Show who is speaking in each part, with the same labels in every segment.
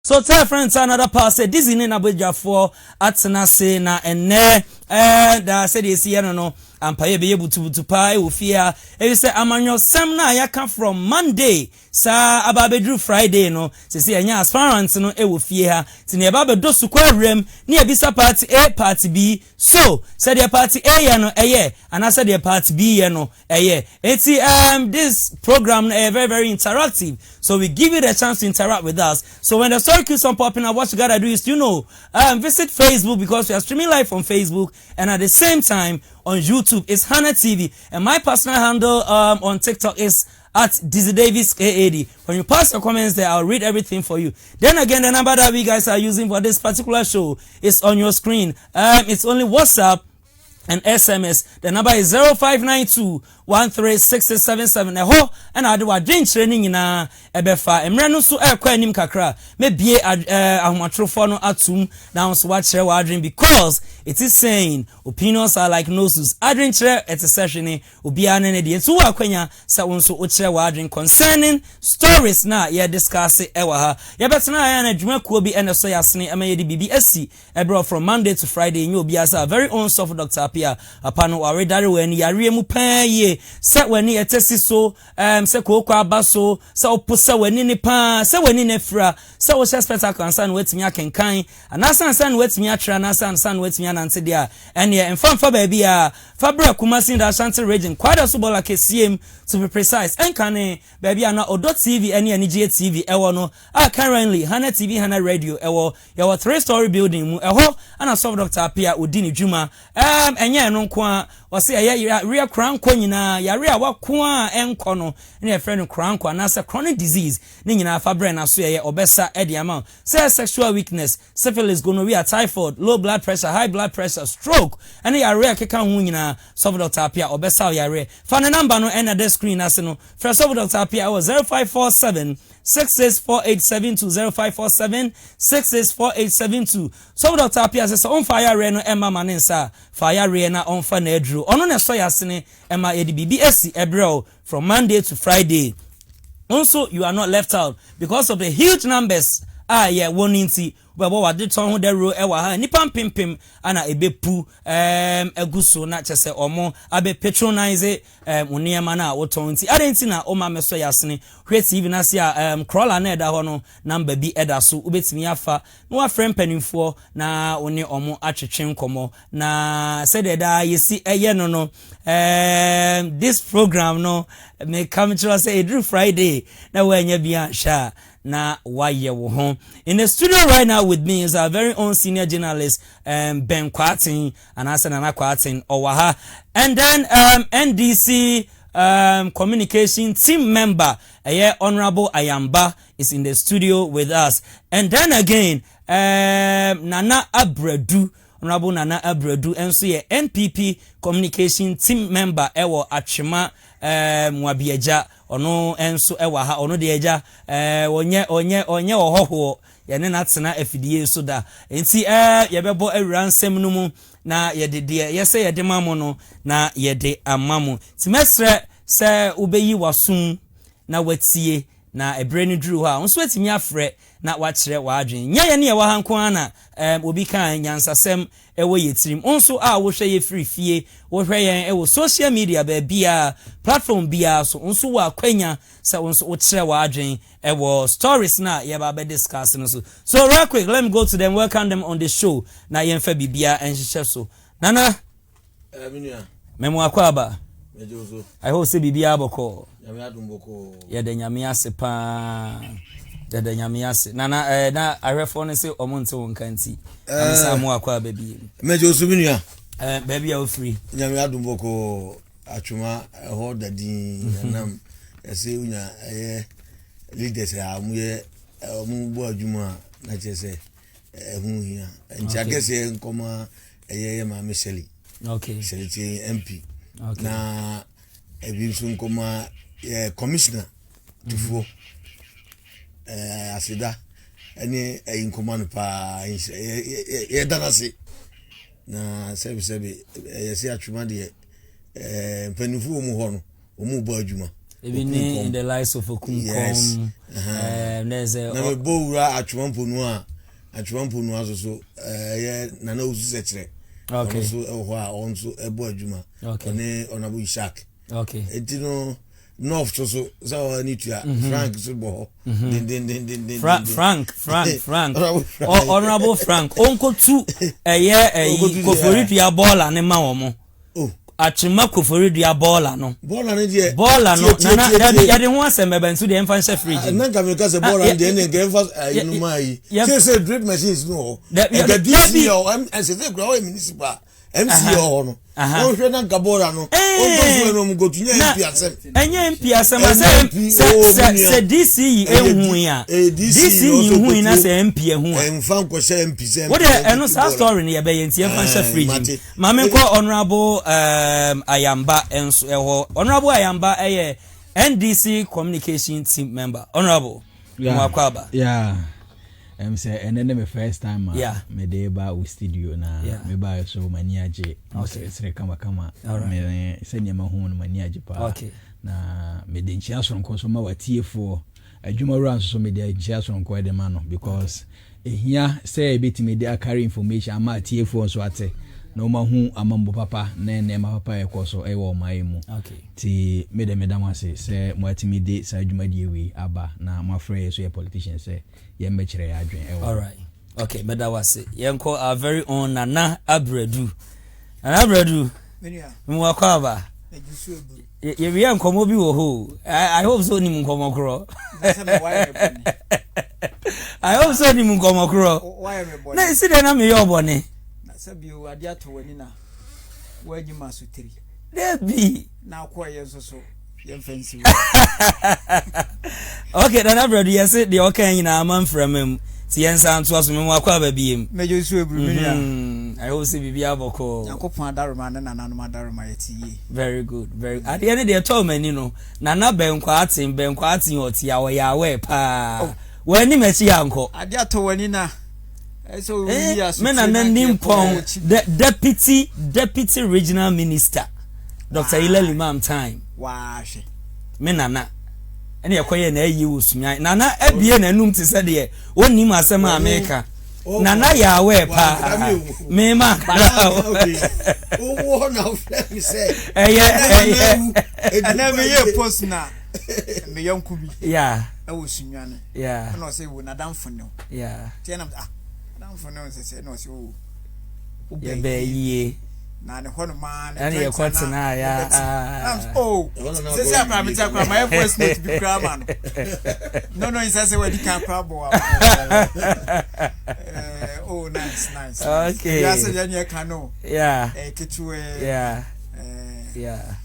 Speaker 1: So tell friends another part say Dizzi ne na bejafo atena se na ene da said you see no ampaye be butu pa e ofia e say amanyo sem na yaka from Monday sa ababedru Friday no say enya aspirants no e ofie ha ti ne ababedo sukwa rem ne ebisa party A party B so said the party A ye no eye and I said the party B ye no eye eti this program very interactive, so we give you the chance to interact with us. So when the story keeps on popping up, what you gotta do is visit Facebook, because we are streaming live on Facebook, and at the same time on YouTube it's Hana TV, and my personal handle on TikTok is at Dizzi Davis AAD. When you pass your comments there, I'll read everything for you. Then again, the number that we guys are using for this particular show is on your screen. It's only WhatsApp and SMS. The number is 0592136677. Eho and I do a drink training in a ebefa. Emreno so kwa nim kakra. Maybe ahmatrofono atum now so watch share wadrin, because it is saying opinions are like noses. Adrin share at a session ubi anene di so akwanya sa wonso ochre wadrin concerning stories na ye discuss ewa ha. Ye betena ya na dwuma kuo bi ene so yasene amaye di BBSC ebro from Monday to Friday nyo obi asa very own soft doctor apano ware dare weni yare mu pan ye se weni etesi so se kokwa abaso se oposa weni ni pan se weni ne fra se wo spectacle ansan wetimi akenkan anasan san wetimi atra anasan san wetimi anante dia ene emfamfa ba bia fabra kumasin da Ashanti region kwada so bola kesiem to be precise enkane ba bia na Odo TV ene NGA TV ewo no currently Hana TV Hana Radio ewo yawo 3-story building mu eho ana soft doctor apia odini dwuma enye no kwa wose ya real cranko nyina ya real wakwa enko no ne e friend cranko na se chronic disease ne nyina fa brain aso ye obesa e dia ma say sexual weakness, syphilis, gonorrhea, typhoid, low blood pressure, high blood pressure, stroke and ya real keka hu nyina soft doctor apia obesa ya re fa ne number no na the screen ase no for soft doctor apia 0547 664872 0547 664872. So Dr. Apia says on fire reno Emma Manensa fire rena on fana edru ono ne so yasene Emma BBSC ebro from Monday to Friday. Also you are not left out because of the huge numbers woninti babo wade ton ho de ro ewa ha nipa pimpim ana ebepu eguso na chese omo abe patronize uniema na woton nti adenti na o ma meso yasene hwe TV na sia crawler na eda ho no number bi eda so ubetimi afa no wa friend panimfo na oni omo atwetwe nkomo na said da yesi eye no this program no me come to us every Friday na wanya bia sha na waye wo ho. In the studio right now with me is our very own senior journalist Ben Kwatin and Nana Kwatin Owaha, and then NDC communication team member Honorable Ayamba is in the studio with us, and then again Nana Abredu, Honorable Nana Abredu, and so NPP communication team member Ewo Achima Mwabieja ono enso ewa ha ono de eja onye ohoho ye ne natena afidie so da enti ye bebo awuransem no mu na ye de ye se ye de mamo no na ye de amamo ti mesre se ubeyi wasum na watie na ebreni duru ha onso atimi afre na wachire wadwen nya ye ne ye wa hanko ana obi kan nyansasem ewo yetirim onso wo hwe ye free fie wo hwe yen ewo social media ba bia platform bia so onso wa kwanya se onso wo chire wadwen ewo stories na ye ba be discuss no so real quick let me go to them, welcome them on the show na yen fa bibia enhye so nana
Speaker 2: minua
Speaker 1: memo akwaba
Speaker 2: mejozo
Speaker 1: I hope say bibia boko
Speaker 2: nyame adumboko
Speaker 1: ye de nyame ase pa dada nyame ase nana na arefo no se omonte wonkanti amisa mo akwa baby
Speaker 2: mejozo minua
Speaker 1: baby are free
Speaker 2: nyame adumboko atwuma ho dadi nam ese unya leaders amuye omubo adwuma na chese hu hia nti agese nkoma ye ma Michelle
Speaker 1: okay
Speaker 2: Seliti MP
Speaker 1: okay
Speaker 2: na ebinsu nkoma commissioner tufo asida ene nkoma no pa ye danase na sebi yesi atwuma de mpanifu mu ho no omu bo adwuma
Speaker 1: even in the lives of Okunkom.
Speaker 2: Yes.
Speaker 1: There's a
Speaker 2: na me bowura atwampo no aso na na osu sechere.
Speaker 1: Okay.
Speaker 2: So ho a onso ebo adwuma.
Speaker 1: Okay.
Speaker 2: Ne Honorable Ishak.
Speaker 1: Okay.
Speaker 2: Etino North so need to Frank so bo.
Speaker 1: Frank. Honorable Frank. Onko tu kofori pia bola ne ma omo.
Speaker 2: Oh.
Speaker 1: Achima kofori dia bola no.
Speaker 2: Bola no dia.
Speaker 1: Bola no na ya de ho asem be nso de emfa nse fridge.
Speaker 2: Na ka me ka se bola de na ga emfa inu mai. Say drip machines no. E ga Dizzi o say grow municipal. MC o no. O hwe na ka bola no. O do no go tunya MP asem.
Speaker 1: Enye MP asem se Dizzi ehun ya. Dizzi ehun na se MP ehun.
Speaker 2: Emfa nko se MP se.
Speaker 1: What eno sa story ne ye be yenti emfa nse fridge. Mame ko honorable Ayamba enso eho. Honorable Ayamba NDC communication team member. Honorable Mwakwaba.
Speaker 3: Yeah. Say and then my first time me dey ba we studio na me ba so mani age sere kama me say nyama ho no mani age pa na me dey nchia so nko so ma watiefo adwuma ran so me dey nchia so nko de ma no because ehia say betimi dey carry information ama atiefo so ate na o ma hu amambo papa na ma papa ekoso ewo mai mu ti me de medam ase say mo atimi dey sa adwuma die wi aba na ma frɛ so ye politician say ye mechire ya adwen ewo.
Speaker 1: All right. Okay, but that was it. Yenko our very own Nana Abredu. Nana Abredu. Mwakwaba. Ye wi enkomo bi wo ho. I hope so ni nkomo kro. I hope so ni nkomo kro.
Speaker 4: Why me boy?
Speaker 1: Na isi de na me yo bone.
Speaker 4: Na sabi o ade ato wani na. Wa nyima so tiri.
Speaker 1: Debi.
Speaker 4: Na kwa ye so ye fancy.
Speaker 1: Okay, Nana Abredu yes the okay nyina man from him. Si yensa nto aso me Mwakwaba biem.
Speaker 4: Mejo su ebru me ya.
Speaker 1: I hope see bibia boko.
Speaker 4: Yakopon adaroma na nananom adaroma yetiye.
Speaker 1: Very good, very. At the end of the told me, Nana benkwa atin oti ya we pa. When ni mechi anko.
Speaker 4: Ade ato wani na. So we are
Speaker 1: me na nimpon the deputy regional minister. Dr. Ileli Mam time.
Speaker 4: Wa hwe.
Speaker 1: Me nana. Ene yakoye na ayi usumyan. Nana ebie na num ti se de wonni mu asem America. Nana ya we pa. Me ma.
Speaker 2: Oh na friend say.
Speaker 4: Ana me ye post na. Me yanku bi.
Speaker 1: Yeah.
Speaker 4: E wo sunwane.
Speaker 1: Yeah.
Speaker 4: Na say wo na damfo ne.
Speaker 1: Yeah.
Speaker 4: Tie na damfo ne say na say wo.
Speaker 1: Ye be ye.
Speaker 4: Na ne hono man
Speaker 1: and ye kwat na ya
Speaker 4: oh say akwa me takwa my voice note bi kra man no say we di kan kra bo oh nice
Speaker 1: okay
Speaker 4: ya say ya kano
Speaker 1: yeah
Speaker 4: ketuwe
Speaker 1: yeah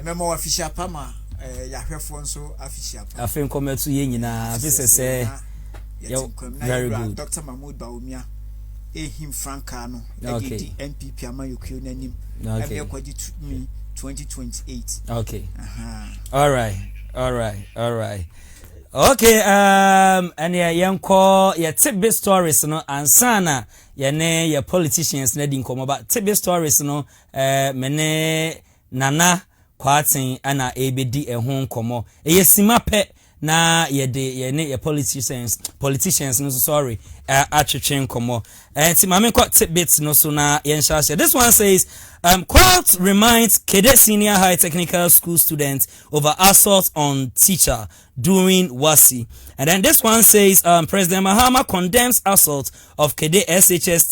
Speaker 4: memo official pama ya hwefo nso official pama
Speaker 1: afin kometu ye nyina bi se very good
Speaker 4: Dr. Mahmoud Baumia him Franka no
Speaker 1: okay
Speaker 4: NPP amayokuo nanim
Speaker 1: okay
Speaker 4: kwaji 2028
Speaker 1: okay all right okay and yanko ya tibbe stories no ansana ya ne ya politicians na di nkomo ba tibbe stories no mene Nana Kwatin ana ebedi ehun nkomo eyesima pe na ye ne politicians no sorry atwetwe nkomo ti mame kwa tidbits no so na yen share. This one says court reminds Kede Senior High Technical School students over assault on teacher during WASI. And then this one says President Mahama condemns assault of Kede SHS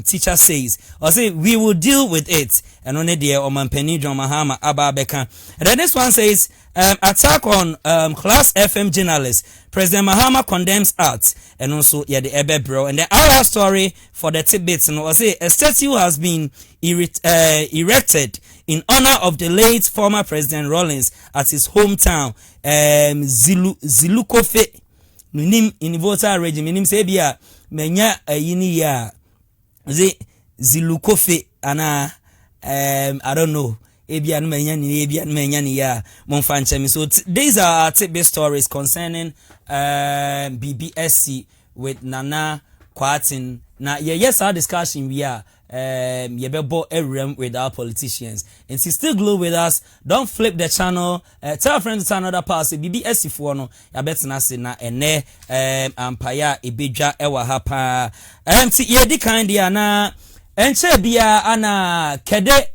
Speaker 1: teacher says or say we will deal with it and only the Omanpeni John Mahama Ababeka. And then this one says attack on Class FM journalist. President Mahama condemns art and also the Ebe bro. And the other story for the tidbits and was say a statue has been erected in honor of the late former President Rawlings at his hometown Zilukofe Nunim in voter regime. Minim say bia menya yini ya Zilukofe ana I don't know. Ebian menyani ya monfanchemi. So these are our tidbit stories concerning BBSC with Nana Kwatin na yes our discussion we are yebebo everyone with our politicians and still glue with us. Don't flip the channel, tell a friend to turn another pass BBS for no ya betna se na ene ampaya ebedwa ewa hapa ye di kind dia na enche bia ana kede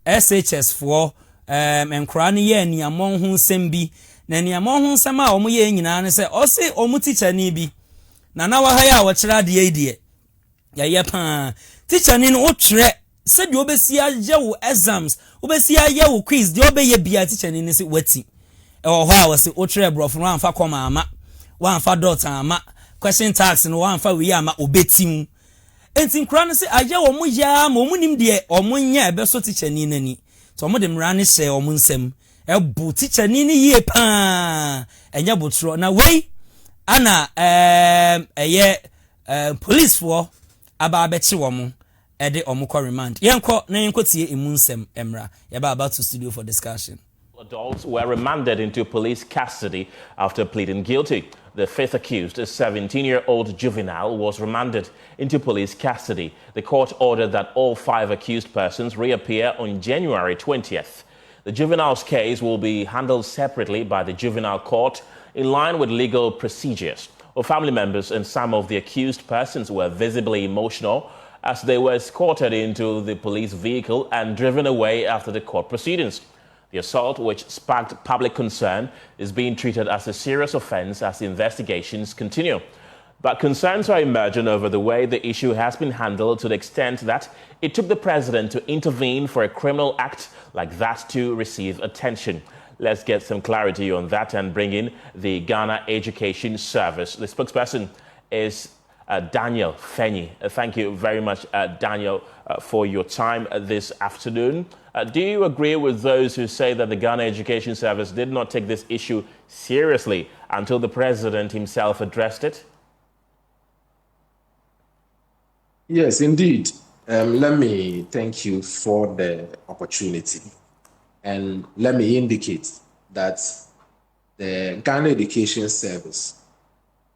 Speaker 1: SHS for enkra ne ye niamon ho nsem bi na niamon ho nsem a omo ye nyina ne se o se omo teacher ni bi na wa ha ya wo kira de die ya ye pa teacher ni no otre se de obesi aye wo exams obesi aye wo quiz de obeye bia teacher ni se wati e ho a wo se otre brofo no amfa koma ama wa amfa dot ama question tax no wa amfa wi ama obetim enti nkra no se aye wo mo ya ma omunim de omo nya ebe so teacher ni nani to omo de mra ne hye omo nsem ebu teacher ni ye pa enya botro na wei ana police for aba bechi womo ede omukọ remand yenko na yenko tie emunsem emra yaba about to studio for discussion.
Speaker 5: Adults were remanded into police custody after pleading guilty. The fifth accused, a 17-year-old juvenile, was remanded into police custody. The court ordered that all 5 accused persons reappear on January 20th. The juvenile's case will be handled separately by the juvenile court in line with legal procedures. Well, family members and some of the accused persons were visibly emotional as they were escorted into the police vehicle and driven away after the court proceedings. The assault, which sparked public concern, is being treated as a serious offense as the investigations continue. But concerns are emerging over the way the issue has been handled to the extent that it took the president to intervene for a criminal act like that to receive attention. Let's get some clarity on that and bring in the Ghana Education Service. The spokesperson is Daniel Fenyi. Thank you very much, Daniel, for your time this afternoon. Do you agree with those who say that the Ghana Education Service did not take this issue seriously until the president himself addressed it?
Speaker 6: Yes, indeed. Let me thank you for the opportunity. And let me indicate that the Ghana Education Service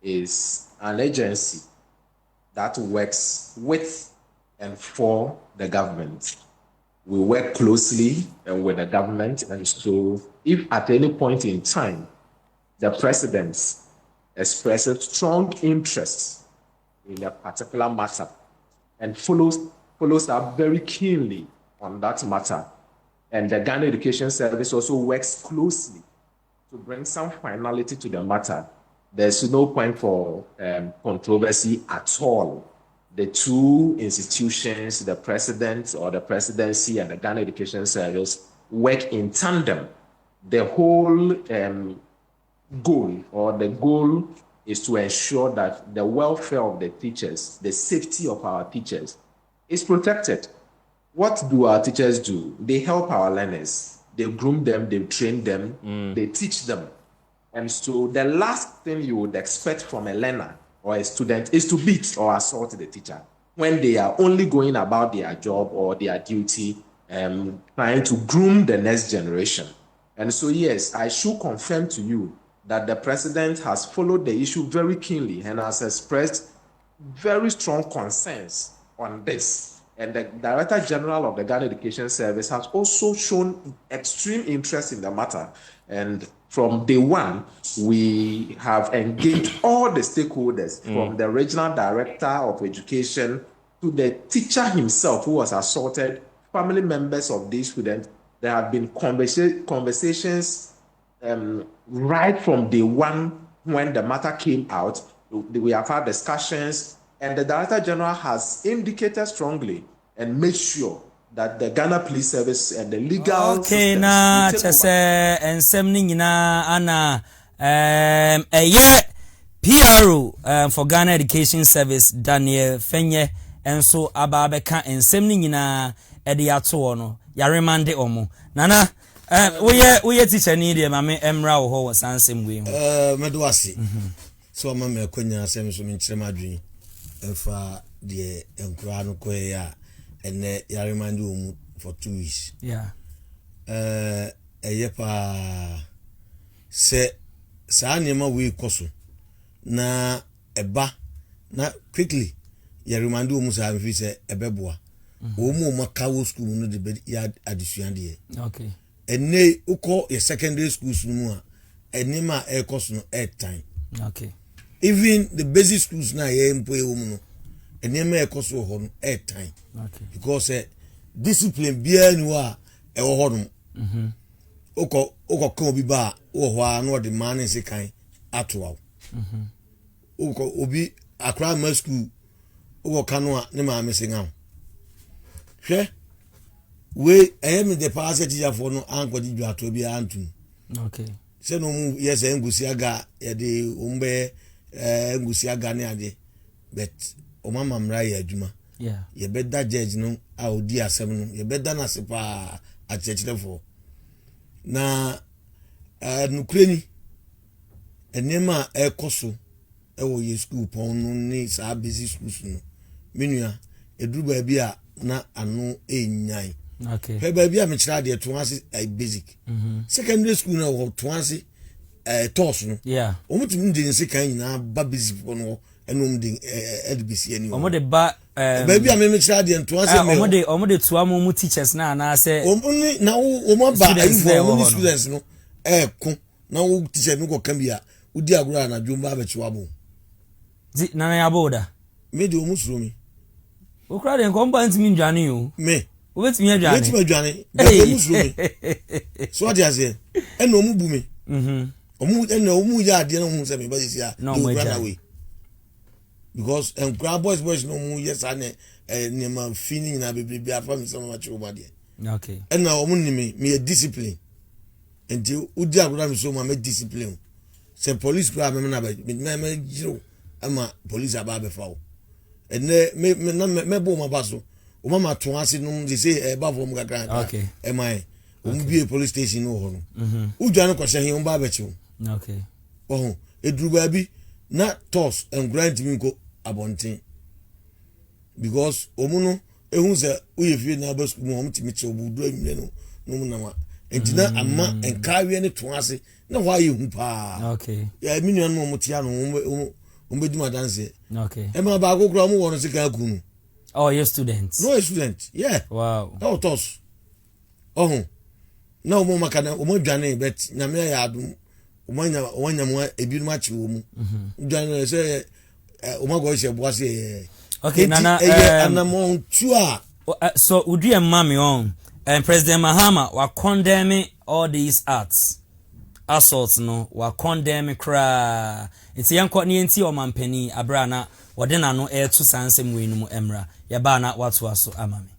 Speaker 6: is an agency that works with and for the government. We work closely with the government, and so if at any point in time the president expresses strong interest in a particular matter and follows up very keenly on that matter, and the Ghana Education Service also works closely to bring some finality to the matter, there's no point for controversy at all. The two institutions, the president or the presidency and the Ghana Education Service, work in tandem. The whole goal is to ensure that the welfare of the teachers, the safety of our teachers is protected. What do our teachers do? They help our learners. They groom them, they train them, they teach them. And so the last thing you would expect from a learner or a student is to beat or assault the teacher when they are only going about their job or their duty, trying to groom the next generation. And so, yes, I should confirm to you that the president has followed the issue very keenly and has expressed very strong concerns on this. And the Director General of the Ghana Education Service has also shown extreme interest in the matter. And from day one, we have engaged all the stakeholders, from the regional director of education to the teacher himself who was assaulted, family members of these students. There have been conversations right from day one when the matter came out. We have had discussions, and the Director General has indicated strongly and made sure that the Ghana Police Service and the legal systems
Speaker 1: na chese ensem ni nyina ana PRO for Ghana Education Service Daniel Fenye enso ababeka ensem ni nyina ede ato no yaremande omo nana we teacher ni de mame emra wo ho sansem we
Speaker 2: medwasi so mama akonya asem so minkyerem adwen efa de enkura no koya ene yaremande omu for 2 weeks.
Speaker 1: Yeah.
Speaker 2: Eyepa se sa niema we koso na eba na quickly ye remind o musa mfi se ebeboa o mu makawo school no de be ya adisuan de
Speaker 1: okay
Speaker 2: enne uko ye secondary schools no mu a enima e course no e time
Speaker 1: okay
Speaker 2: even the basic schools na ye mpo e wo mu no enima e course ho no e time
Speaker 1: okay
Speaker 2: because discipline bia ni wa e wo ho no uko kan obi ba wo ho a no de man se kan atoa uko obi akra ma school uko kanu a ne ma me singa hwe we me the past teacher for no anko di dwato bi antum
Speaker 1: okay
Speaker 2: se no mu yes engusi aga ye de umbe engusi aga ne ade but o mama mra ya adwuma
Speaker 1: yeah
Speaker 2: ye beda judge no a odi asem no ye beda na se pa a chechirefo na nukreni enema ekoso ewo ye school pon no ni sa busy schools no menua eduru ba bia na anu enyan
Speaker 1: okay
Speaker 2: pe ba bia me kira de to ase basic secondary school na wo to ase toss no
Speaker 1: yeah
Speaker 2: omutumi de nse kan nyina ba busy for no enum de LBC ani
Speaker 1: omo de ba
Speaker 2: bia me kira de to ase me
Speaker 1: omo de to amu teachers na say
Speaker 2: omuni na wo ba info students no ko na wo teacher no ko kan bia udi agura na dwomba ba chiwa bo
Speaker 1: na ya boda
Speaker 2: me de omusuro mi
Speaker 1: o kra de nko mba ntimi ndwane yo
Speaker 2: me
Speaker 1: o betimi adwane
Speaker 2: betimi adwane de omusuro mi so what you say eno omu bu mi eno omu ya ade no hu se me ba sisi a
Speaker 1: no mo ja
Speaker 2: because boys no mu yes ane ne ma feeling na bebre afa mi sama macho ba de
Speaker 1: okay
Speaker 2: eno omu ni me discipline enti udi agura mi so ma discipline se police kra me na ba me jiro ama police aba be fa o ene me bo ma baso o mama to ase no dey say ba from kakran
Speaker 1: okay
Speaker 2: mai o mu be police station no ho no udwane ko hye hin ba ba chi o
Speaker 1: okay
Speaker 2: oh eduru ba bi na toss and grant me ko abonten because omuno ehun se oyefie na ba school mo mtimi che obudu anwure no mu na ma entina ama enkawe ne to ase na hwa ye hu pa
Speaker 1: okay
Speaker 2: ya minua no mo tia no umbeduma dance
Speaker 1: okay
Speaker 2: ema ba go kura mo wono sika kunu
Speaker 1: oh your students
Speaker 2: no student yeah
Speaker 1: wow
Speaker 2: that was oh no mo makana o mo dwane bet na me ya adum o manya mo ebiru ma chi wo mu dwane say o ma go she boase
Speaker 1: okay nana
Speaker 2: anamon tua
Speaker 1: so udu and mami on and President Mahama wa condemning all these acts assaults no wa condemn kra enti yanko ne enti o mampani abra na wode na no to sansem we no emra ya ba na watu aso amame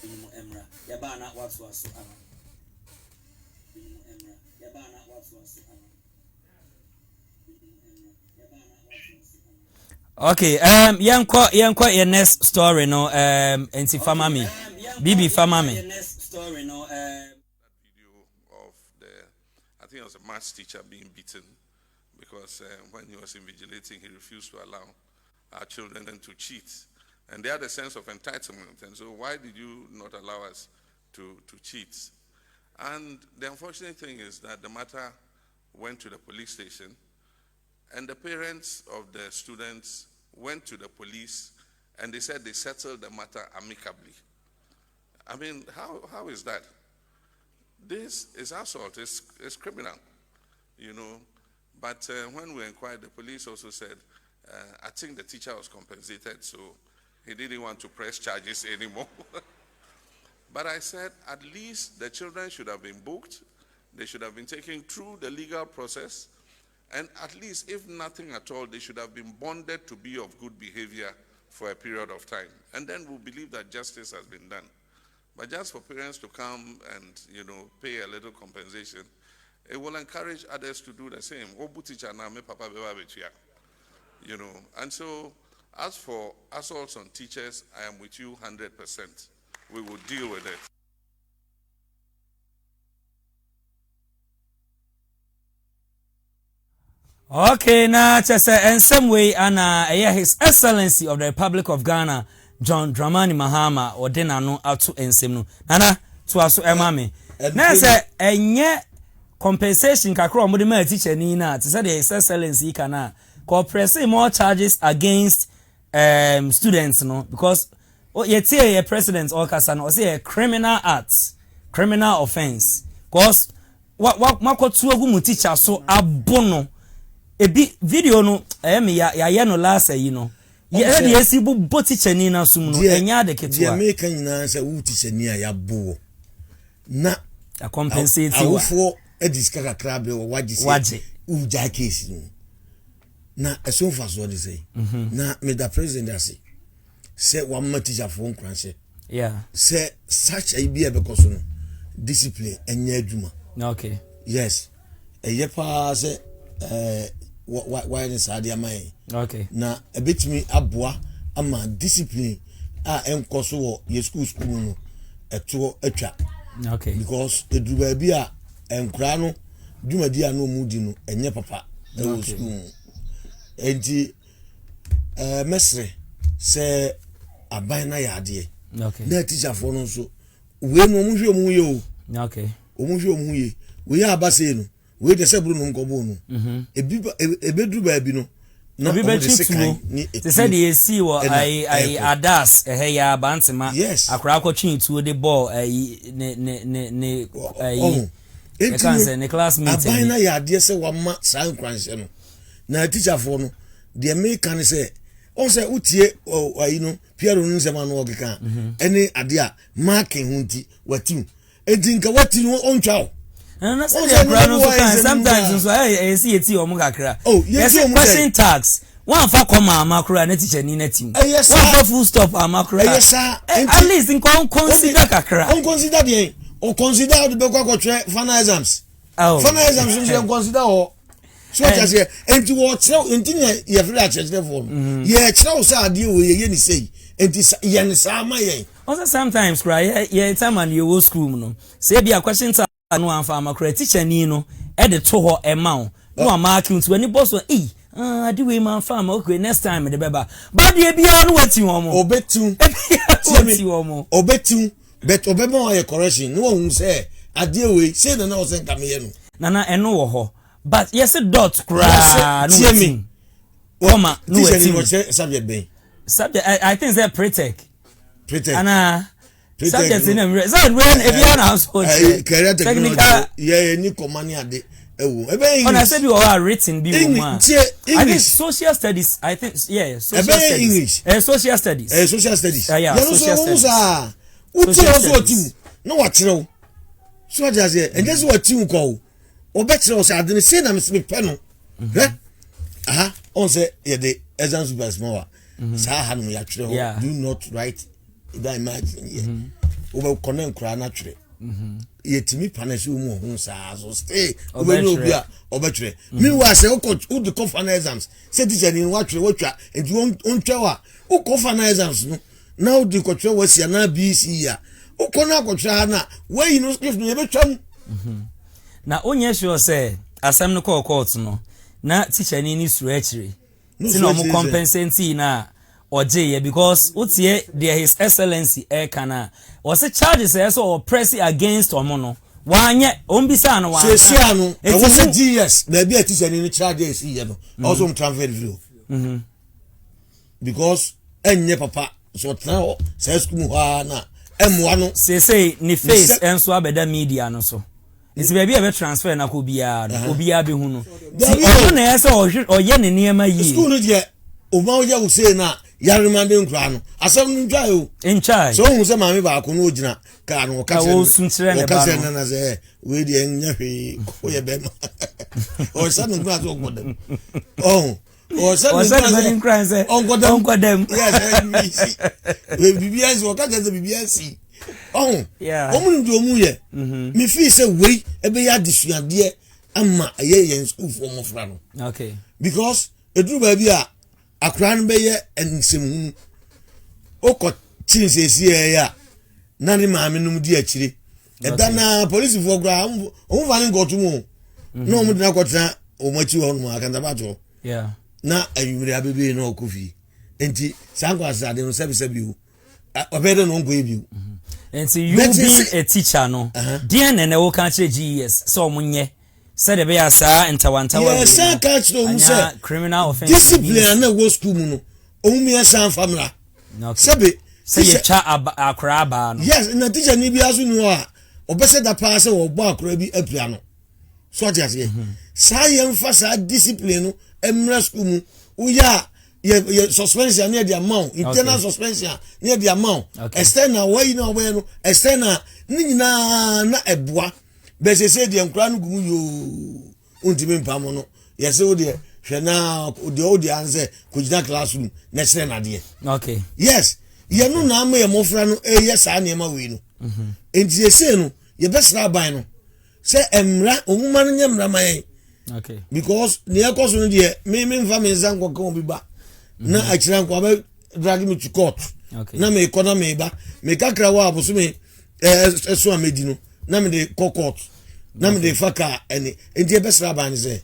Speaker 1: no emra ya ba na watu aso amame emra ya ba na watu aso amame okay yanko your next story no enti famami bibi famami next story no
Speaker 7: I think it was a maths teacher being beaten because when he was invigilating, he refused to allow our children to cheat. And they had a sense of entitlement. And so why did you not allow us to cheat? And the unfortunate thing is that the matter went to the police station, and the parents of the students went to the police, and they said they settled the matter amicably. I mean, how is that? This is assault, it's criminal, you know. But when we inquired, the police also said, I think the teacher was compensated, so he didn't want to press charges anymore. But I said, at least the children should have been booked, they should have been taken through the legal process, and at least, if nothing at all, they should have been bonded to be of good behavior for a period of time. And then we'll believe that justice has been done. But just for parents to come and, you know, pay a little compensation, it will encourage others to do the same. You know, and so as for assaults on teachers, I am with you 100%. We will deal with it.
Speaker 1: Okay, now just in some way, His Excellency of the Republic of Ghana, John Dramani Mahama, or Denano out to Ensem. Nana, to us, Emami. Now, say, and compensation, Kakro, Mudima teacher Nina, to say the His Excellency cannot pressing more charges against students no because yet a president or kasa no say a criminal act, criminal offense. Cause what makotu agu teacher so abono ebi video no me ya no last you know. Yeah, the esi bo teacher ni na sum no enya de ketua.
Speaker 2: The American nyina say wo teacher ni ya bo. Na
Speaker 1: a compensate you.
Speaker 2: Awofo ediska kakra be waje uja case no. Na eso fa so de say. Na me the president say one teacher for nkranse.
Speaker 1: Yeah.
Speaker 2: Say such a be because no discipline enya adwuma.
Speaker 1: Okay.
Speaker 2: Yes. Eye pa say why is sad amai?
Speaker 1: Okay.
Speaker 2: Na a bit me aboa ama discipline enkoso wo ye school no eto atwa.
Speaker 1: Okay.
Speaker 2: Because eduba bi a enkra no dwumadi a no mudi no enye papa e wo school. Enti mesre se aban na yade.
Speaker 1: Okay.
Speaker 2: Na teacher for no so we no mu hwe mu ye o.
Speaker 1: Okay.
Speaker 2: Omu hwe mu ye. We ya abase no. We de se bru no nkobo no. Ebedru ba bi no.
Speaker 1: No be betu they said they see what I adas ya bantema akra akotwe tu de ball ne classmate
Speaker 2: abai na ya de se wa ma san kwanse no na teacher for no the American say on say utie ayi no Pierre no nsema no okeka ene ade a marking hunti watu edinka wati no ontwa
Speaker 1: and sometimes so I see it omo kakra yes question tax one for comma makura na teacher ni na team one for full stop makura at least in consider kakra
Speaker 2: on consider the o consider the be final exams final exams you consider o so just here and what so intin ye free church for ye chira say ade o ye ni say enti ye ni sa ma ye
Speaker 1: also sometimes cry ye time and you school no say be a question tax no amfa makura teacher ni no e de to ho e ma o no marking to any boss ade we man farm okay next time the beba but dey bia no wati won
Speaker 2: obetu but obema ye correction no hu say ade we say na o say nkame no
Speaker 1: nana eno wo ho but yes dot kra no wati oma no wati
Speaker 2: subject ben
Speaker 1: subject I think say pretech ana subject in em so when e bia na so
Speaker 2: technical yeah ni komani ade
Speaker 1: on I said you are written be woman. I think social studies. I think social studies.
Speaker 2: English.
Speaker 1: Social studies.
Speaker 2: Social studies.
Speaker 1: Yeah, social studies.
Speaker 2: No what you so just here and that's what you call. Or better say I didn't say na me pen. On say the exams super small. Sa han me actually do not write that imagine. Over connect kra naturally. Yetimi punish you mo so stay obetwe me was say who the final exams say teacher ni watwa and you ontwa who final exams no now the kotwa was ya na BC ya ukona kotwa na where you know script no betwam
Speaker 1: na onye sure say asem no call court no na teacher ni suru akire ti no mo compensate na oje because utie there his excellency kana was a charges so press against omono wanye ombisa no wa
Speaker 2: se anu e was a GS na be teacher ni charges here no also transfer video because enye papa so tna say school ha na emwa no
Speaker 1: say ni face enso abeda media no so it's baby e be transfer na ko bia no obia be hu no ti na yesa oye ne niema yi
Speaker 2: school no de o ma oya wo say na yarimande nkra no asem ntwa o
Speaker 1: enchai
Speaker 2: so hu se maame ba ko no ogina ka no ka se na se we de nya hwe ko ye be o sa no nkra so godem o sa no
Speaker 1: nkra se ongodem
Speaker 2: yes we BBS o ka se BBS omu ndu omu ye me fi se we e be ya disuade ama ye yen school for mo fra no
Speaker 1: okay
Speaker 2: because eduru ba bi a akran be ye ensem oko tinsesi ya na ni maame num di akire eda na police for gra o fa ni gotu mu no mu dina kwotena o machi ho no akanta ba to na ayumire abebe na okofi enti sanko asade no sebi o obede no ngo ebi
Speaker 1: enti you being a teacher no DNA na wo kan kire GES so omunye said be asa entawantawa
Speaker 2: yes catch no mu say
Speaker 1: criminal offense
Speaker 2: discipline na wo school mu no omumia san famra sebe
Speaker 1: say ye cha akra aba no
Speaker 2: yes na teacher ni bi aso ni ho a obese da pa se wo gbo akra bi apia no so ati ase sa ye mfa sa discipline no emra school mu uya ye suspension near the amount internal suspension near the amount external why no we no external ni nyina na eboa be se de nkra no gumu yo untimi mpamo no ye se wo de hwe na odi anse kujina classroom na chere na de
Speaker 1: okay
Speaker 2: yes ye no na ama ye mofra no ye sa na ma we no enti ye se no ye besra ban no se emra omuma no nyemra man
Speaker 1: okay
Speaker 2: because ne yakoso no de me mfa me nsanko kan obi ba na akira nko ba drag me to court na me economy ba me kakra wa aboso me so amedi no na me de court na me de faka ene enti besra ban se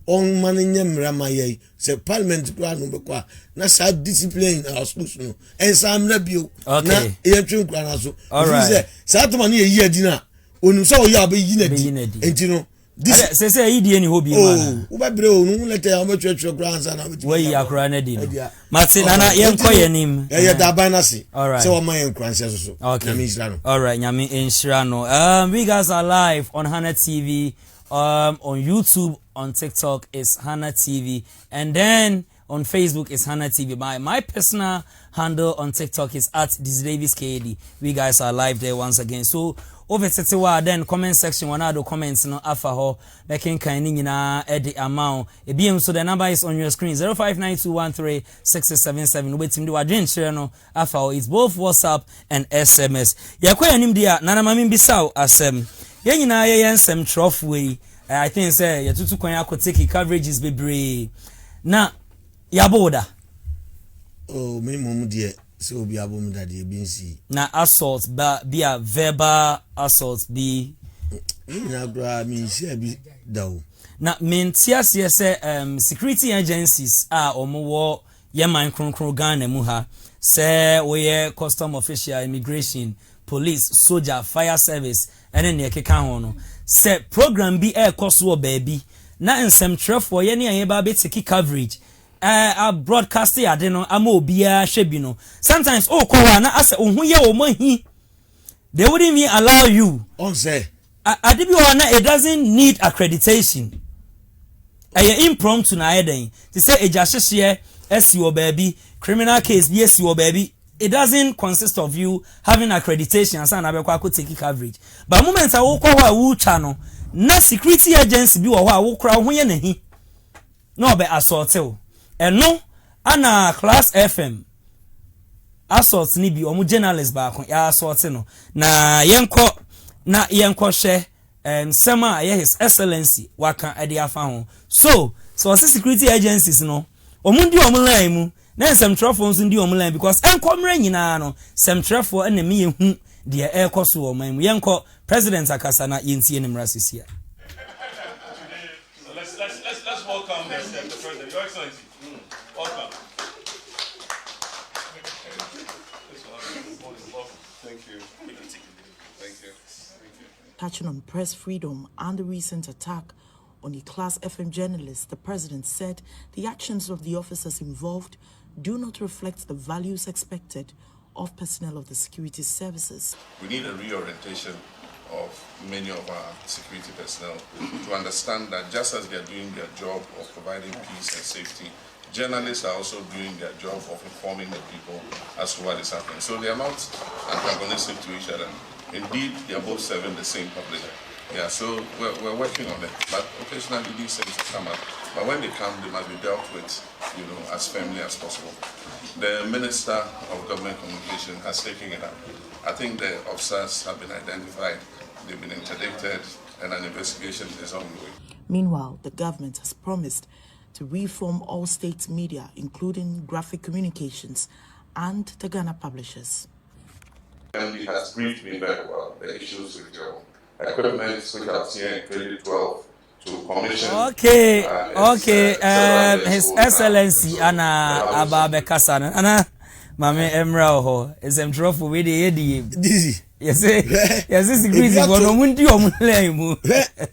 Speaker 2: on man nyemra maye se parliament kra no be kwa na sa discipline our schools no en sa amra bio na ye twin kra na so
Speaker 1: alright
Speaker 2: sa to man ye yi adina onu so ye abeyi na di enti no
Speaker 1: this say yi die ni hobi man
Speaker 2: wo ba bre onu lete am twetwe kra ansa na
Speaker 1: we yakra na di no mate nana ye nko ye nim
Speaker 2: ye da ban na se se wo man ye kra ansa so
Speaker 1: okay
Speaker 2: nyame insira no
Speaker 1: alright nyame insira no we guys are live on Hana TV on YouTube, on TikTok is Hana TV, and then on Facebook is Hana TV. My personal handle on TikTok is at Dizzi. We guys are live there once again. So over to then comment section one of the comments no afaho making kind na edit amount so the number is on your screen 0592136677 waiting do adwen share no afaho it's both WhatsApp and SMS yakwa anim dia nana mami bisaw asem yen nyina ye nsem trough way I think say ya tutu kwan akoteki coverages bebre na yaboda
Speaker 2: minimum de so obi abom da de binsi
Speaker 1: na assault be a verbal assault be
Speaker 2: na gra mi share bi dawo
Speaker 1: na mentia say security agencies omowo yeman kronkron Ghana mu ha say we custom official immigration police soldier fire service ene ne keka ho no say program bi koso baby na nsem trefo ye ne ye ba be take coverage a broadcasting ade no ama obia hwebi no sometimes kwa na ase ohun ye o mahi they wouldn't even allow you
Speaker 2: on say
Speaker 1: ade bi o na it doesn't need accreditation impromptu na eden to say eja hyehye SEO baby criminal case bi SEO baby it doesn't consist of you having accreditation and say na be kwa take coverage but moment a wo kwa ho a wo twa no na security agency bi wo ho a wo kra ho ye nahi no be assault eno ana Class FM assault ni bi omu journalist ba ko ya assault no na yenko hye sema ye his excellency waka ade afa ho so security agencies no omu ndi omu line mu na sem trafo nso ndi omu line because enkomre nyina no sem trafo na me yehu de ekoso o man mu yenko president akasa na yentie ne mrasisia.
Speaker 7: Let's welcome the president, your excellency. Welcome. Thank you.
Speaker 8: Touching on press freedom and the recent attack on a Class FM journalist, the president said the actions of the officers involved do not reflect the values expected of personnel of the security services.
Speaker 7: We need a reorientation of many of our security personnel to understand that just as they are doing their job of providing peace and safety, journalists are also doing their job of informing the people as to what is happening. So they are not antagonistic to each other. Indeed, they are both serving the same public. Yeah, so we're working on it. But occasionally these things come up. But when they come, they must be dealt with, as firmly as possible. The Minister of Government Communication has taken it up. I think the officers have been identified, they've been interdicted, and an investigation is ongoing.
Speaker 8: Meanwhile, the government has promised to reform all state media, including graphic communications and the Ghana publishers.
Speaker 7: And he has briefed me very well the issues with your equipment, which I've seen in 2012 to commission.
Speaker 1: Okay. His Excellency Anna Ababe Kasana. Anna Mame Emra ho is trophy with the
Speaker 2: Dizzi.
Speaker 1: Yes, this is greasy for no mundi o mulaimu.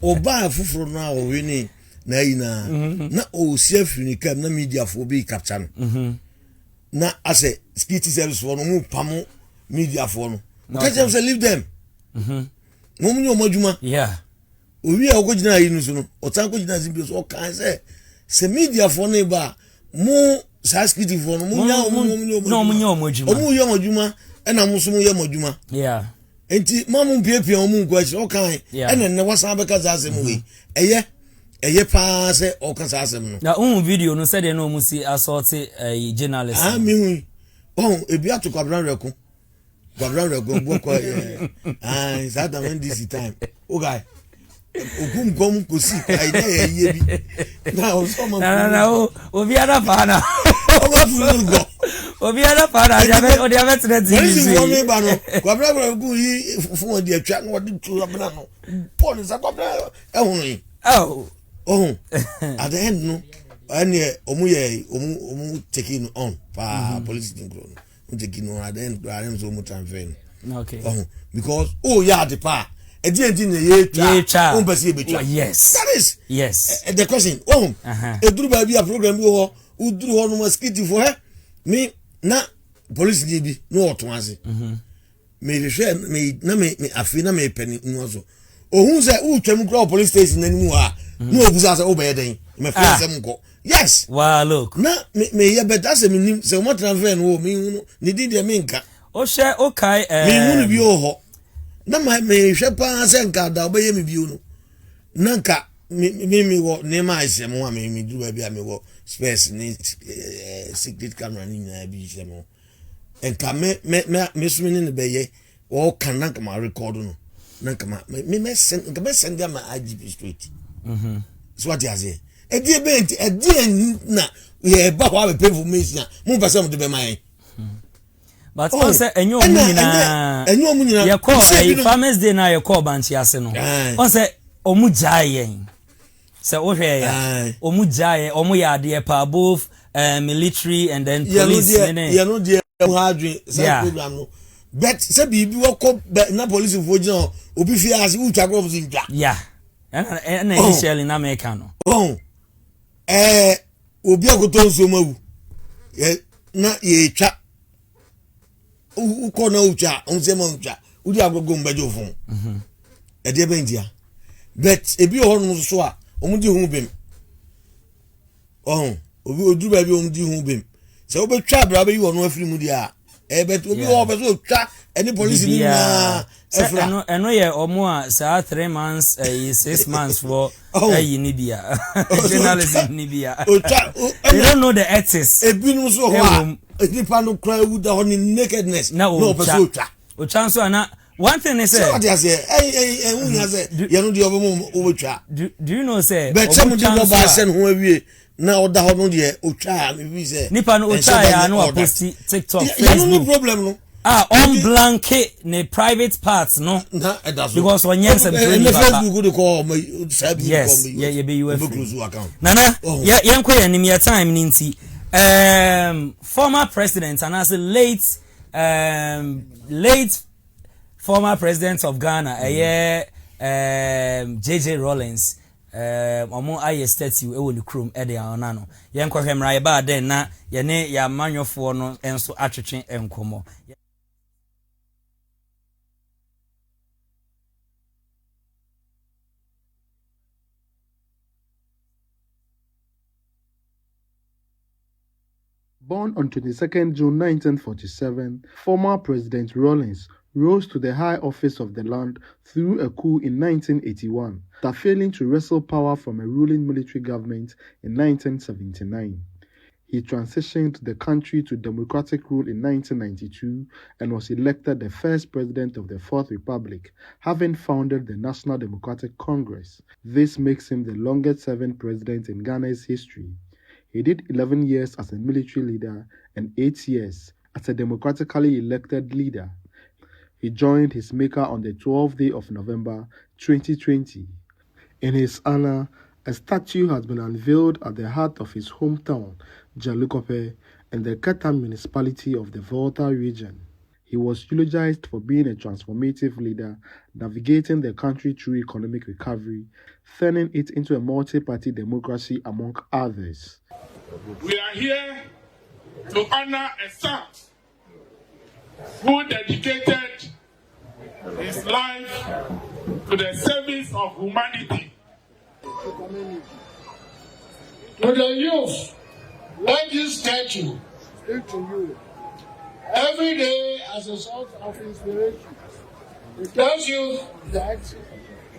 Speaker 2: Oba fufuro na o wini na ina na o siafiri ni kam na media fo bi capture no. na ase security service for no mu pamo media for no catch them say leave them mo mu nyo adwuma
Speaker 1: yeah
Speaker 2: owi a ko gina yi no so no o tan ko gina zimbi so o kan say media for no ba mo security for no mo nya mo nyo adwuma o mu yo adwuma e na mo so mo yo adwuma
Speaker 1: yeah
Speaker 2: enti mamu piepie o mu nko o kan e na ne wasan be ka za asem we eye pa se o kan sa asem no
Speaker 1: na video no said no mu si assault journalist
Speaker 2: mi hu ebi atu kwabran reko bo ko is that when this time o guy okum kom ko si ai na ye bi na o so ma
Speaker 1: na obi ara pa na
Speaker 2: o ma fu go
Speaker 1: obi ara pa na o dia bet na TV
Speaker 2: si wo me ba no kwabran reko yi fu o di atwa na o di tu abna no pon sa kwabran e hu yi at the end no any omu taking on pa police thing no taking on at the end I am so much time
Speaker 1: okay
Speaker 2: because yeah the pa e di na ye twa o pese be twa
Speaker 1: yes
Speaker 2: that is
Speaker 1: yes
Speaker 2: the question e duru ba bi a program bi ho uduru ho no mosquito for me na police dey bi no oto ase me hwe me afi na me pani nwozo ohun se utwam kro police station nanimu ha no obuza se obeyeden me fe se mko yes
Speaker 1: wow look
Speaker 2: na me ye better se me se mo transfer no me hu ni di de me nka
Speaker 1: o she o kai
Speaker 2: me hu bi o ho na me hwe pa se nka da obeye me bi no na nka me wo ne ma ise mo a me du ba bi a me wo space ni secret camera ni na bi se mo enka me sumi ni be ye o kan na ka ma record no na kama me send them my IGP straight so what you say na ye ba wa pay for me mo pese mo de be mai
Speaker 1: but on say enyo mu nyina ye call farmers day na ye call banchi ase no on say omu jayen say o hwe ya omu jaye omu ya de pa both military and then police
Speaker 2: you know the hardware program no but say bibi wo na police fo gina obi fi as utwa go for zinja
Speaker 1: yeah and initially na make no
Speaker 2: obi akoto nso mawu na ye twa uko na utwa onse ma utwa udi agogo mbajo fun e de ben dia but ebi ho no so a omudi hu bem obi odu ba bi omudi hu bem se obetwa bra ba yi wo no afiri mu dia but obi ho be so twa any police ni na
Speaker 1: eno ye omo a sa 3 months 6 months for ni bia journalism ni bia they don't know the ethics
Speaker 2: ebi no so ho a pa no cry with the honey nakedness
Speaker 1: no be so twa o chance na one thing is
Speaker 2: say what you say unya say you know the obo mo twa
Speaker 1: do you know say
Speaker 2: but some dey go ba send ho awie na oda ho no de o twa me bi say
Speaker 1: nipa no o twa ya no post TikTok Facebook
Speaker 2: no problem no
Speaker 1: on blanket ne private parts no because on yes and
Speaker 2: Facebook go call my
Speaker 1: yes yeah be you
Speaker 2: account
Speaker 1: nana yen ko yen me time ni nti former president and as a late former president of Ghana JJ Rawlings omo aye statue e woni krom e de ana no yen ko hwemra ye ba den na ye ne ya manwofo no enso atwetwe enkomo.
Speaker 9: Born on 22nd June 1947, former President Rawlings rose to the high office of the land through a coup in 1981, after failing to wrestle power from a ruling military government in 1979. He transitioned the country to democratic rule in 1992 and was elected the first president of the Fourth Republic, having founded the National Democratic Congress. This makes him the longest-serving president in Ghana's history. He did 11 years as a military leader and 8 years as a democratically elected leader. He joined his maker on the 12th day of November 2020. In his honor, a statue has been unveiled at the heart of his hometown, Jalukope, in the Kata municipality of the Volta region. He was eulogized for being a transformative leader, navigating the country through economic recovery, turning it into a multi-party democracy among others.
Speaker 10: We are here to honor a son who dedicated his life to the service of humanity. To the youth, let this statue speak to you every day as a source of inspiration. It tells you that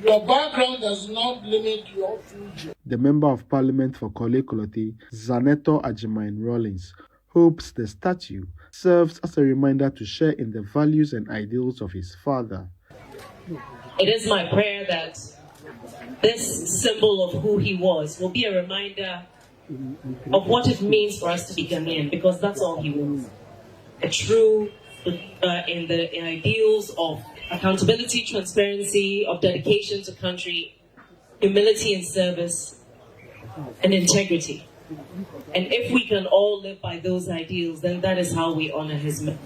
Speaker 10: your background does not limit your future.
Speaker 9: The Member of Parliament for Korle Kolote, Zaneto Ajimain Rawlings, hopes the statue serves as a reminder to share in the values and ideals of his father.
Speaker 11: It is my prayer that this symbol of who he was will be a reminder of what it means for us to be Ghanaian, because that's all he was. A true in the ideals of accountability, transparency, of dedication to country, humility and service, and integrity. And if we can all live by those ideals, then that is how we honor his memory.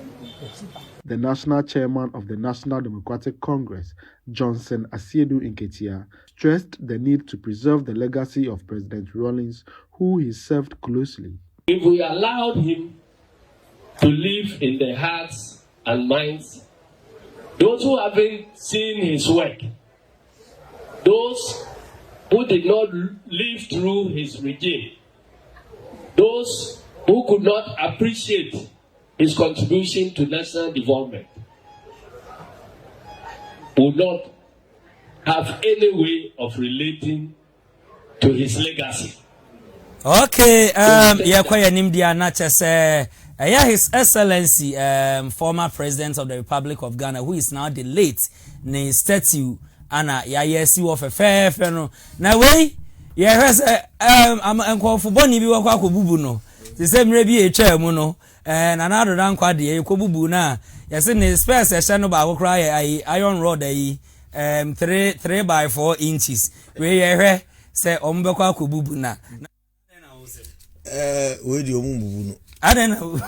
Speaker 9: The national chairman of the National Democratic Congress, Johnson Asiedu Nketia, stressed the need to preserve the legacy of President Rawlings, who he served closely.
Speaker 10: If we allowed him to live in the hearts and minds, those who haven't seen his work, those who did not live through his regime, those who could not appreciate his contribution to national development, would not have any way of relating to his legacy.
Speaker 1: Okay, yeah, His Excellency, former President of the Republic of Ghana, who is now the late ne statue, Anna, yes, you of a fair no. Now, way, I'm called for Bonnie, we walk bubu no. The same maybe a chair mono, and another rank quad, you kobubu na. Yes, in the spare session about cry, iron rod, 3 by 4 inches. We say, Ombaka kububu na.
Speaker 2: Where do you move?
Speaker 1: I don't know.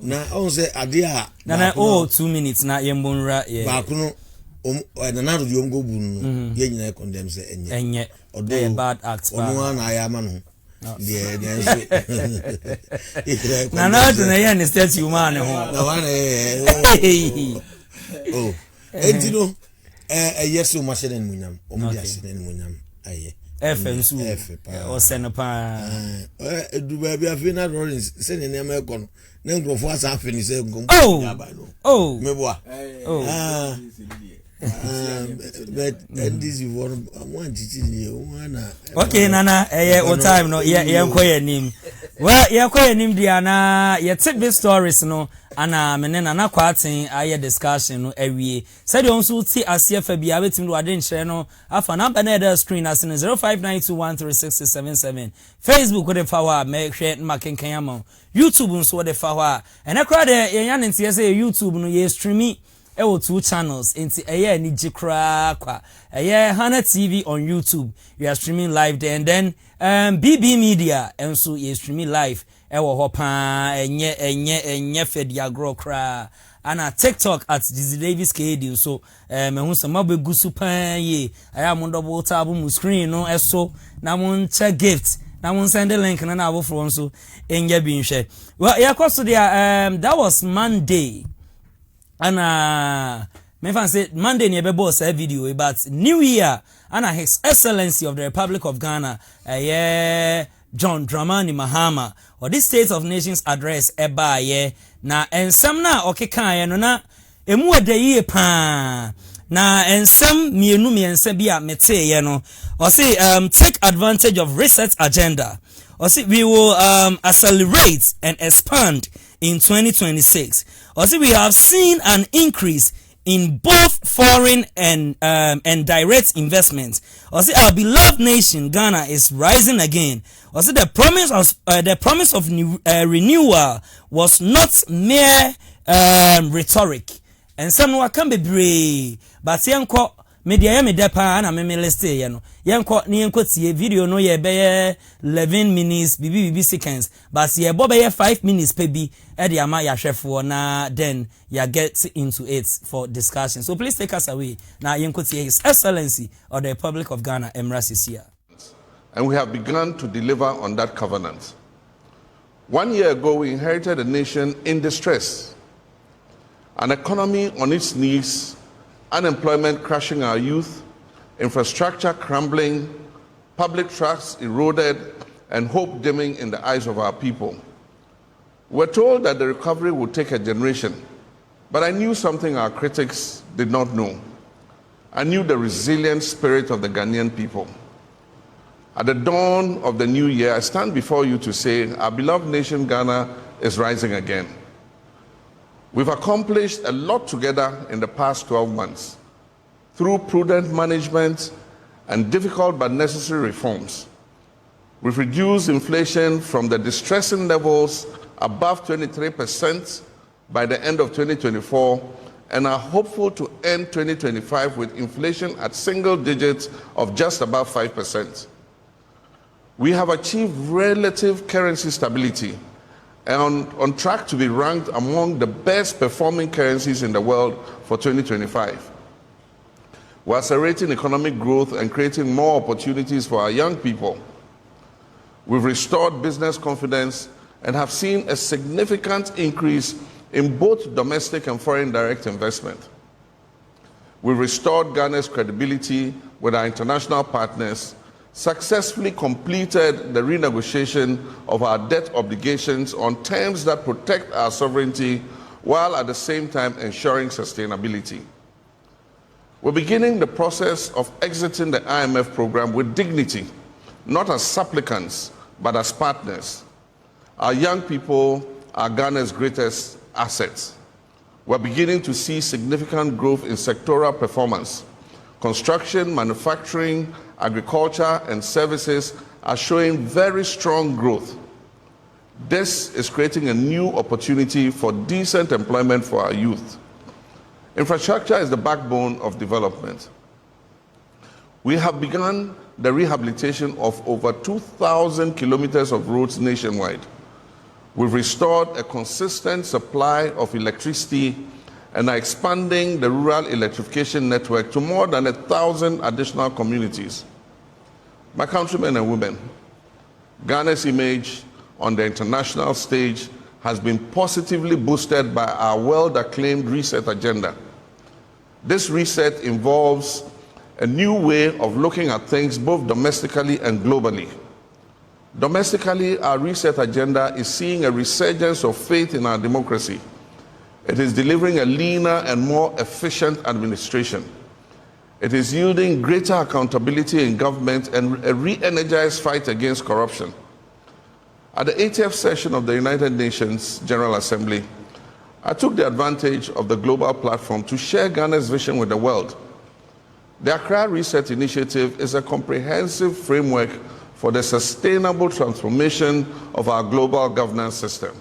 Speaker 2: Now, I say, Adia.
Speaker 1: Now, 2 minutes now, Yembunra,
Speaker 2: Bakuno, and another Yongo Boon, Yen condemns and yet,
Speaker 1: or they bad acts.
Speaker 2: One I am.
Speaker 1: Now, not to the end, statue man.
Speaker 2: Oh, and you know, yes, so much in Munam, Omias in Munam. Aye.
Speaker 1: FM or Senapa.
Speaker 2: Do baby have been at Rollins, sending them a con. Then go for us after he said,
Speaker 1: oh,
Speaker 2: but this is one teaching.
Speaker 1: Okay, Nana, what time no, yeah, name. Well, yeah, name Diana, yeah, take these stories, no, and menena na kwatin aye discussion no awie. Said you also see asia fa bia betim do ade nkyere no afa number na the screen as in 0592136677. Facebook with the power make hwe ma kenkan ama. YouTube nso with the power. And akra de yan ntie say YouTube no ye streaming e wo 2 channels enti eye ni jikra kwa eye Hana TV on YouTube. We are streaming live there, and then BB Media and so ye streaming live ewo ho pa enye fedia grow kra ana TikTok at Dizzi Davis KD so mehu sama begu super ye aya mo double tab mu screen no eso na mo check gift na mo send the link na abo from so enye bi nhwe. Well, yakoso there that was Monday. Ana me fan say Monday ne be boss video about New Year ana His Excellency of the Republic of Ghana John Dramani Mahama or this State of Nations address eba ye na ensam na okeka ye no na emu adaye pa na ensam mienu miensa bia mete ye no or say take advantage of research agenda or say we will accelerate and expand in 2026 or say we have seen an increase in both foreign and direct investments. Or say our beloved nation Ghana is rising again. Or say the promise of renewal was not mere rhetoric. And some can be brave, but yanko media ya medepa na me list ye no. Yanko ni yanko tie video no ye be 11 minutes bibi seconds, but ye bo be 5 minutes pe bi e de ama ya hwefo na then ya get into it for discussion. So please take us away. Now yanko tie His Excellency of the Republic of Ghana Emra Sisia.
Speaker 7: And we have begun to deliver on that covenant. 1 year ago, we inherited a nation in distress, an economy on its knees, unemployment crushing our youth, infrastructure crumbling, public trust eroded, and hope dimming in the eyes of our people. We're told that the recovery would take a generation, but I knew something our critics did not know. I knew the resilient spirit of the Ghanaian people. At the dawn of the new year, I stand before you to say our beloved nation Ghana is rising again. We've accomplished a lot together in the past 12 months through prudent management and difficult but necessary reforms. We've reduced inflation from the distressing levels above 23% by the end of 2024 and are hopeful to end 2025 with inflation at single digits of just above 5%. We have achieved relative currency stability and on track to be ranked among the best performing currencies in the world for 2025. We're accelerating economic growth and creating more opportunities for our young people. We've restored business confidence and have seen a significant increase in both domestic and foreign direct investment. We restored Ghana's credibility with our international partners, successfully completed the renegotiation of our debt obligations on terms that protect our sovereignty while at the same time ensuring sustainability. We're beginning the process of exiting the IMF program with dignity, not as supplicants, but as partners. Our young people are Ghana's greatest assets. We're beginning to see significant growth in sectoral performance. Construction, manufacturing, agriculture, and services are showing very strong growth. This is creating a new opportunity for decent employment for our youth. Infrastructure is the backbone of development. We have begun the rehabilitation of over 2,000 kilometers of roads nationwide. We've restored a consistent supply of electricity and are expanding the rural electrification network to more than 1,000 additional communities. My countrymen and women, Ghana's image on the international stage has been positively boosted by our well-acclaimed reset agenda. This reset involves a new way of looking at things both domestically and globally. Domestically, our reset agenda is seeing a resurgence of faith in our democracy. It is delivering a leaner and more efficient administration. It is yielding greater accountability in government and a re-energized fight against corruption. At the 80th session of the United Nations General Assembly, I took the advantage of the global platform to share Ghana's vision with the world. The Accra Reset Initiative is a comprehensive framework for the sustainable transformation of our global governance system.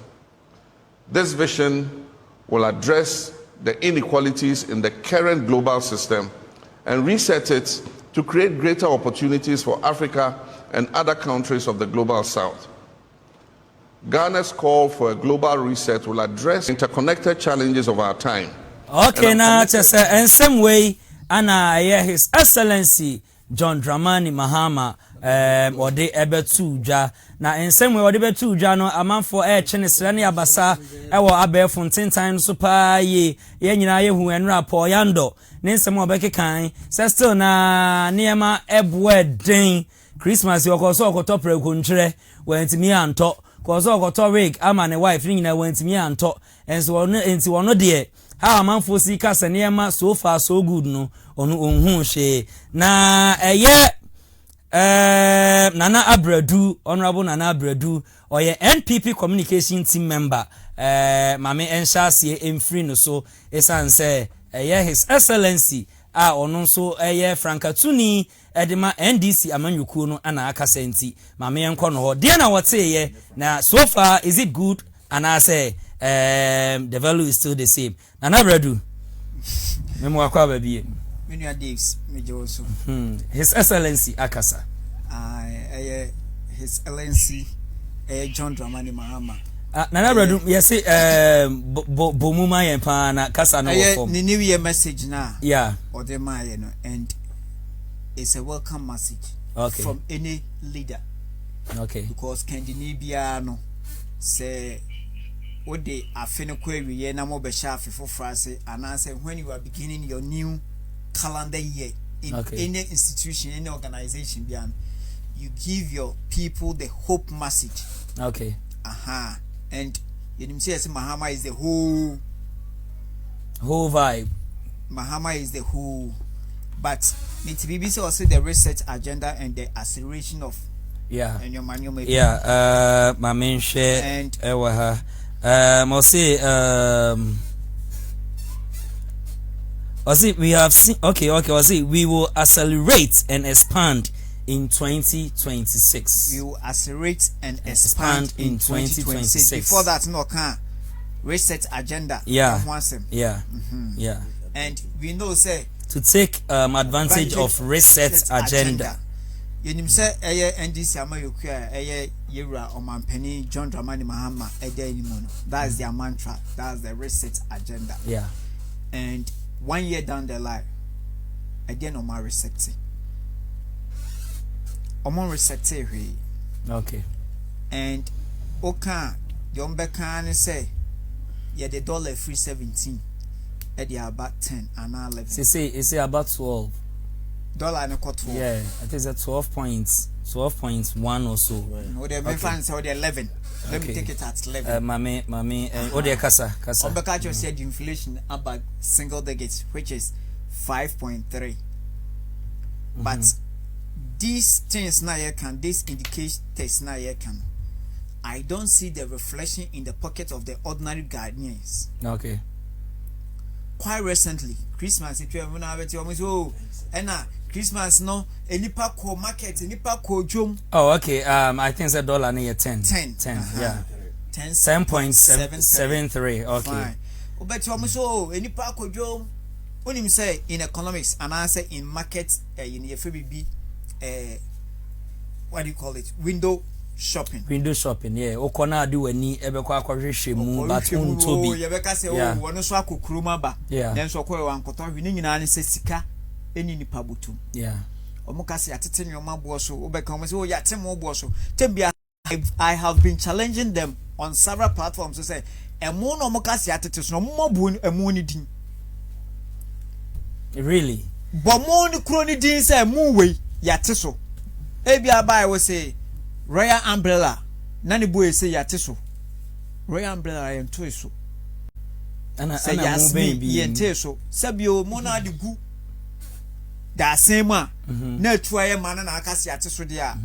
Speaker 7: This vision will address the inequalities in the current global system and reset it to create greater opportunities for Africa and other countries of the global south. Ghana's call for a global reset will address interconnected challenges of our time.
Speaker 1: Okay, now just in some way, Anna, His Excellency John Dramani Mahama, or the Ebetuja. Now, in some way, or the Ebetuja, no, a man for Chenisrani Abasa, our Abe Fontaine time super ye, Yenina, who and Rapo Yando, Nancy Mobeke Kind, Sesto na Niema Ebwedding, Christmas, your Koso Topre Kuntre, went to me and talk. Koso Kotorik, I'm and a wife, ringing I went to me and talk, and so on into one dear. How a man for seekers and Niema so far so good no on whom she na Nana Abredu, Honorable Nana Abredu, or your NPP communication team member, Mame Enshasi in free no so, Esan say, His Excellency, or so Frankatuni, Edema NDC Amanyukuno, and Akasenti, Mame and Kono. Diana, what say, now so far is it good? And I say, the value is still the same. Nana Abredu, Memoir Kwababi. His Excellency Akasa.
Speaker 4: His Excellency John Dramani Mahama.
Speaker 1: Nana Bradu, yes, Bomuma and Pana Casano.
Speaker 4: The New Year message now.
Speaker 1: Yeah.
Speaker 4: Or the Mayano, and it's a welcome message
Speaker 1: from
Speaker 4: any leader.
Speaker 1: Okay.
Speaker 4: Because Scandinaviano say what they are finna query na mo be shafi for phrase and answer when you are beginning your new calendar year in any institution, any organization, you give your people the hope message.
Speaker 1: Okay.
Speaker 4: And you say Mahama is the whole
Speaker 1: vibe.
Speaker 4: Mahama is the whole, but the BBC also the research agenda and the acceleration of and your manual maybe.
Speaker 1: My main share and I'll say we have seen I'll say we will accelerate and expand in 2026.
Speaker 4: We will accelerate and expand in 2026. Before that, no can reset agenda. And we know say
Speaker 1: to take advantage of reset agenda.
Speaker 4: You say NDC Amayuka Yura Omampeni John Dramani Mahama Edenimono. That's their mantra. That's the reset agenda. And 1 year down the line, again on my resetting. On resetting.
Speaker 1: Okay.
Speaker 4: And Oka Yombeka say the dollar free 17. At about 10 and 11.
Speaker 1: Say about 12.
Speaker 4: Dollar and a quarter.
Speaker 1: Yeah, I think it's at 12.1 or so.
Speaker 4: No, they may find so the 11. Let me take it at 11.
Speaker 1: Mami, Odia Casa.
Speaker 4: Obakacho said inflation about single digits, which is 5.3. But these things now can, these indicators now can. I don't see the reflection in the pocket of the ordinary Ghanaians.
Speaker 1: Okay.
Speaker 4: Quite recently, Christmas, if you have Christmas no enipa ko market enipa ko jom.
Speaker 1: Oh, okay. I think it's $1 near 10.
Speaker 4: 10.
Speaker 1: Yeah.
Speaker 4: 10.73.
Speaker 1: Okay.
Speaker 4: Fine. But you so enipa ko jom. When you say in economics and I say in market in your FBB what do you call it? Window shopping.
Speaker 1: Yeah. Okona do any ebekwa akwahwehwe mu but untobi.
Speaker 4: Yebeka say wono so akokuruma ba. Then so kwa wankoto hwini nyina ne se sika eni nipa butu. Omukase atete nyoma bo so obeka omo say ya temo bo so. Tembia I have been challenging them on several platforms to say emo no omukase atete so mo bu emo ni din.
Speaker 1: Really?
Speaker 4: But mo ni kro ni din say emo we ya te so. Ebia ba I will say Royal Umbrella nani boy say ya te so. Royal Umbrella I am to so. Say Yasmin yente so. Sabio mo na de gu da same na tuaye mana na akase ate so de a.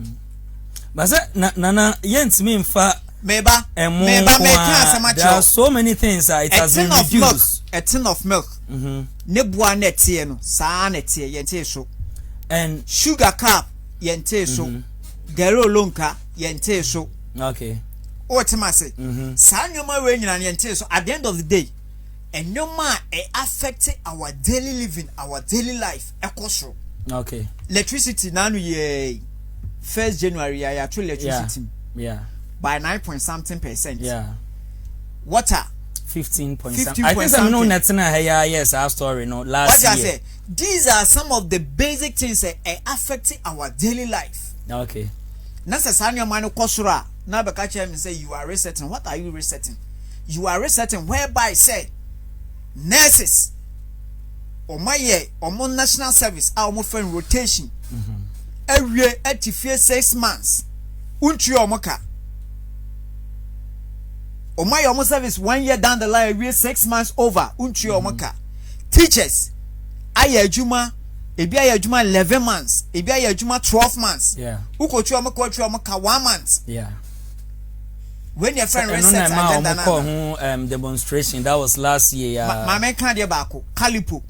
Speaker 1: But nana yentimi mfa
Speaker 4: meba me kan sama
Speaker 1: there are so many things it has been reduced.
Speaker 4: A tin of milk ne bua na tie no saa na tie yente so.
Speaker 1: And
Speaker 4: sugar cap yente so. Gero lonka yente so.
Speaker 1: Okay.
Speaker 4: What am I say? Saa nyoma we nyina yente so at the end of the day and no man affect our daily living, our daily life. Ekosro.
Speaker 1: Okay.
Speaker 4: Electricity nanu ye 1st January I actually electricity.
Speaker 1: Yeah.
Speaker 4: By 9.something%.
Speaker 1: Yeah.
Speaker 4: Water
Speaker 1: 15 point something. I think I'm no netina yes, our story no last year.
Speaker 4: Say, these are some of the basic things that affect our daily life.
Speaker 1: Okay.
Speaker 4: Necessarily man kosura na beka chem say you are resetting. What are you resetting? You are resetting whereby say nurses or my national service our friend rotation every 6 months untri omoka or my service 1 year down the line every 6 months over untri omoka teachers ayajuma ebi ayajuma 11 months ebi ayajuma 12 months ukochu omoka 1 month when your friend reset agenda
Speaker 1: na demonstration that was last year
Speaker 4: my man kan dey baako calipo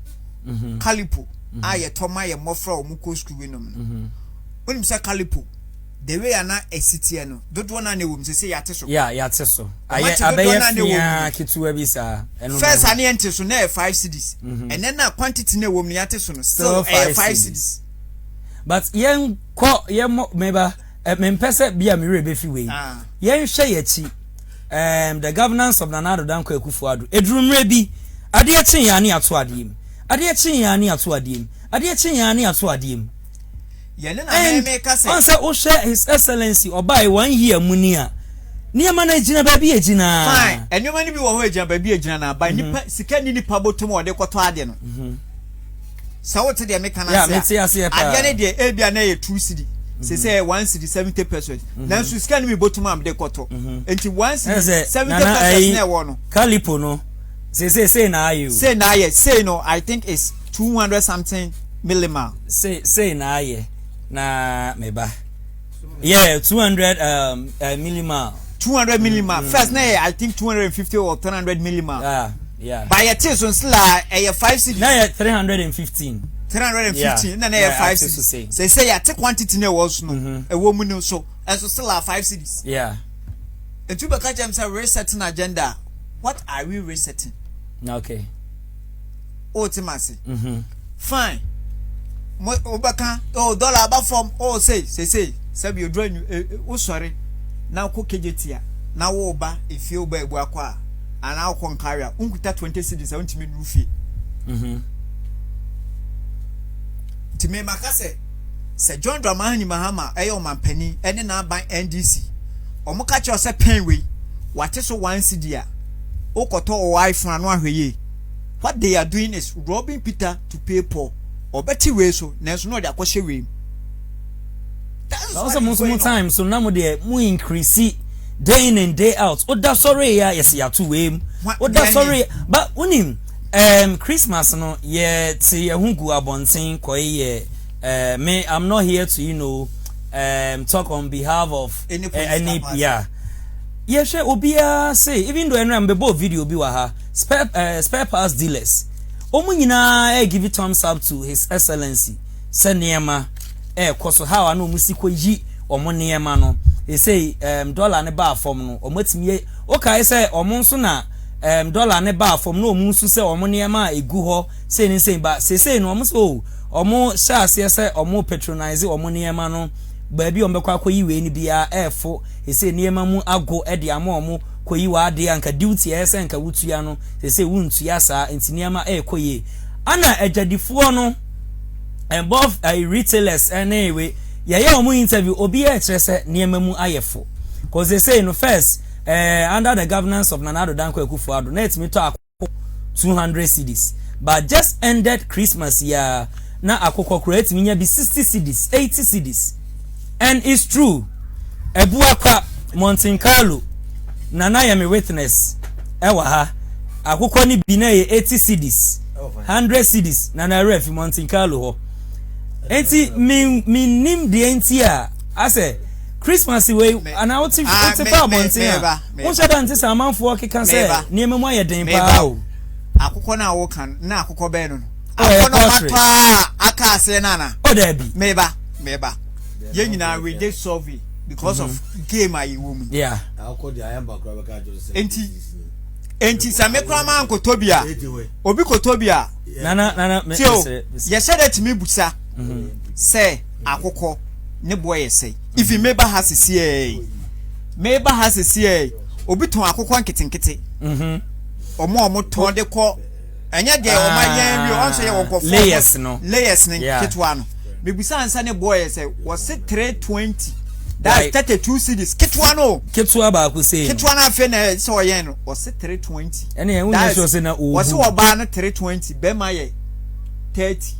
Speaker 4: aye toma ye mofra omuko school wenom when you say calipo the way na esiti no dodo na na wom say yate so
Speaker 1: yate so abeya kitu bi sa
Speaker 4: first ani ente so na 5 cedis and then na quantity na wom yate so no still 5 cedis
Speaker 1: but yen ko meba mempese bia me rebe fi we yen hwe yachi the governance of Nanado Danko Akufo-Addo edurumre bi ade chen ya ne ato adiem ade chen ya ne ato adiem ade chen ya ne ato adiem
Speaker 4: ye ne na me ka say
Speaker 1: on say o share his excellency obai 1 year munia niema na ejina ba bi ejina
Speaker 4: fine enioma ni bi wo ho ejina ba bi ejina na ba nipa sika ni nipa botum wo de kwoto ade no sawo te de meka na se ade ne de ebia na ye 2 cedi say 1 cedi 70 pesos nanso sika ni mi botum am de kwoto enti 1 cedi 70 pesos na wo no
Speaker 1: kalipo no say na ayo
Speaker 4: say no I think it's 200 something millimol
Speaker 1: say na aye na meba yeah 200 millimol
Speaker 4: 200 millimol first na I think 250 or 300 millimol
Speaker 1: yeah
Speaker 4: by a tears on sla 5 cedi
Speaker 1: na 315
Speaker 4: na 5 cedi say ya take quantity na was no e wo mu no so and so still 5 cedis
Speaker 1: yeah
Speaker 4: and to back am say resetting agenda. What are we resetting?
Speaker 1: Okay.
Speaker 4: Ultimacy. Fine. Obaka dollar about from say sabi you draw you sorry now ko kejetia na wo ba efi oba ebu akwa and now kon carry unkuta 20 cedis untimi nufi time makase se John Dramani Mahama eyo mampani ene na ban NDC omuka che ose penwe wate so 1 cedi a okoto wife na no ahweye. What they are doing is robbing Peter to pay Paul or betty way so nenso no de akoshe we. That's
Speaker 1: also most time so now de mu increase day in and day out. Oda sorry ya yes ya two way. Oda sorry but unim Christmas no ye ti ehungu abonten koye me I'm not here to talk on behalf of any yeah. Yes, obia say even though I'm be video bi wa ha spare parts dealers. Omo nyina give it thumbs up to His Excellency. Say niema koso how anu musiko yi omo niema no. They say dollar ne ba form no omo timi o kai say omo nso na dollar ne ba form no omo nso say omo niema egu ho say ni say ba say no omo so omo sha say omo patronize omo niema no. Baby ombekwa koyi we ni bia efo ese niema mu ago e de amomo koyi wa de anka duty ese nka wutu ya no ese wuntu ya sa enti niema koyi ana ejadifo no above retailers anyway ye omo interview obi e kire se niema mu ayefo cause they say no first under the governance of Nanado Danko Akufo-Addo net me to 200 cedis but just ended Christmas year na akoko create minya bi 60 cedis 80 cedis. And it's true. Ebuakwa Mountain Carlo Nana ya me witness. Ewa ha. Akukọ ni bi na 80 cedis. 100 cedis Nana ref Mountain Carlo ho. Enti mi nim de enti a ase Christmas we ana oti pa Mountain. Won say dan tisa amanfo keka say niam mu aye den pa o.
Speaker 4: Akukọ na wo kan na akukọ be no. Akukọ no matwa aka ase nana.
Speaker 1: O da bi.
Speaker 4: Meba. Yenina we dey survey because of game ayi woman.
Speaker 1: Yeah.
Speaker 4: Enti samekra man kotobia. Obi kotobia.
Speaker 1: Nana
Speaker 4: you said that me busa. Say akoko ne boy say. If you meba has a CA. Obi ton akoko nketinkete. Omo ton de ko. Enya de o ma yen wi on say won ko layers ne ketwa no. Mebusa ansa ne boy say was it 320 that's 32 cedis ketwa no
Speaker 1: ketwa ba ku say
Speaker 4: ketwa na fe na so yen no was it 320
Speaker 1: ene hu ne so say na o
Speaker 4: was it ba na 320 be ma ye 30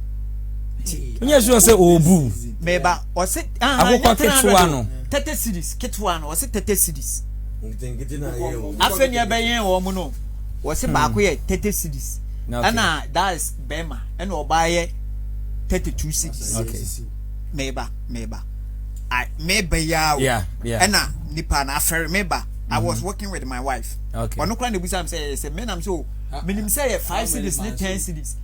Speaker 1: nya so say obu
Speaker 4: meba was it
Speaker 1: akoko ketwa no
Speaker 4: 30 cedis ketwa no was it 30 cedis afa ne be yen wo mu no was it ba ko ye 30 cedis ana that's bema and oba ye 32 cedis.
Speaker 1: Okay.
Speaker 4: Meba. I meba ya.
Speaker 1: Yeah.
Speaker 4: And nipa na affair meba. I was working with my wife.
Speaker 1: Okay.
Speaker 4: But no kwani busa say men am so minim say 5 cedis ne 10 cedis.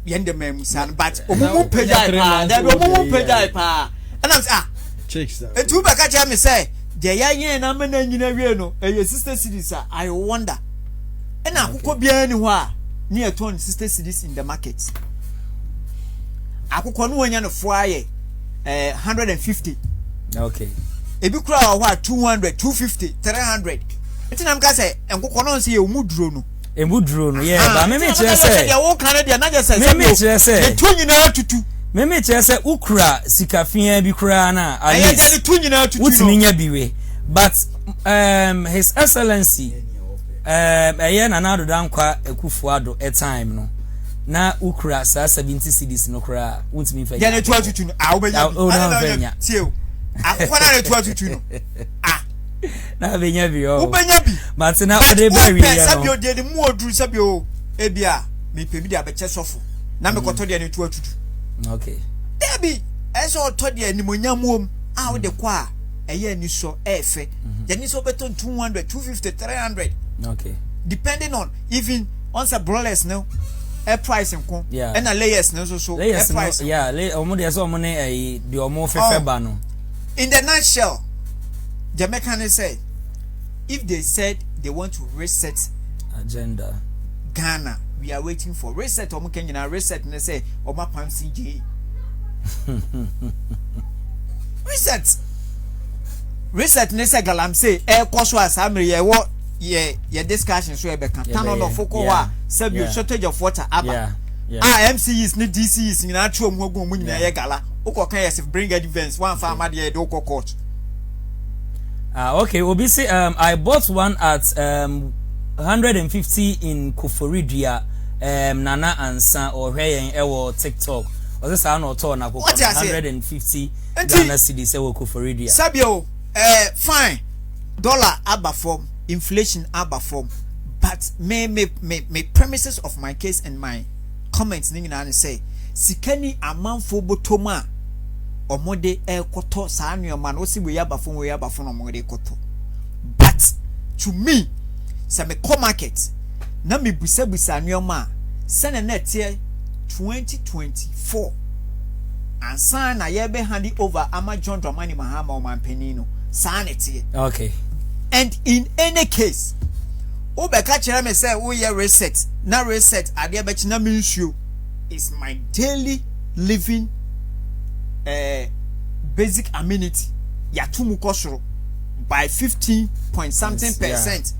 Speaker 4: Yende mem san but omumu pejai pa. There omumu pejai pa. And I'm say
Speaker 3: chicks.
Speaker 4: E tu ba ka cha me say de ya yen na me na nyina wie no e sister cedis I wonder. And akukọ bia ni ho a near 2 sister cedis in the market. Akukọ no wanya no fo aye 150.
Speaker 1: Okay.
Speaker 4: Ebi kura wa 200, 250, 300. Etinam ka say enkukọ no say emuduro no.
Speaker 1: Emuduro no yeah, but me kire say.
Speaker 4: Ya wo kan de na je say.
Speaker 1: Me kire say.
Speaker 4: The two nyina tutu.
Speaker 1: Me kire say ukura sikafia bi kura na.
Speaker 4: Aye je the two nyina tutu.
Speaker 1: Utimi nya biwe. But His Excellency Nana Dankwa Ekufuado a time no. Na ukra sa 70 cedis no kra untimi fa.
Speaker 4: Ya na 22 no. Ah obenya. Tio. Akwana na 22 no. Ah.
Speaker 1: Na benya bi o.
Speaker 4: Ubenya bi.
Speaker 1: But na ode ba wi ya no.
Speaker 4: Sabi o de mu oduru sabi o. Ebia me pemi de abeche sofo. Na me koto de na 22.
Speaker 1: Okay.
Speaker 4: Debi eso to de animonyam wom. Ah wo de kwa eye ni so efe. Ya ni so beto 200, 250, 300.
Speaker 1: Okay.
Speaker 4: Depending on even once a brawlers no. A price nko and a layers no so
Speaker 1: layers
Speaker 4: a price
Speaker 1: no, yeah omo de so omo ne the omo fefeba no.
Speaker 4: In the nutshell, Jamaican said if they said they want to reset
Speaker 1: agenda
Speaker 4: Ghana, we are waiting for reset omo Kenya reset and they say omo pam CJ reset ne say galam say e kwaso asamre ye wo ye discussion so e be kan tan no foko wa sabi shortage of water aba MCs ni DCs ni na atwo mu ogun mu nyina ye gala ukokan yes bring events one farm ade do court.
Speaker 1: Okay, obi say I bought one at 150 in Koforidia Nana Ansa or Rayen Ewo TikTok. Or this I no to na 150 Ghana cedis Ewo Koforidia.
Speaker 4: Sabio fine. Dollar aba form, inflation aba form. But me premises of my case and my comments ningi na say sikani amanfo botoma omode ekoto saa nneoma no si we aba form no omode ekoto. But to me say me come market na me busa nneoma sene net 2024 and sign na ye be hand over ama John Dramani Mahama o manpenino sanity.
Speaker 1: Okay.
Speaker 4: And in any case, Obeka chere me say we reset. Na reset ade be china mensuo is my daily living basic amenity. Ya tumu kosoro by 15 point something percent.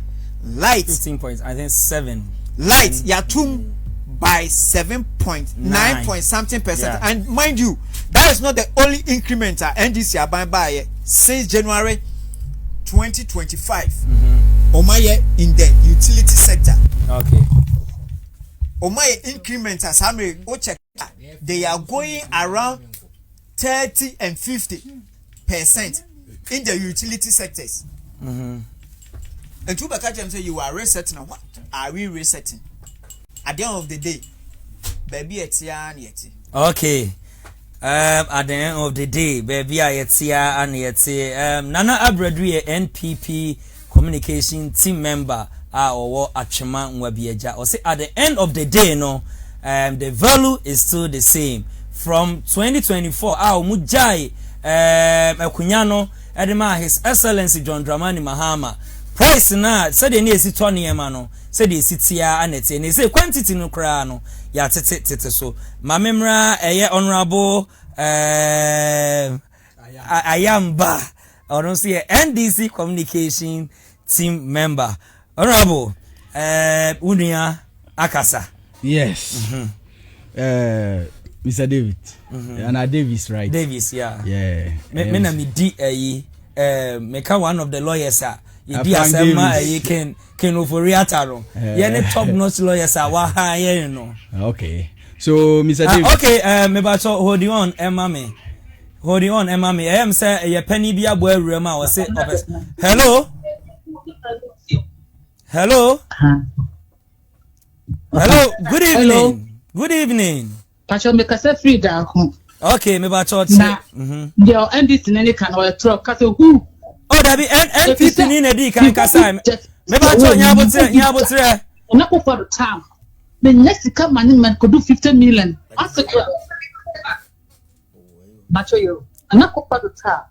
Speaker 4: Light
Speaker 1: 15 points, I think 7.
Speaker 4: Light ya tum by 7.9 point something percent.
Speaker 1: Yeah.
Speaker 4: And mind you, that is not the only increment NDC are buying by since January 2025. Omaye in the utility sector.
Speaker 1: Okay.
Speaker 4: Omaye increment as how many go check, they are going around 30 and 50% in the utility sectors. And two back say you are resetting. What are we resetting? At the end of the day, baby it's yet.
Speaker 1: Okay. At the end of the day, baby it's and yet Nana Abradue NPP communication team member or Achema Nwabieja or say at the end of the day no the value is still the same from 2024 Mujai Ekunyano Edema His Excellency John Dramani Mahama price na said the esi tony no said the sitia anete and say quantity no kra no ya tete so ma memra honorable Ayamba or don't see NDC communication team member honorable Unia Akasa.
Speaker 3: Yes. Mr. David. And Davis, right?
Speaker 1: Davis, yeah.
Speaker 3: Yeah.
Speaker 1: Me na me di meka one of the lawyers you di asema can over reataro. Yeah, top notch lawyers wa ha you know.
Speaker 3: Okay. So Mr. Davis.
Speaker 1: Okay, me ba so hold on Emma me. Hold on Emma me. I am say ye penny bia boy rema or say hello. Hello. Hello. Good evening. Hello. Good evening.
Speaker 12: Pacho me kase free da ho.
Speaker 1: Okay, me ba church.
Speaker 12: Your NDC nene kan o truck kase who?
Speaker 1: Oh, that be NPP ni na di kan kasa. Me ba church nya botre.
Speaker 12: Na ko for the time. The next come man could do 50 million. Ask it. Macho yo. Na ko for the time.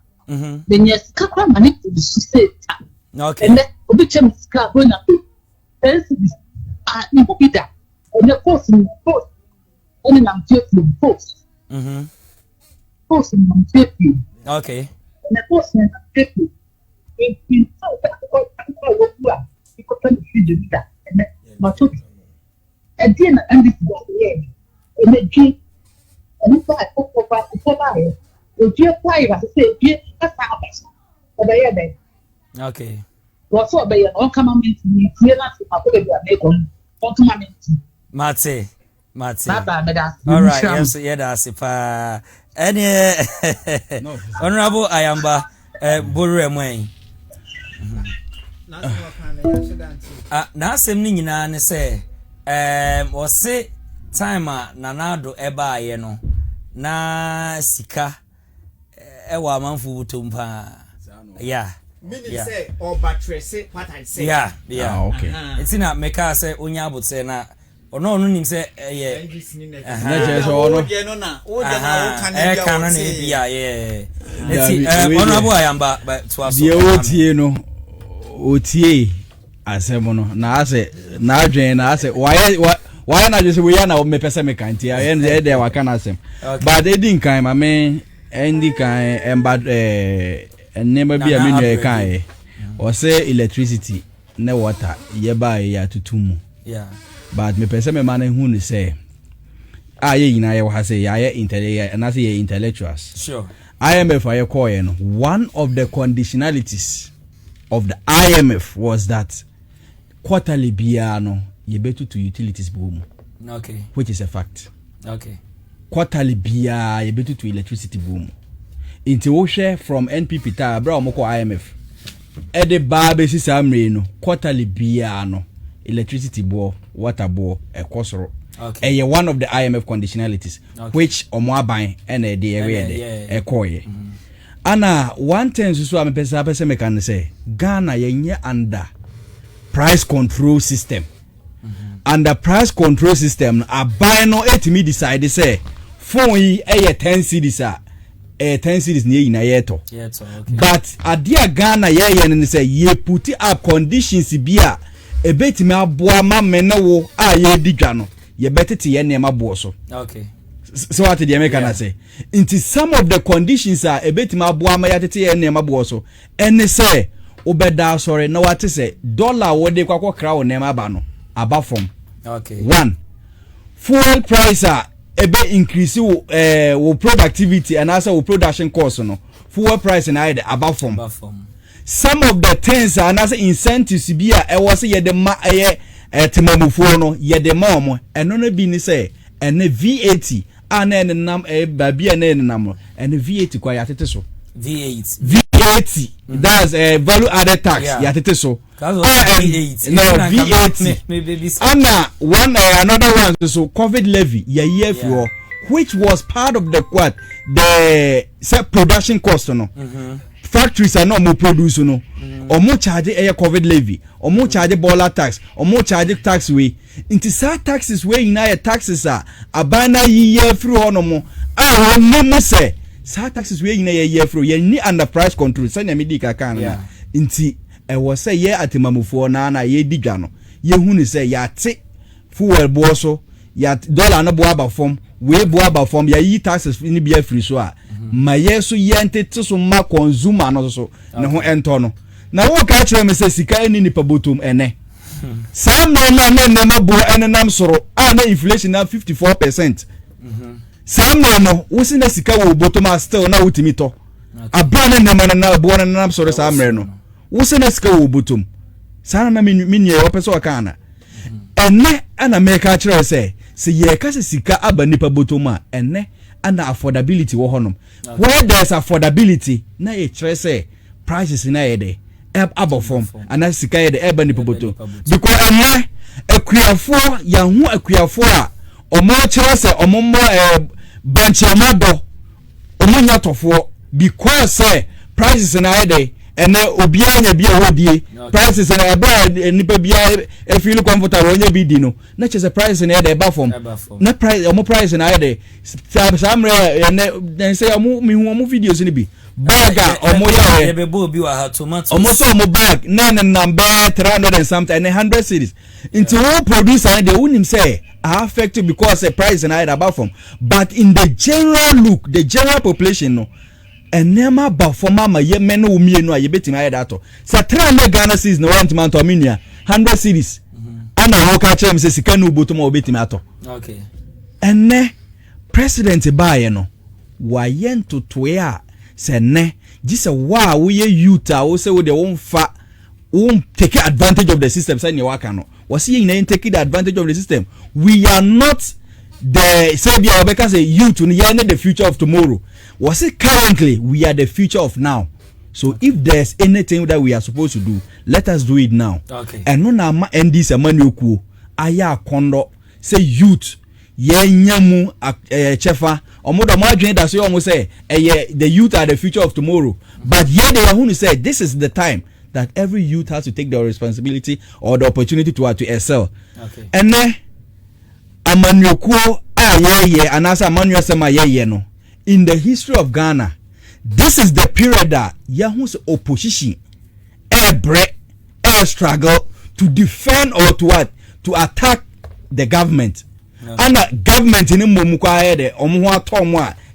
Speaker 12: The next come man to say.
Speaker 1: Okay.
Speaker 12: And obi chem ska go na ni ko bida. And the post only nam post. Post nam
Speaker 1: okay.
Speaker 12: And the post nam in so that ko tan fi da. And macho and then and this yeah. And the G and if I put over the fire. The G fire say G that's how.
Speaker 1: Okay.
Speaker 12: What's up, baby? All come on, me, you not to my baby, I make on. All come on,
Speaker 1: Mate.
Speaker 12: All
Speaker 1: right, yes, yeah, that's it. Any Honorable Ayamba Buru Mwen. Na asem ni nyina ne se o se time nanado eba ye no na sika ewa manfu butumpa yeah
Speaker 4: say or batrese what I say
Speaker 1: yeah
Speaker 3: okay
Speaker 1: it's na meka say onya abotse na ono nim say ye
Speaker 3: na je so ono
Speaker 4: na o kan
Speaker 1: na bia yeah Honorable Ayamba to aso
Speaker 3: die otie no otie asem no na ase na adwen na ase why na just we na me pese me kan tia en dey waka na asem but e din kan ma me endi kan emba enema bia me nwe kan o say electricity na water ye ba ya tutumu
Speaker 1: yeah
Speaker 3: but me pese me man hu ni say aye yina ye wa say ya intellectual and say intellectuals
Speaker 1: sure
Speaker 3: IMF aye call you know one of the conditionalities of the IMF was that quarterly biano you better to utilities boom.
Speaker 1: Okay.
Speaker 3: Which is a fact.
Speaker 1: Okay.
Speaker 3: Quarterly bia you better to electricity boom. Into share from NPP ta bra moko IMF. Ede ba basis amre no quarterly biano electricity bo water bo e kosoro.
Speaker 1: Okay.
Speaker 3: And one of the IMF conditionalities which omo aban and the area e koye. Ana one thing so am pesa me can say Ghana yenye under price control system. Under price control system aban no etimi decide say phone yi 10 cedis 10 cedis ni na yeto.
Speaker 1: Okay.
Speaker 3: But adia Ghana ye ne say ye put up conditions bia e betimi aboa ma mena wo a ye digwa no ye betete ye ne ma bo so.
Speaker 1: Okay.
Speaker 3: So what the American say into some of the conditions are a bit ma boa ma yatete e nema bo so ene say obeda sorry no what say dollar wo de kwakọ kra wo nema ba no aba from
Speaker 1: okay
Speaker 3: one fuel price e be increase wo productivity and also wo production cost no fuel price na ide aba from some of the things and also incentives bia e wo say ye de ma temamufuo no ye de ma omo eno no bi ni say ene VAT ana nam babia na nam and VAT kwa yatete so VAT that's value added tax yatete so VAT ana one another one so COVID levy year for which was part of the what the production cost no factories are not more produce no omo charge COVID levy omo charge boiler tax omo charge tax way into sa taxes way na taxes abana year through honomo no say sa taxes way na year through ye ni under price control sanya me di kaka na inti e wo say ye atemamufo na ye digwa no ye hu ni say ya te fuel bo so ya dollar no bo aba form we bo aba form ya yi taxes ni bia free so ma yeso yentete so ma consumer no so ne ho ento no na wo ka kire me se sika eni nipa botom ene sam no na ma bo enenam soro na inflation na 54%. Sam no wo si na sika wo botom still na wutimi to abana na bo na soro sam no wo si na sika wo botom sana na minye wo pese wakana ene ana me ka kire se ye ka se sika aba nipa botom ene and affordability wo honom where there's affordability na e kire say prices na e dey above form and as sika e dey eba ni poboto because ene akuafo ya hu akuafo a omo kire say omo banche amado omo nyatofo because say prices na e dey ene obia nya bia hodie prices na eba nipa bia e feel comfortable onya bi di no na che say prices na e dey eba form na price omo price na e dey samre ene say omo mi hu omo videos ni bi bag omo ya
Speaker 1: e be bo bi wa ha tomato
Speaker 3: omo so omo bag na number 300 and something and 100 cities into all producer and they wouldn't say are affected because the price na e dey eba form but in the general look the general population no enema ba forma ma ye meno umienu a ye betima ye dato sa 300 Ghana cedis no want man to minia 100 cedis ana ho ka kire me se sika no botom a obetima ato
Speaker 1: okay
Speaker 3: enne president ba ye no wa ye ntotoe a se ne This a wow we youth we say we won't take advantage of the system. Say you work no. Was he in taking advantage of the system? We are not the savior because a youth we are not the future of tomorrow. Was it currently we are the future of now. So if there's anything that we are supposed to do, let us do it now.
Speaker 1: Okay.
Speaker 3: And no na end this amanu aya kondo say youth ye nyamu chefa omodo mo adwen da so almost say the youth are the future of tomorrow. But here they are who say this is the time that every youth has to take the responsibility or the opportunity to excel.
Speaker 1: Okay.
Speaker 3: And then amanu anasa amanu sema ye no. In the history of Ghana, this is the period that Yahoo's opposition struggle to defend or to what? To attack the government. And the government in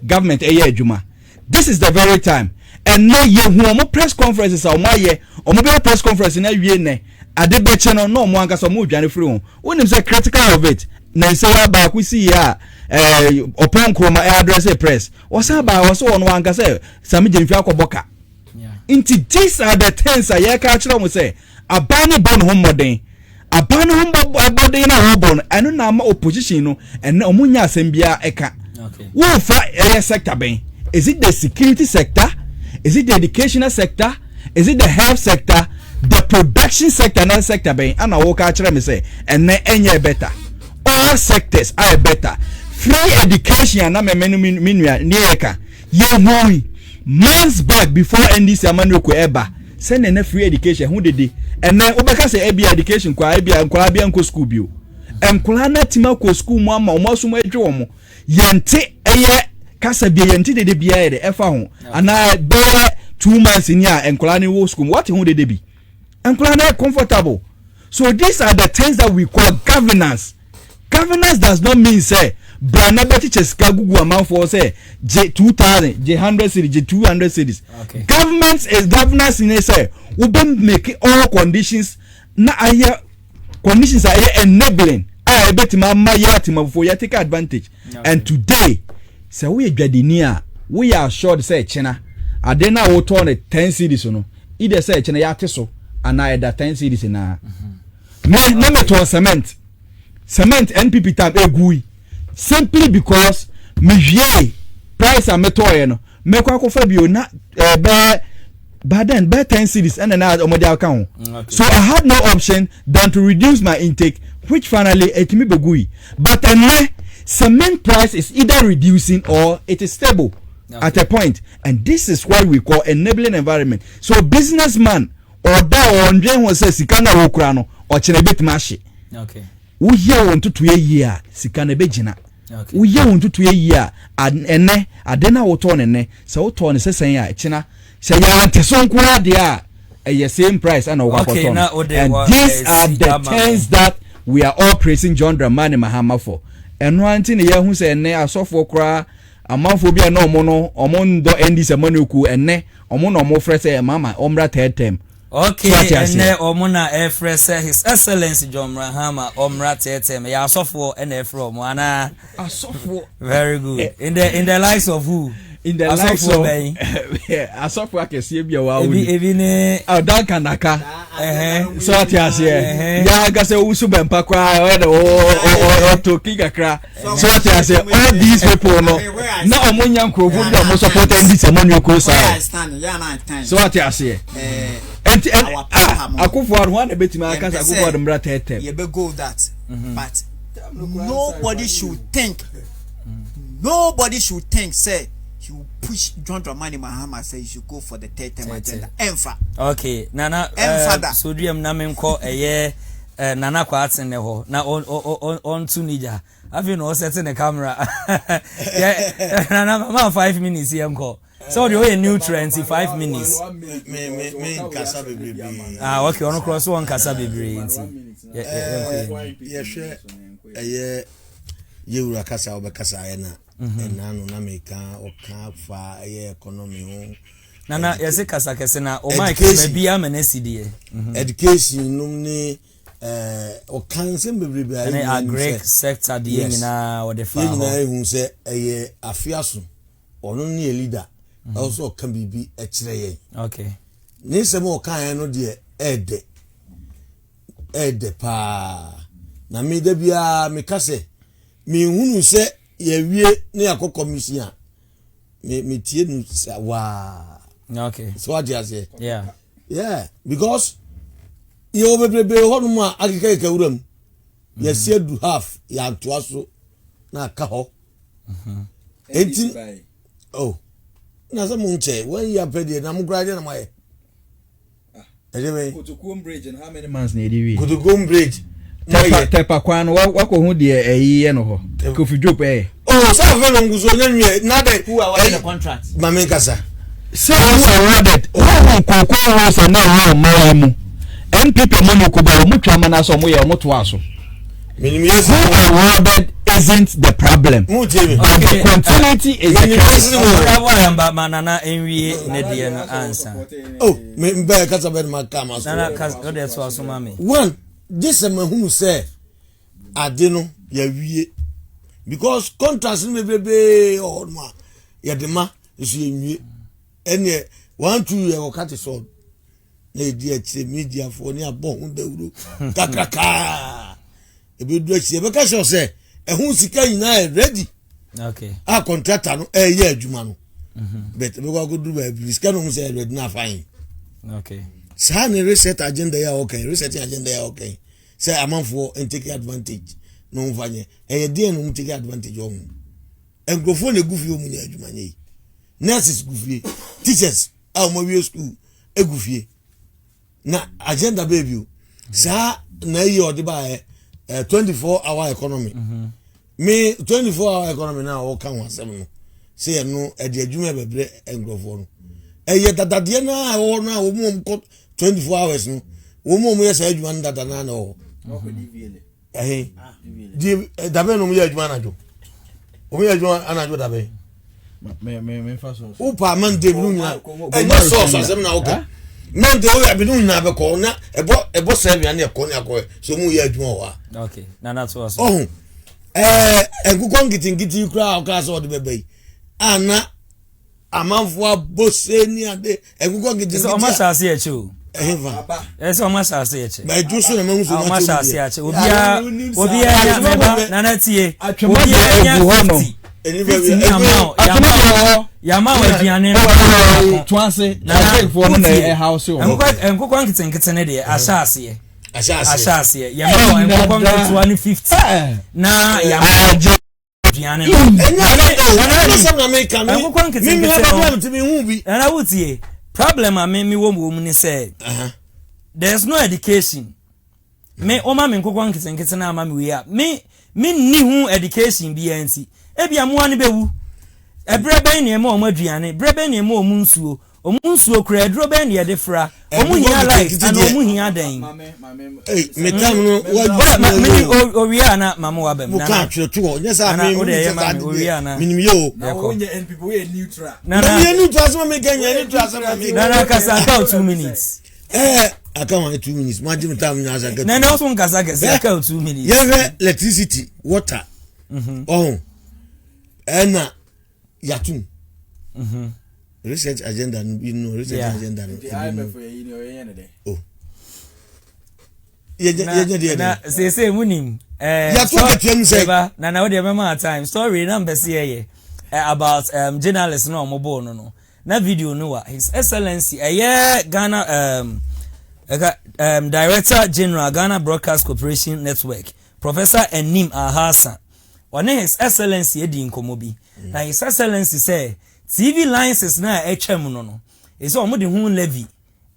Speaker 3: government this is the very time. And now you press conferences or my press conference in a year. I did bet no more free. When is critical of it? Nancy back we see upon chroma address a press. Was about was on one say Sami Jenfiako Boka. Into these are the things I catch them say a banner born home modern. A banner home body in a home and no opposition and no munya sembia eka. What for area sector ben? Is it the security sector? Is it the educational sector? Is it the health sector? The production sector and sector ben? And I walk out me say and then any better. All sectors are better. Free education na menu nieka. Ye boy months back before NDC Amanuko eba send a free education who did it and then obeka say ebi education kwa ebi nkwa bia nko school bio nkwa na tima ko school mu ama omo so adwe omo yente eye kasa bia yente de bia ye de efa ho ana be 2 months in ya nkwa ni wo school what who de be nkwa na comfortable. So these are the things that we call governance. Governance does not mean say brand teachers kagugu amount for say J 2000 J 100 cities J 200 cities. Okay. Government is governance in say we make all conditions na aya conditions are enabling I bet mama yatima for you take advantage. Okay. And today say we gadinia we are sure say China adena wo turn 10 cities no either say China yate so and I that 10 cities na me to cement NPP tab egui simply because me vie price a metoye no me kwa ko fabio na but then 10 cities and then omodi account. So I had no option than to reduce my intake, which finally it me begui. But then cement price is either reducing or it is stable. Okay. At a point, and this is what we call enabling environment. So businessman or da or nje won say sikana wo kura no or chenebet mashi. Okay. We hear want to 2 year sikana begina. Okay. We hear want to 2 year ene adena wo to ne so wo to ne sesen ya china say ya teson kwa dia same price and okay, and these are the things that we are all praising John Dramani Mahama for. And one thing here who say ne asofo kra amanfo bia na omondo endi se manuku ene omo no fresh say mama omra third term. Okay, ene omuna fresh his excellency John Mahama omra third term ya asofo ene from ana asofo very good in the likes of who in the likes of asofo akese bia wa ebi ne adanka naka so atiase ya ga se usu bempa kwa o to kigakra so atiase all these people no na omunya nkrofo bi omo support ndi semanu ko sa so atiase akufo arho na betima aka sa akufo admra tete
Speaker 4: you be go that but nobody should think say you push John Dramani Mahama say you should go for the third term agenda. Enfa. Okay. Nana so dream na menko nana kwa atene ho na on to nija. Have you no setting the camera? Yeah. Nana ma 5 minutes here enko. So the way new trend 5 minutes.
Speaker 2: Me kasa bebre.
Speaker 4: Okay, on cross one kasa bebre nti.
Speaker 2: Yeah, share ye kasa obekasa na enano na meka oka fa economy ho
Speaker 4: nana yesi kasa kese na o mic me bia menesi de
Speaker 2: education num ni okan se bebrebe
Speaker 4: ayi na agric sector de nyina o de fa ho
Speaker 2: nyina ehun se afiaso ono ni leader also can be a chile.
Speaker 1: Okay.
Speaker 2: Nisa more kind no dear ede pa. Na me debia me kase me hunu se ye wie ne akọ commission me tie nu wa.
Speaker 1: Okay.
Speaker 2: So what you say?
Speaker 1: Yeah,
Speaker 2: because you be honuma akeka ka wuram. You say do half ya to aso na ka ho. Oh. Na so munche when you pay na mugrade na mai.
Speaker 3: Kutukum Bridge and how many months need you?
Speaker 2: Kutukum Bridge.
Speaker 3: Tepa kwan wako hu de eyi no ho. Kofi Job
Speaker 2: Oh, so velo nguzo nyenwe na de
Speaker 1: who awarded the contract.
Speaker 2: Mame kasa.
Speaker 3: So who awarded? Who kokon was na ho mamu. NPP money ko ba mu twama na so mo ye mo to aso.
Speaker 2: Minimum
Speaker 3: who awarded isn't the problem. The continuity is the
Speaker 1: problem. Manana enwie ne de no answer.
Speaker 2: Oh, me be kasa be ma kama so.
Speaker 1: Nana kasa o de so aso mame.
Speaker 2: One, this am who say ade no ya wie because contrast me bebe or ma ya de ma so enwie ene 1-2 year o cut so na di a media for ni abon hu dawuro kakaka e be do e be ka so say ehun sika nyina ready.
Speaker 1: Okay.
Speaker 2: A contractor no ye adwuma no. But we go do be sika no say ready na fine.
Speaker 1: Okay.
Speaker 2: Sa na reset agenda ya okay. Reset agenda ya okay. Say amanfo and take advantage. No mfanye. E dey no take advantage o. Engrofo na gufi o mu ni adwuma nyei. Nurses gufi. Teachers a mo wi school egufi. Na agenda baby. Sa na yi odi ba 24-hour economy. Me 24-hour economy na o kan wasem no. Say no e de adwuma bebre engrofo no. Ye dadade na o na o mu 24 hours no. O mu ye say adwuma dada na na o. Di dabe no mu ye adwuma na jo. O mu ye adwuma anajo dabe.
Speaker 3: Me fa so.
Speaker 2: O pa man de nu na. E no so asem na o ka. Man de o ya bi nu na be ko na ebo serve na e ko na ko so mu ye adwuma wa.
Speaker 1: Okay. Na na so aso.
Speaker 2: Oh. Enkukọ ngiti kura o ka so de bebe. Ana amanfo abose ni ade egugo gidi
Speaker 1: so ma sha se eche o so ma sha se eche
Speaker 2: ba ju so na ma so
Speaker 1: ma sha se eche obia ya meba na na tie obia ya hono yama waduane no
Speaker 3: twanse na for no na house o
Speaker 1: enkukọ ngiti ne de asha se yama enkukọ ngiti 150 na yama Diane. Problem I me woman say. There's no education. Me o ma me nkokwan kete na ma me we a. Me ni hu education bi anti. E bia mo ani bewu. E brebe na e ma o ma aduane, brebe na e ma o mu nsuo. O mu nsuo kura edro be na e de fra. O mu hia light and o mu hia dan.
Speaker 2: Me tam no
Speaker 1: o wi ana mama wa bem
Speaker 2: na. Ka tweto nya sa me
Speaker 1: o wi ana.
Speaker 2: Minim yo.
Speaker 3: Na o nya and people we neutral.
Speaker 2: Na neutral so me ganya neutral so me.
Speaker 1: Na kasa ka 2 minutes.
Speaker 2: I come 2 minutes. Imagine time nya sa.
Speaker 1: Na na so nkasa ka 2 minutes.
Speaker 2: Yeah, electricity, water. Oh. Ena yatum. Research agenda no research agenda no. Oh.
Speaker 1: Na say munim na we dey remember time story na mbese ye about journalist no omobo no na video no wa his excellency Ghana director general Ghana Broadcast Corporation Network Professor Enim Ahasa one his excellency edi nkomo bi na his excellency say TV licenses na etwem no is omo de hu levy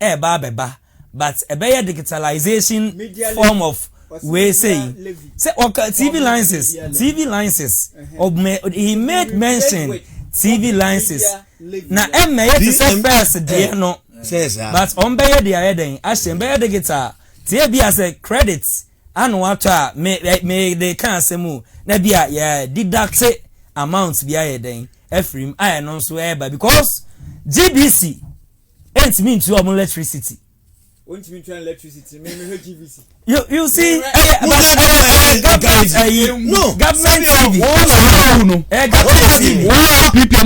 Speaker 1: ba beba but a better digitalization form of we say TV licenses he made mention TV licenses na to say first there no but on be there den ashe be digital tie bi as a credit and what me they can say mu na bia yeah deduct amount bia den Efrim I no so because GBC ain't mean to electricity.
Speaker 4: Won't mean to electricity, me GBC.
Speaker 1: You see
Speaker 2: no
Speaker 1: government TV
Speaker 3: no
Speaker 1: government TV
Speaker 3: people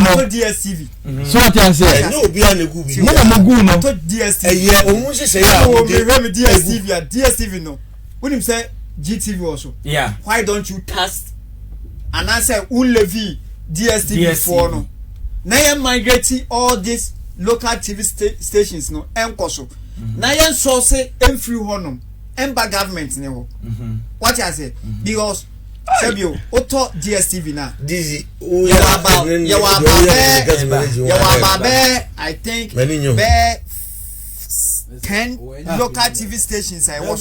Speaker 3: no
Speaker 4: DSTV
Speaker 3: so what you say
Speaker 2: no be an egu bi
Speaker 3: no
Speaker 4: DSTV
Speaker 2: omo se ya
Speaker 4: DSTV no when him say GTV also why don't you test and I say Ulevi DSTV for no now you migrating all these local TV stations no enkoso now you source free honum emba government ne ho what I say because Sebio auto DSTV na
Speaker 2: Dizzi
Speaker 4: you are I think 10 local TV stations I watch.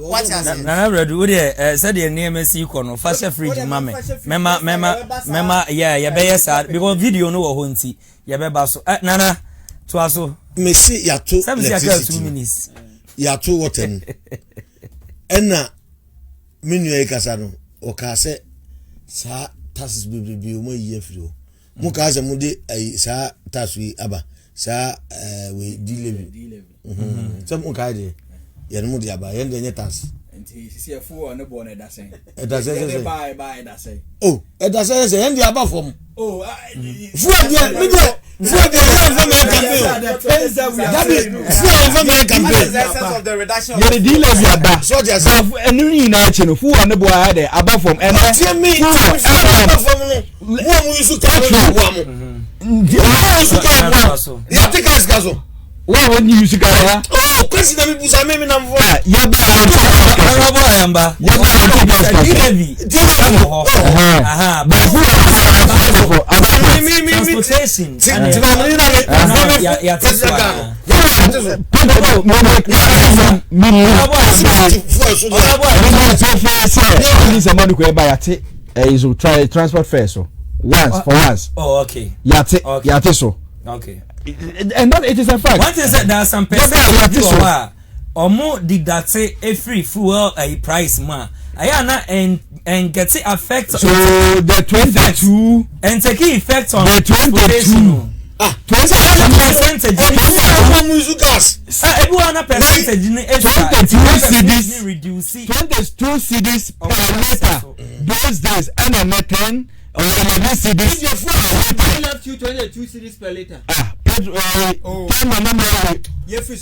Speaker 4: What I say?
Speaker 1: Na ready we dey said the name see ko no fashion fridge mama mema yeah be yes because video no wo ho nti ye be ba so nana to aso
Speaker 2: me see ya to
Speaker 1: 2 minutes
Speaker 2: ya to water ena menu e kasa no o ka se sa taxes bi o mo yi afiri o mo ka se mo de sa taxi aba sa we D11 some o ka de ye no mo de aba ye de tax
Speaker 3: enti si afo no bo na da sen
Speaker 2: e da sen
Speaker 3: bye da sen
Speaker 2: oh e da sen ye de aba from
Speaker 3: oh
Speaker 2: fu dia me de fu dia for me campaign
Speaker 4: of the reduction
Speaker 3: ye the D11 aba
Speaker 2: so just
Speaker 3: enu ni na achi no fu no bo ya de aba from and
Speaker 2: me aba from no wo mu yusu ka wo am ya take us gaso
Speaker 3: wa woni yusu ka ya
Speaker 2: oh president mi busa me na mvo
Speaker 3: ya ba
Speaker 1: arabo ayamba
Speaker 3: ya ba
Speaker 1: aha but transportation
Speaker 3: transport fare so once
Speaker 1: oh okay
Speaker 3: yate so
Speaker 1: okay
Speaker 3: and that it is a fact
Speaker 1: what is that there are some persons omo did that say a free fuel a price ma ayana and get it affect
Speaker 3: so the 22
Speaker 1: and take effect on
Speaker 3: the 22
Speaker 1: percentage everyone percentage in
Speaker 3: 22 cedis per meter those days and a 10 or 11 cedis
Speaker 4: left you 22 cedis per liter so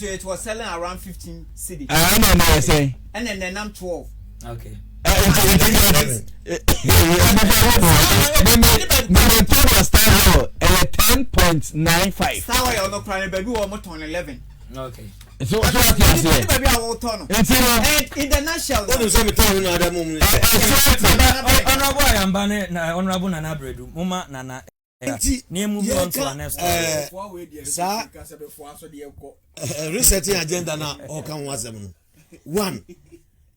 Speaker 4: it was selling around 15 cedis
Speaker 3: I say
Speaker 4: and then I'm 12
Speaker 1: okay
Speaker 3: $10.95.
Speaker 4: Star you're not crying, baby. One more ton 11.
Speaker 1: Okay.
Speaker 3: So what you say?
Speaker 4: Baby, I will turn. And in the nutshell,
Speaker 2: what is me telling you that moment?
Speaker 1: Honorable Ayambane na honorable Nana Bredu, Mama Nana. Name move on to our next
Speaker 2: sir. Resetting agenda na o kan wasem. One,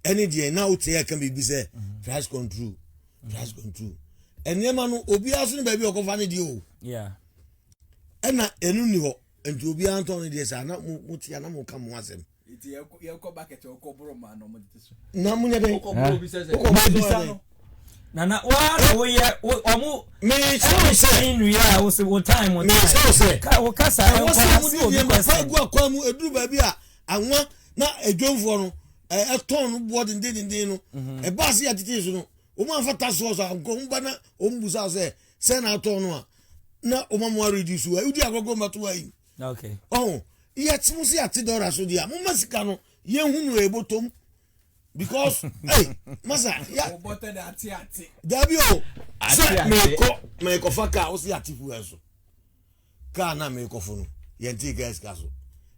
Speaker 2: any day now take can be say price control. And nema no obi aso ni baby okofa ne die o.
Speaker 1: Yeah.
Speaker 2: Ena enu ni ho enti obi anton ne die sa na mutia na mo kam wasem.
Speaker 3: Iti ye ko bucket o ko bro man no mo diteso.
Speaker 2: Na munya den.
Speaker 3: Ko bro bi se.
Speaker 1: Nana wa we ye omo
Speaker 2: me so say
Speaker 1: in ria wo say wo time wo
Speaker 2: time.
Speaker 1: Ka wo kasa e kwa obi kwasa.
Speaker 2: Kwa kwa mu eduru baby a anwa na edwonfo no e ton no board ndin no. E ba se ya titi so no. O man fa taso so anko mba na o mbusa se na to no a na o ma mo reduce wa udi agogo mato ayi
Speaker 1: okay
Speaker 2: oh yet mu se ati dollar so dia mo masika no ye hunu ebotom because hey masa ya
Speaker 3: o bote da ati
Speaker 2: dabi o me ko fa ka o se ati fu eso ka na me ko fu no ye nti guys ka so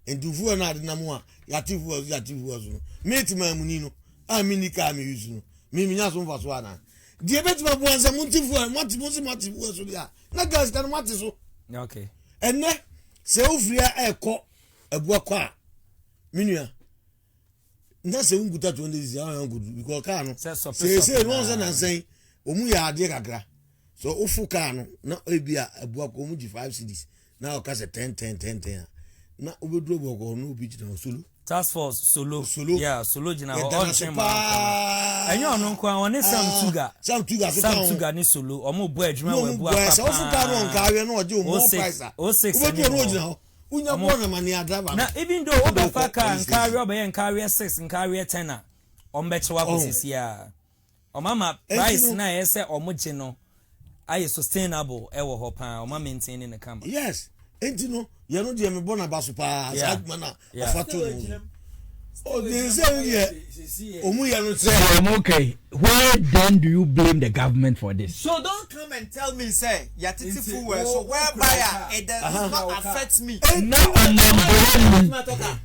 Speaker 2: endufu na ade na mo a ya ati fu eso me ti ma muni no a mini ka me use no mi nya so mfa so ana die betima bo ansa muntifu matifu so dia na gas kan matiso
Speaker 1: okay
Speaker 2: enne se ofria eko abua kwa minua nda se unguta 20 days ya ngudu because ka no se no se na nsen omu ya ade kakra so ofu ka no na ebia abua ko mu 5 cedis na o ka se 10 na obeduro bo ko no obi jina solo
Speaker 1: task force solo yeah solo jina o chema enyo ono nko won Sam Tuga ni solo omo bo adwuma we bo apa
Speaker 2: so fu ka no nka awe no oje o mo price o
Speaker 1: 6
Speaker 2: no jina unya bona mani adaba
Speaker 1: na even though obefa car carry obey carry 6 and carry 10 ombechewa kosisia omama price na yese omugye no aye sustainable ewo ho pa oma maintaining the camera.
Speaker 2: Yes, enti no ye no de me bona baso pa sagma na afato no. Oh, they say
Speaker 3: okay. Why then do you blame the government for this?
Speaker 4: So don't come and tell me, say, Yatiti well, so whereby it does not affect me.
Speaker 3: No,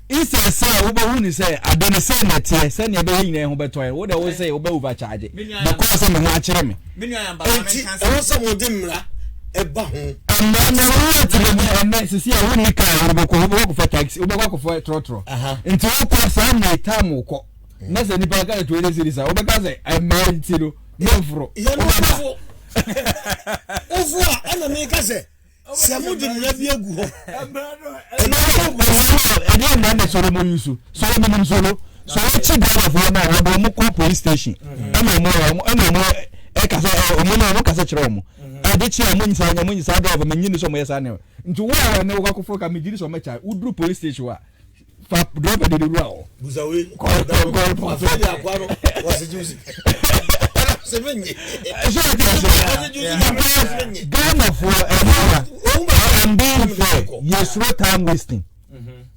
Speaker 3: it's a say, Uber say, I don't say that, send your baby in Uber. What I will say, Uber overcharge it. Because I'm watching me.
Speaker 2: Also, eba ho
Speaker 3: amna sisi a woni ka uboko for taxi uboko for trotro nti ukọ sa na time ukọ na se nipa ka to ele series ubeka say I married tiro nefro
Speaker 2: ofu a na me ka say se mu di mra bi agu ho
Speaker 3: ene na soro mo yusu soro mo solo so chi da for na obo mo ko police station ene mo e ka say omo mo ka say kire omo adechi amunyisa driver manyini so mo yesa ne nti wo a ne wo akofo ka me jiri so mecha udru police station wa fa driver de ru a
Speaker 2: buzawe ko afedi akwaro was juicy sevenye
Speaker 3: Ghana for and being fair yes no time wasting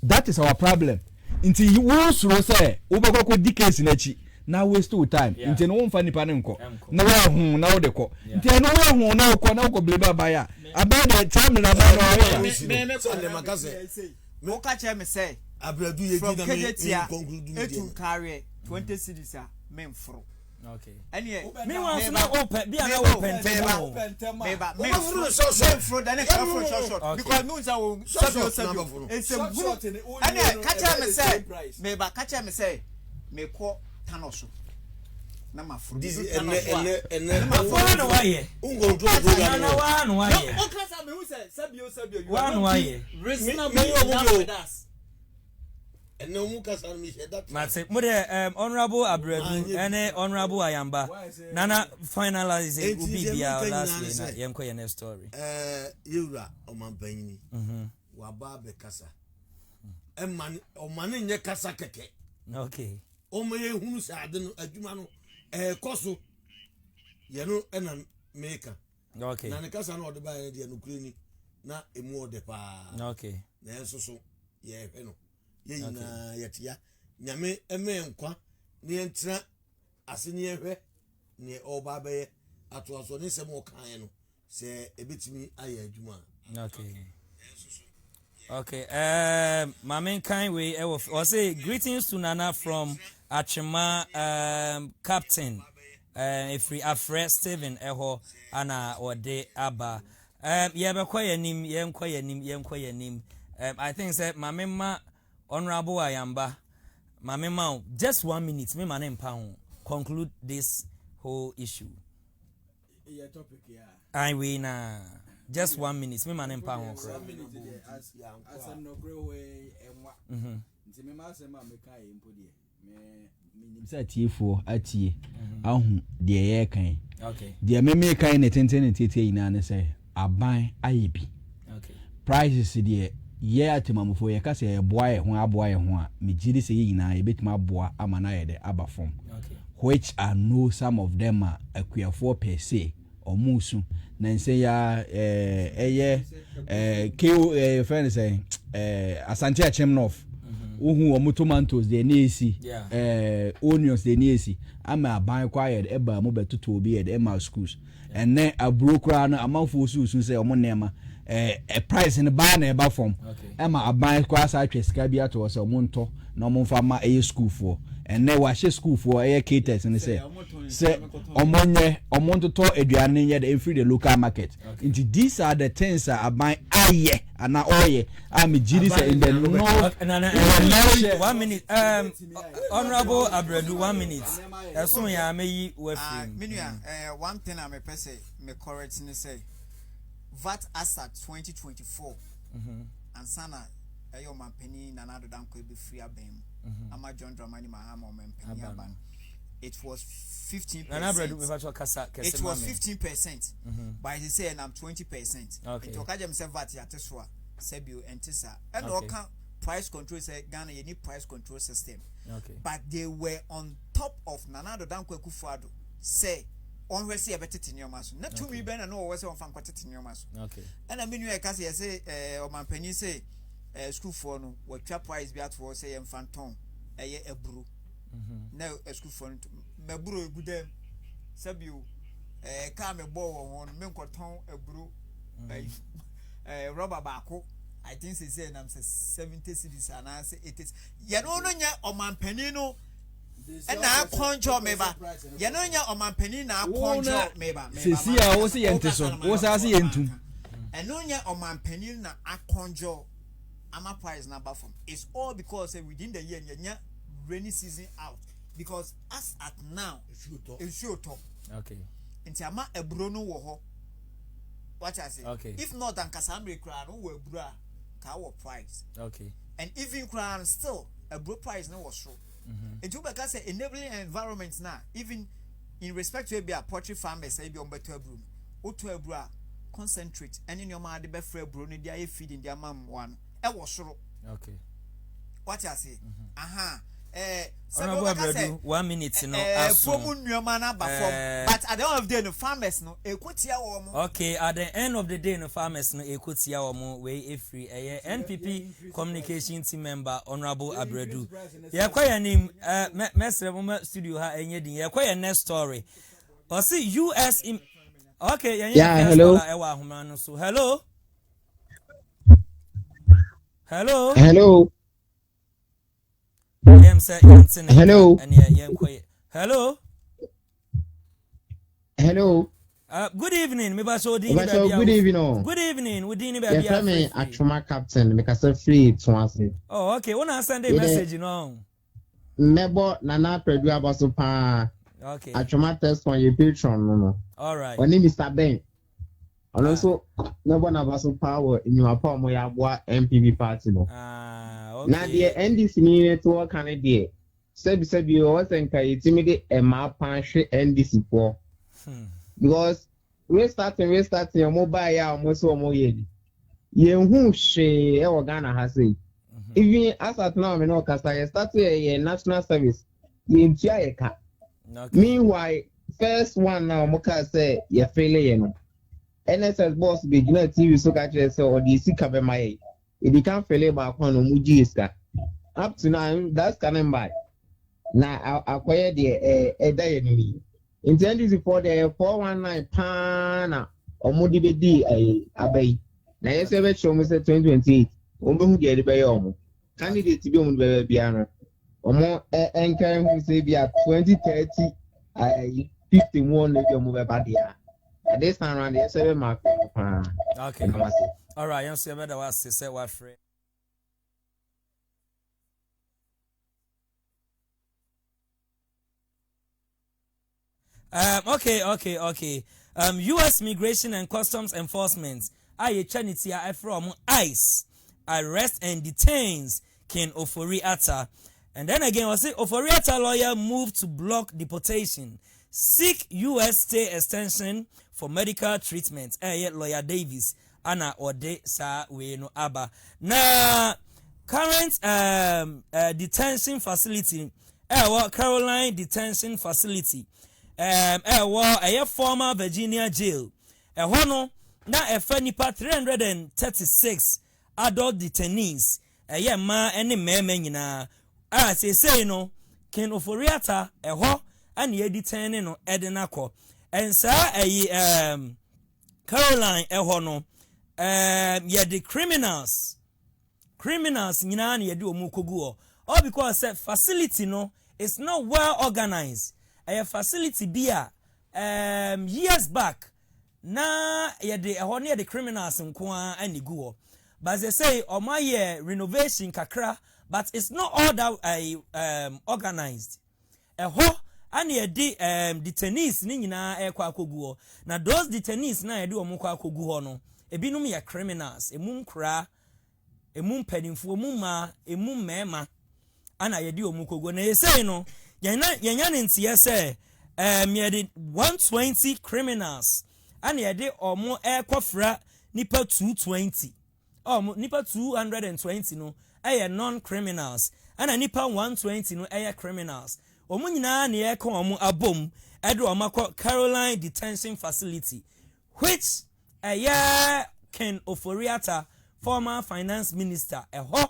Speaker 3: that is our problem nti wo suro say wo be ko dikesi na chi na waste your time nti no wonfa nipa ne nko na wa hu na wo de ko nti no wa hu na ko na ko bleba baya about the time na ba
Speaker 2: me so le magase
Speaker 4: mo ka che me say
Speaker 2: abradu ye di na me conclude
Speaker 4: etu carry 20 cities a me mfro
Speaker 1: okay
Speaker 4: anye
Speaker 1: me wan na open bi ana open table
Speaker 4: me mfro da ne ka mfro short because me unsa wo sabio ese group anye ka che me say me ba ka che me say me ko tanoso na mafuru
Speaker 2: Dizzi ene
Speaker 1: mafuru waye
Speaker 2: ungo program
Speaker 1: na wanu waye
Speaker 4: o klasa me hu say sabio
Speaker 1: wanu waye
Speaker 4: reasonable with us
Speaker 2: ene mu kasa mi she that
Speaker 1: mate mo de honorable Abradu ene honorable Ayamba nana finalize ubi bia last na yenko ye next story
Speaker 2: yewura omanpanyi wa ba be kasa emman omane nye kasa keke
Speaker 1: okay
Speaker 2: omoye hunu sa ade no adwuma no koso ye no ena meka
Speaker 1: okay
Speaker 2: na ne kasa no ode ba ye de no kureni na emu ode pa
Speaker 1: okay
Speaker 2: na enso so ye hwe no ye nyina yetia nyame eme nkwa ne entra ase ne hwe ne oba ba ye ato aso ne sem o kan no se ebetimi aye adwuma
Speaker 1: okay okay mamen kind way I say greetings to Nana from Achima captain if we afre Steven eho ana ode aba ye be kwayanim yenkwayanim I think say mamema honorable Ayamba mamema just 1 minute me manem pa ho conclude this whole issue
Speaker 3: your topic
Speaker 1: I we na just 1 minute me manem pa ho kra
Speaker 3: as I'm no grow way enwa nti me ma sema me kai impo de me nim sa tiefo atie ahu de ye kan
Speaker 1: okay
Speaker 3: de me kan ne tenten tete ina ne say aban ayebi
Speaker 1: okay
Speaker 3: prices de ye atemamfo ye ka say aboa ye ho a me giri say ina ye betima aboa amana ye de aba form
Speaker 1: okay
Speaker 3: which I know some of them are akuafo per se omusu na nse ya ko friend say asante achem north ohu omu tomatoes de na esi onions de na esi ama aban quiet eba mo betuto obi e ema schools enne aburo kra na amanfo susu say omo nema price in ba na eba form ema aban kwa sa atweska bi ato say omo nto na omo mfa ma school for enne wa she school for caters ni say omonye omontoto aduane ye the free the local market into these are the things that aban aye ana oye am jiri say in the north
Speaker 1: 1 minute honorable Abradu 1 minute eso ya meyi wa free
Speaker 4: menua one thing am say me correct ni say VAT Asset 2024 and sana ayo mampeni na nado dan ko be free abem ama John Dramani Mahama mampeni aban it was 15%. It was 15%. But they say I'm 20%.
Speaker 1: Okay.
Speaker 4: It okaje me say VAT ya teswa sebio entisa and oka price control say Ghana you need price control system.
Speaker 1: Okay.
Speaker 4: But they were on top of Nana Dankwa Kufuado say on we see a better in your mass. Not to me ben and no was on fan quantity in your mass.
Speaker 1: Okay.
Speaker 4: And I mean you say or man penny say school for no what trap price be at for say and phantom a brew. Now a school for me brew good them sebio come a ball on menkoton a brew rubber bako. I think they say I'm 70 cities and I say it is. You know, or man penino and now conjure meba. You know, or man penina conjure meba.
Speaker 3: See, I was the entiso, was as the entum.
Speaker 4: And no, or man penina a conjure. I'm a price number from. It's all because within the year, rainy season out. Because as at now, it's sure top.
Speaker 1: Okay.
Speaker 4: Into a Bruno woho. What I say?
Speaker 1: Okay.
Speaker 4: If not, than Cassandra crown, who bra. Our price.
Speaker 1: Okay.
Speaker 4: And even crown still a broad price no was true. And to because say enabling environments now, even in respect to be a poultry farmers say be on better broom. O to a bra concentrate and in your mind the best free broom they are feeding their mom one. It was true.
Speaker 1: Okay.
Speaker 4: What I say?
Speaker 1: Honorable 1 minute no
Speaker 4: but at the end of the day the farmers no
Speaker 1: okay, at the end of the day the farmers no ekutia omo we free NPP communication team member Honorable Abredu ye kwaya nim mesre mo studio ha enye din ye kwaya next story or see US in okay
Speaker 13: yeah hello
Speaker 1: so hello
Speaker 13: hello
Speaker 1: hello. Hello.
Speaker 13: Hello.
Speaker 1: Good evening. Me baso di
Speaker 13: good evening.
Speaker 1: Good evening. We dini
Speaker 13: baby. Yeah, me Achuma captain because I free to answer.
Speaker 1: Oh, okay. Wanna send a message no?
Speaker 13: Nebo nana predu abaso pa.
Speaker 1: Okay.
Speaker 13: Achuma test on your Patreon no.
Speaker 1: All right.
Speaker 13: My name is Mr. Ben. And also nebo na abaso power in your palm ya boa MPP party no.
Speaker 1: Okay.
Speaker 13: Now the NDC need to work on it. Sebi was intimidate a map punch NDC for because we starting your mobile ya almost more year. Yen who she Ghana has it. Even as at now, me know because I started a national service. Yen tia ka. Meanwhile, first one now Moka say you fail NSS boss be gina TV so catch say or the sick of my. If you can't fail back on Mujiska. Up to now, that's coming by. Now, I acquired the diary. Intended for the 419 pana or Mudibedi a bay. Now, yes, ever show me 2028. Who get it by almost. Candidate to be on the piano. Or more anchoring who say be at 2030, 51 if you move about the at this time around the 7 mark.
Speaker 1: Okay. All right, you see better was say what free. Okay. US Immigration and Customs Enforcement, Chanitia from ICE, arrest and detains Ken Ofori-Atta. And then again, I say Ofori-Atta lawyer moved to block deportation, seek US stay extension for medical treatment. Lawyer Davis. Ana ode sa we no aba na current detention facility Caroline detention facility a former Virginia jail no na efa nipa 336 adult detainees ma ene mema nyina say no Ken Ofori-Atta ane ye detain no edenako ensa Caroline no yeah, the criminals nyina na yedi omukogu all because facility no is not well organized. A facility bia years back na yedi near the criminals nko anigu but they say my renovation kakra but it's not all that organized and yedi detainees ni nyina ekwa akogu na those detainees na yedi omukwa akogu no ebinum ya criminals emum kra emum pedinfo emum emum mema ana yedi omukogo na yesay no yenya ntie say yedi 120 criminals ana yedi omo ekofra nipa 220 nipa 220 no non criminals ana nipa 120 no criminals omo nyina na ye ka omo abom edo omakọ Caroline detention facility which Ken Oforiata former finance minister eho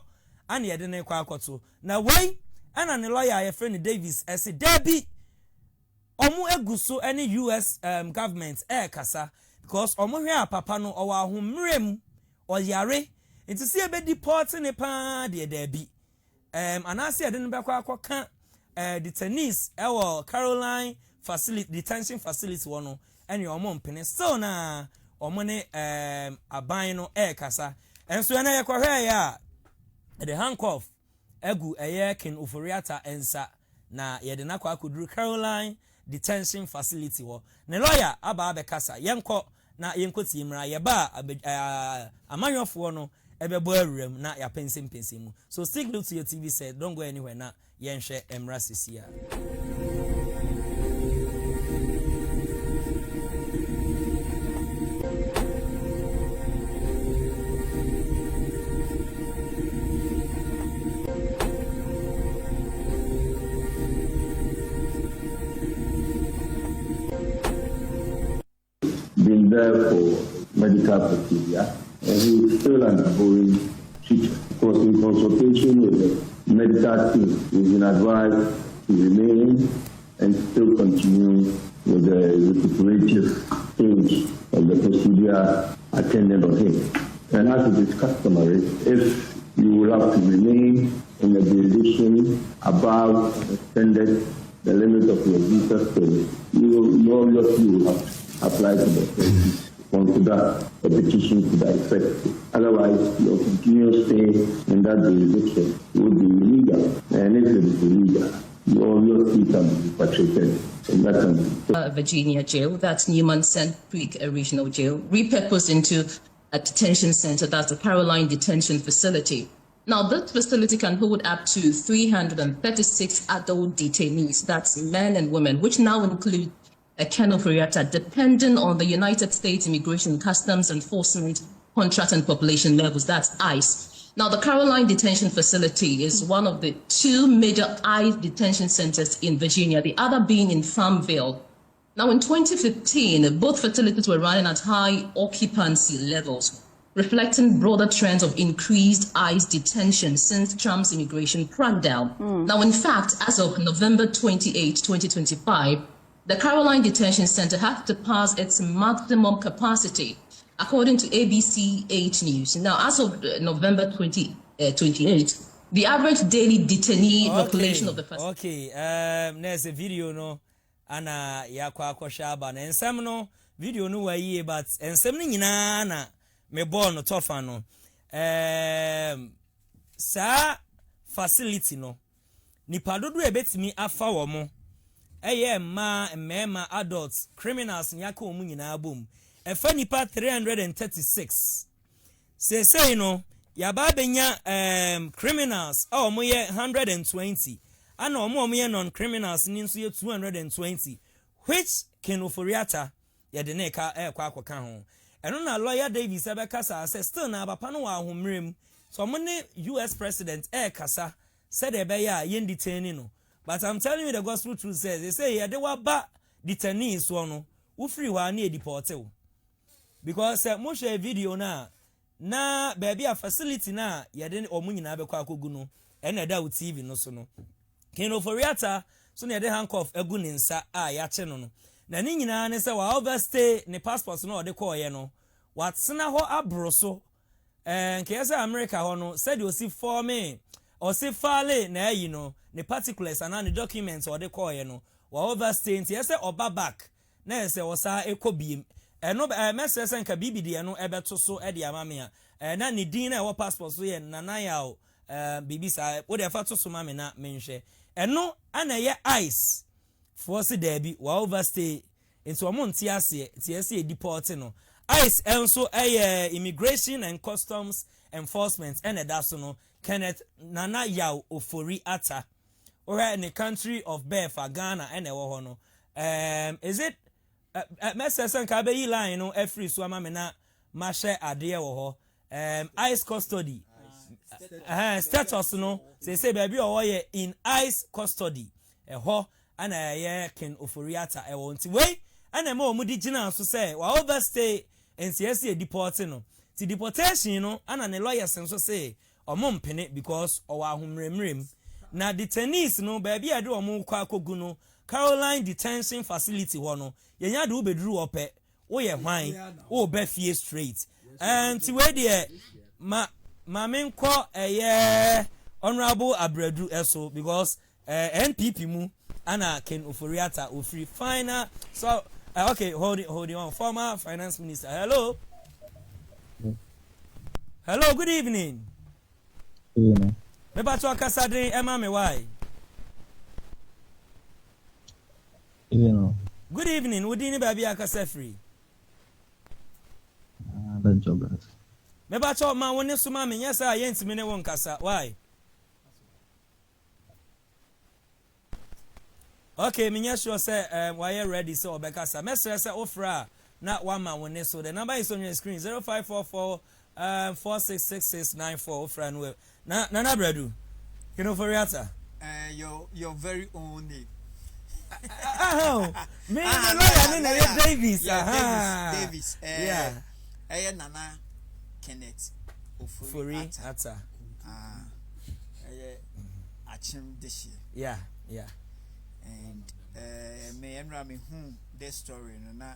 Speaker 1: ana ye de ne kwa akoto na wei ana ne lawyer ye friend Davis ese Debbie omo eguso any US government kasa because omo hwe papa no owa ahomrem oyare nti se be deport ne pa de Debbie anase de ne be kwa akoka detainees Caroline facility detention facility wono ene omo mpene still na omo ne aban no kasa enso na ye kwahwe ya the handcuff egu Ken Oforiata ensa na ye de nakwa akuduru Caroline detention facility wo ne lawyer aba kasa yenko na yenko tiimra ye ba amanyofo no ebebo awuram na ya pensem mu so stick to your TV said don't go anywhere na yenhwe emra sisia.
Speaker 14: Been there for medical procedure, and he is still undergoing treatment. Because in consultation with the medical team, we've been advised to remain and still continue with the recuperative stage of the procedure attended on him. And as it is customary, if you will have to remain in a jurisdiction above extended the limit of your visa stay, you obviously will have to apply to the authorities, consider a petition to that effect. Otherwise, your continuous stay in that jurisdiction would be illegal. And if it is illegal, you obviously can be repatriated. And that can be
Speaker 11: Virginia jail, that's Newman St. Creek Regional Jail, repurposed into a detention center, that's the Caroline Detention Facility. Now, this facility can hold up to 336 adult detainees, that's men and women, which now include Ken Oforiata, depending on the United States Immigration Customs Enforcement contract and population levels, that's ICE. Now, the Caroline Detention Facility is one of the two major ICE detention centers in Virginia, the other being in Farmville. Now, in 2015, both facilities were running at high occupancy levels, reflecting broader trends of increased ICE detention since Trump's immigration crackdown. Now, in fact, as of November 28, 2025, the Caroline Detention Center had to pass its maximum capacity, according to ABC 8 News. Now, as of November 28, the average daily detainee population of the facility.
Speaker 1: There's a video, no, and yakwa shaba, and some no video no way, but and some na me born no tough no. Sa facility no, ni padodo ebetimi afa wo mo. Mema adults criminals nyaka omu nyina bom efa nipa 336 say no yaba benya criminals omu ye 120 ana omu ye non criminals ni nso ye 220 which Ken Oforiata ye de na kwa akoka ho eno na lawyer Davis abekasa say still na papa no wa ahomrem so omu ne US president kasa said ebeya ye detain no. But I'm telling you the gospel truth says, they say, yeah, they were bad detainees, no, who free one near deported. Because most a video na baby a facility na, ya then or money na be kwa kuguno, and a doubt TV no so no. Ken Oforiata, so near the handcuff a guninsa, ya cheno. Na nina ne say, wa overstay ne passports no, de call yeno. What's na ho abroso, and Kesa America hono, said you see for me, or say fale, na you know. The particulars and the documents or the call no wa overstaying yes oba back na say osa ekobiem no message and ka bibidi no ebeto so e de amame a na ne din na e passport so ye nana ya o bibisa wo de fa to so mame na menhwe eno ana ye ice force derby wa overstay into omo ntiase tiase deport no ice enso immigration and customs enforcement and that so no Kenneth Nana Yao Oforiata or in the country of birth Ghana and no is it message and kabe line no every so amamena mashe ade wo ho ice custody status no say baby or in ice custody ho ana ye Ken Oforiata e won ti we ana ma omudi gina so say wa overstay NCSC deporting no ti deportation no ana ne lawyers nso say omompene because owa ahomremrem na detainees no baby ade omo kwa kogu no Caroline detention facility ho no yenya de ubeduru ope wo ye hwan wo be fie straight ti we de ma menko honorable Abredu eso because NPP mu ana Ken Oforiata ofri final so okay hold it on former finance minister hello good evening me ba to akasa den ema me why good evening wodi ni ba bia akasa free me ba to ma woni so ma me nyesa yentimi ne won kasa why okay me nyesho say why you ready so obekasa mesre say ofra na one man woni so the number is on your screen 0544 466694 ofra no na Bredu Ken Oforiata
Speaker 4: your very own name
Speaker 1: me the lawyer name Davis
Speaker 4: Davis Nana Kenneth
Speaker 1: Oforiata
Speaker 4: achim this
Speaker 1: year
Speaker 4: and me enra me this story no na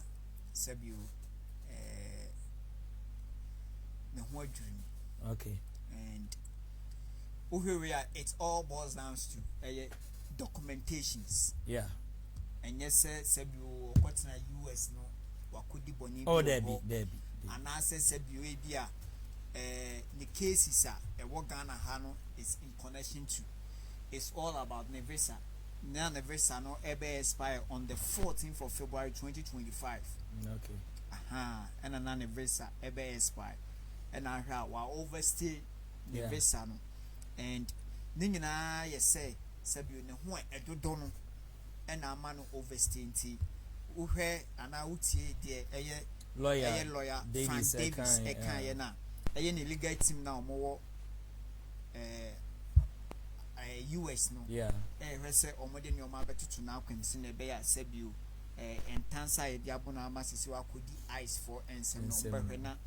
Speaker 4: sabi me ho adwiri
Speaker 1: okay
Speaker 4: and it all boils down to documentations and yes sabi o kwatena US no wakodi boni
Speaker 1: Debbie
Speaker 4: and I say sabi we bia the cases Ghana hano is in connection to it's all about Nevesa. Now the visa no expire on the 14th of February 2025.
Speaker 1: Okay.
Speaker 4: And another visa expire. And I have overstay the visa no. And ningina ye say sabi ne ho edodono and a man overstay nti uhwe ana utie de lawyer Davis ekan na eye ne legal team na omo US no say omode ne oma betutu na akwemsi na be ya sabio entansa ye dia bona amasisi wakodi ice for ensem no behwe na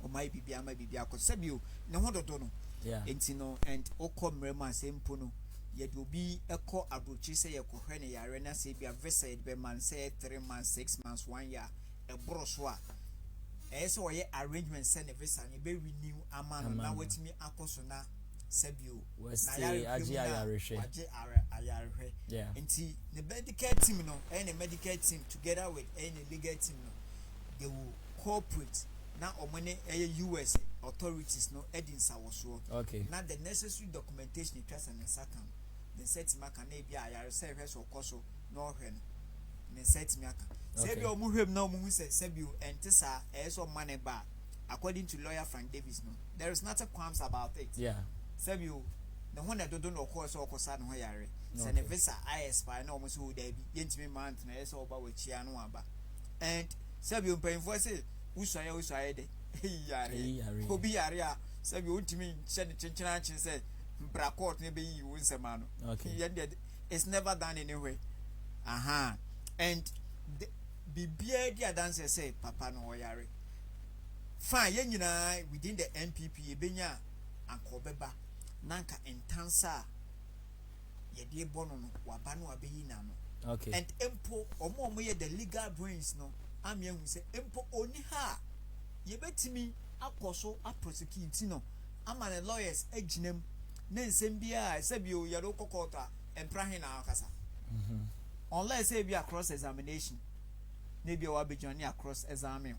Speaker 4: omai bibia ma bibia ko sabio ne ho dodo no enti no and okomrem asempo no ye de obi ekọ abrochi say ye kohwe ne yare na say bia visa ye be man say 3 months 6 months 1 year e boro so a so ye arrangement say ne visa ne be renew amano na wetimi akoso na sabio
Speaker 1: na aje ayarehwe
Speaker 4: nti the medical team no and the medical team together with any legal team no they will cooperate na omone US authorities no edinsa woso na the necessary documentation it trust and second the set maka na bia ayare say hwe so koso no hwe no the set maka sabio mu hwem na mu say sabio entisa so money ba according to lawyer Frank Davis no there is nothing qualms about it sabio the one that don't know course or cosa no yare send a visa expire no almost would be yentimi month na so ba wachia no aba and sabio painful say usaya de yare obi yare a sabio ntimi shed chinchina chin say bra court ne be yi unsema no it's never done anyway and bibia dia dance say papa no yare fine yen nyina within the NPP ebenya ankobeba nanka entansa ye de bono no waba no abeyi na no and empo omo ye the legal brains no amia hu se empo oni ha ye betimi akoso aprosecute no ama the lawyers aginem na nsem bia sabio ye do kokota emprahe na akasa unless say be across examination maybe wa be journey across examine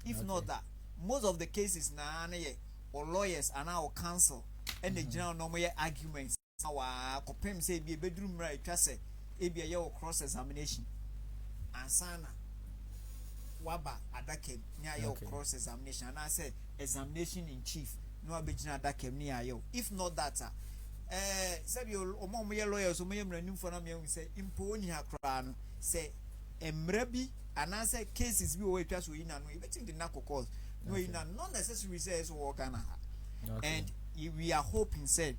Speaker 4: if not that most of the cases na ye or lawyers and our counsel and the general normal arguments our copem say be bedroom right twase e be your cross examination ansana waba adakem nya your cross examination and I say examination in chief no abegina adakem nya your if not that say you omom ye lawyers omom mranim for na me say impo oni akra no say emra bi and I say cases bi o twa so yi na no e betim de na kokos no you not necessary say so work and we are hoping say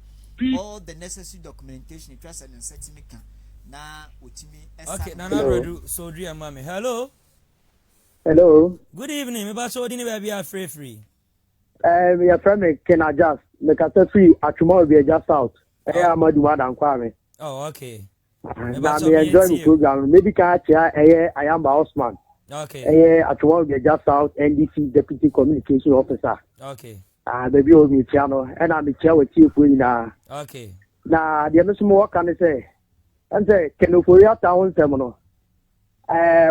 Speaker 4: all the necessary documentation trust and certain can na otimi
Speaker 1: okay na redu so dria mama hello
Speaker 15: Good
Speaker 1: evening me ba so di ni ba bia free
Speaker 15: your friend can adjust me ka free tomorrow be just out Amadu Madan Kwame
Speaker 1: okay
Speaker 15: na me enjoy the program maybe ka chia Ayamba Osman
Speaker 1: okay
Speaker 15: tomorrow be just out NDC deputy communication officer
Speaker 1: okay
Speaker 15: baby o mi chia no and I'm chia with chief we na
Speaker 1: okay
Speaker 15: na the me some work can say and say Kenoforia town semono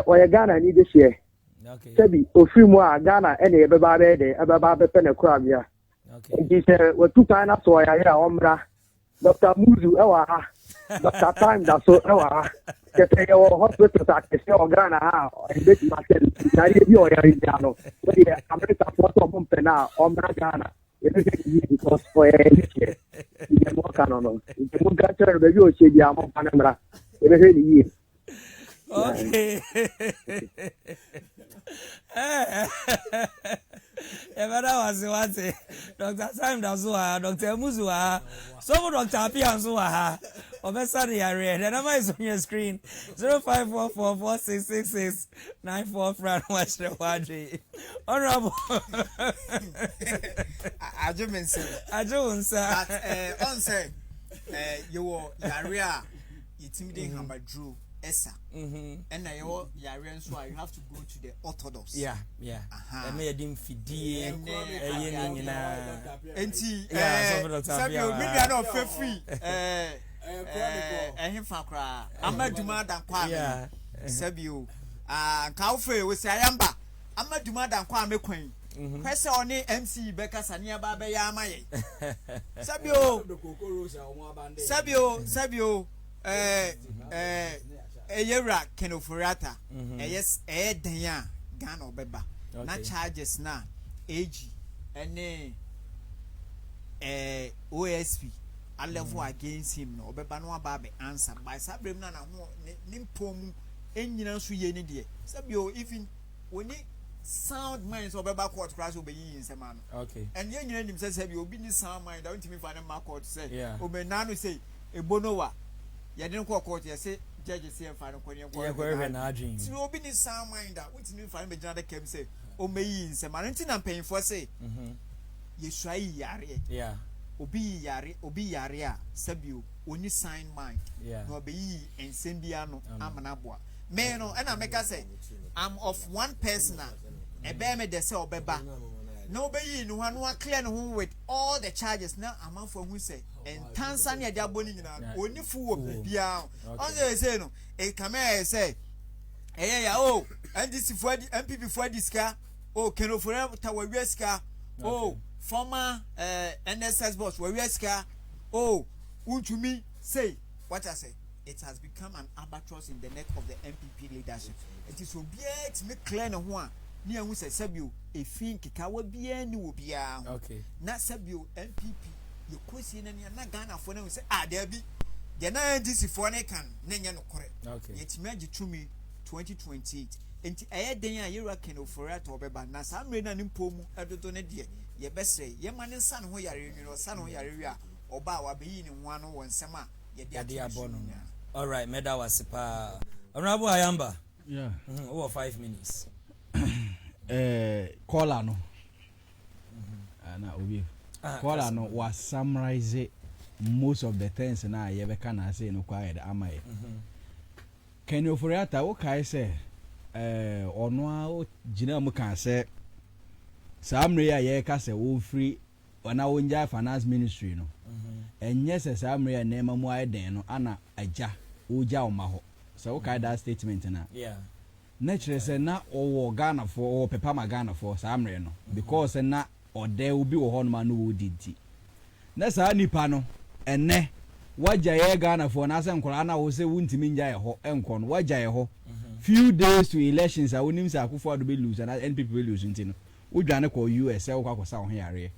Speaker 15: oya Ghana ni this year
Speaker 1: okay
Speaker 15: sebi ofimu a Ghana ene ebeba be de ebeba be pe na kura bia
Speaker 1: okay
Speaker 15: it is what two kind of so ya omra Dr. Muzu ewa ha Dr. Time da so ewa ha kete yo hospital ta kese o Ghana ha ebeti market na ye bi o ya ria no we dey America for to pompe na omra Ghana because for this year the mo kanono the mo gacha be bi o che dia mo panamra ebe he ni yi
Speaker 1: okay Evada was what Dr. Sam Dazua, Dr. Muzua, so Dr. Pianzua, Professor Yare, the number is on your screen 0544466694 Fran West Wadri. Honorable
Speaker 4: I don't say, on say, you were Yarea, it's me, Hamba Drew. Esa. And I Yarian so you have to go to the Orthodox.
Speaker 1: Yeah. I made him fidi
Speaker 4: and
Speaker 1: Sabio
Speaker 4: maybe I know free. Him fakra. Amaduma dan Kwame. Sabio. Kaufre we say Ayamba. Amaduma dan Kwame Queen. Kwese oni MC Beka Sania Baba ya amaye. Sabio. Eyera Kenoforiata yes denya Ghana obeba na charges na AG ene OSP a level against him no obeba no aba be answer by sabrem na ho nimpom enyina so ye ne de sabio even when sound minds obeba court class obeyi nsema no
Speaker 1: okay
Speaker 4: and ye nyina nim say sabio obi ni sound mind don't me find ma court say obenanu say ebonowa ye didn't call court ye say judges here for no kwanya
Speaker 1: na adwin
Speaker 4: so obi ni sound mind that we timi fa me gina da kem say o meyi nsem anti na mpanyfo say yesu ayi yare obi yare a sabio oni sign mind no obeyi ensem bia no amana boa me no na meka say I'm of one person e be me de say obeba no obeyi no hanu clear no with all the charges now amanfo hu say and Tanzania they are boni nyina oni fu wo bia on say no e kama say oh NDC for MPP for diska oh Kenofore ta wa wieska oh former NSS boss wa wieska oh untumi say what I say it has become an albatross in the neck of the MPP leadership it is obiet to make clear no ho a ni hu say sabio e fin kika wa bia ni wo bia
Speaker 1: okay
Speaker 4: na sabio MPP you question na Ghana for na say there be the NDC for na can nenya no kore
Speaker 1: okay
Speaker 4: yet meji tumi 2028 enti den a yera Kenoforiata to obeba na samre na nimpomu edodo ne de ye besre ye mane nsa no ho yare nwiro sa no yare wi a oba wa beyi ni ho ano won sem a ye de abono
Speaker 1: all right meda wasipa Honorable Ayamba over 5 minutes
Speaker 3: caller no na obi caller no was summarize most of the things na ye be kana say no kwa the amaye Kenoforiata wo kai say ono a gina mu kan say samre ya ye ka say wo free ona wonja finance ministry no enye say samre ya nema mu aiden no ana aja oja o ma ho so wo kai that statement na naturally say na owo Ghana for o pepa ma Ghana for samre no because na ode obi wo ho no ma no wo didi na sa nipa no enne waja ye Ghana for na se nkora na wo se wuntimi nja ye ho enko no waja ye ho few days to elections a wonim sa akufo ado be lose and NPP be lose ntino udwane ko US e wo kwakosa ho yare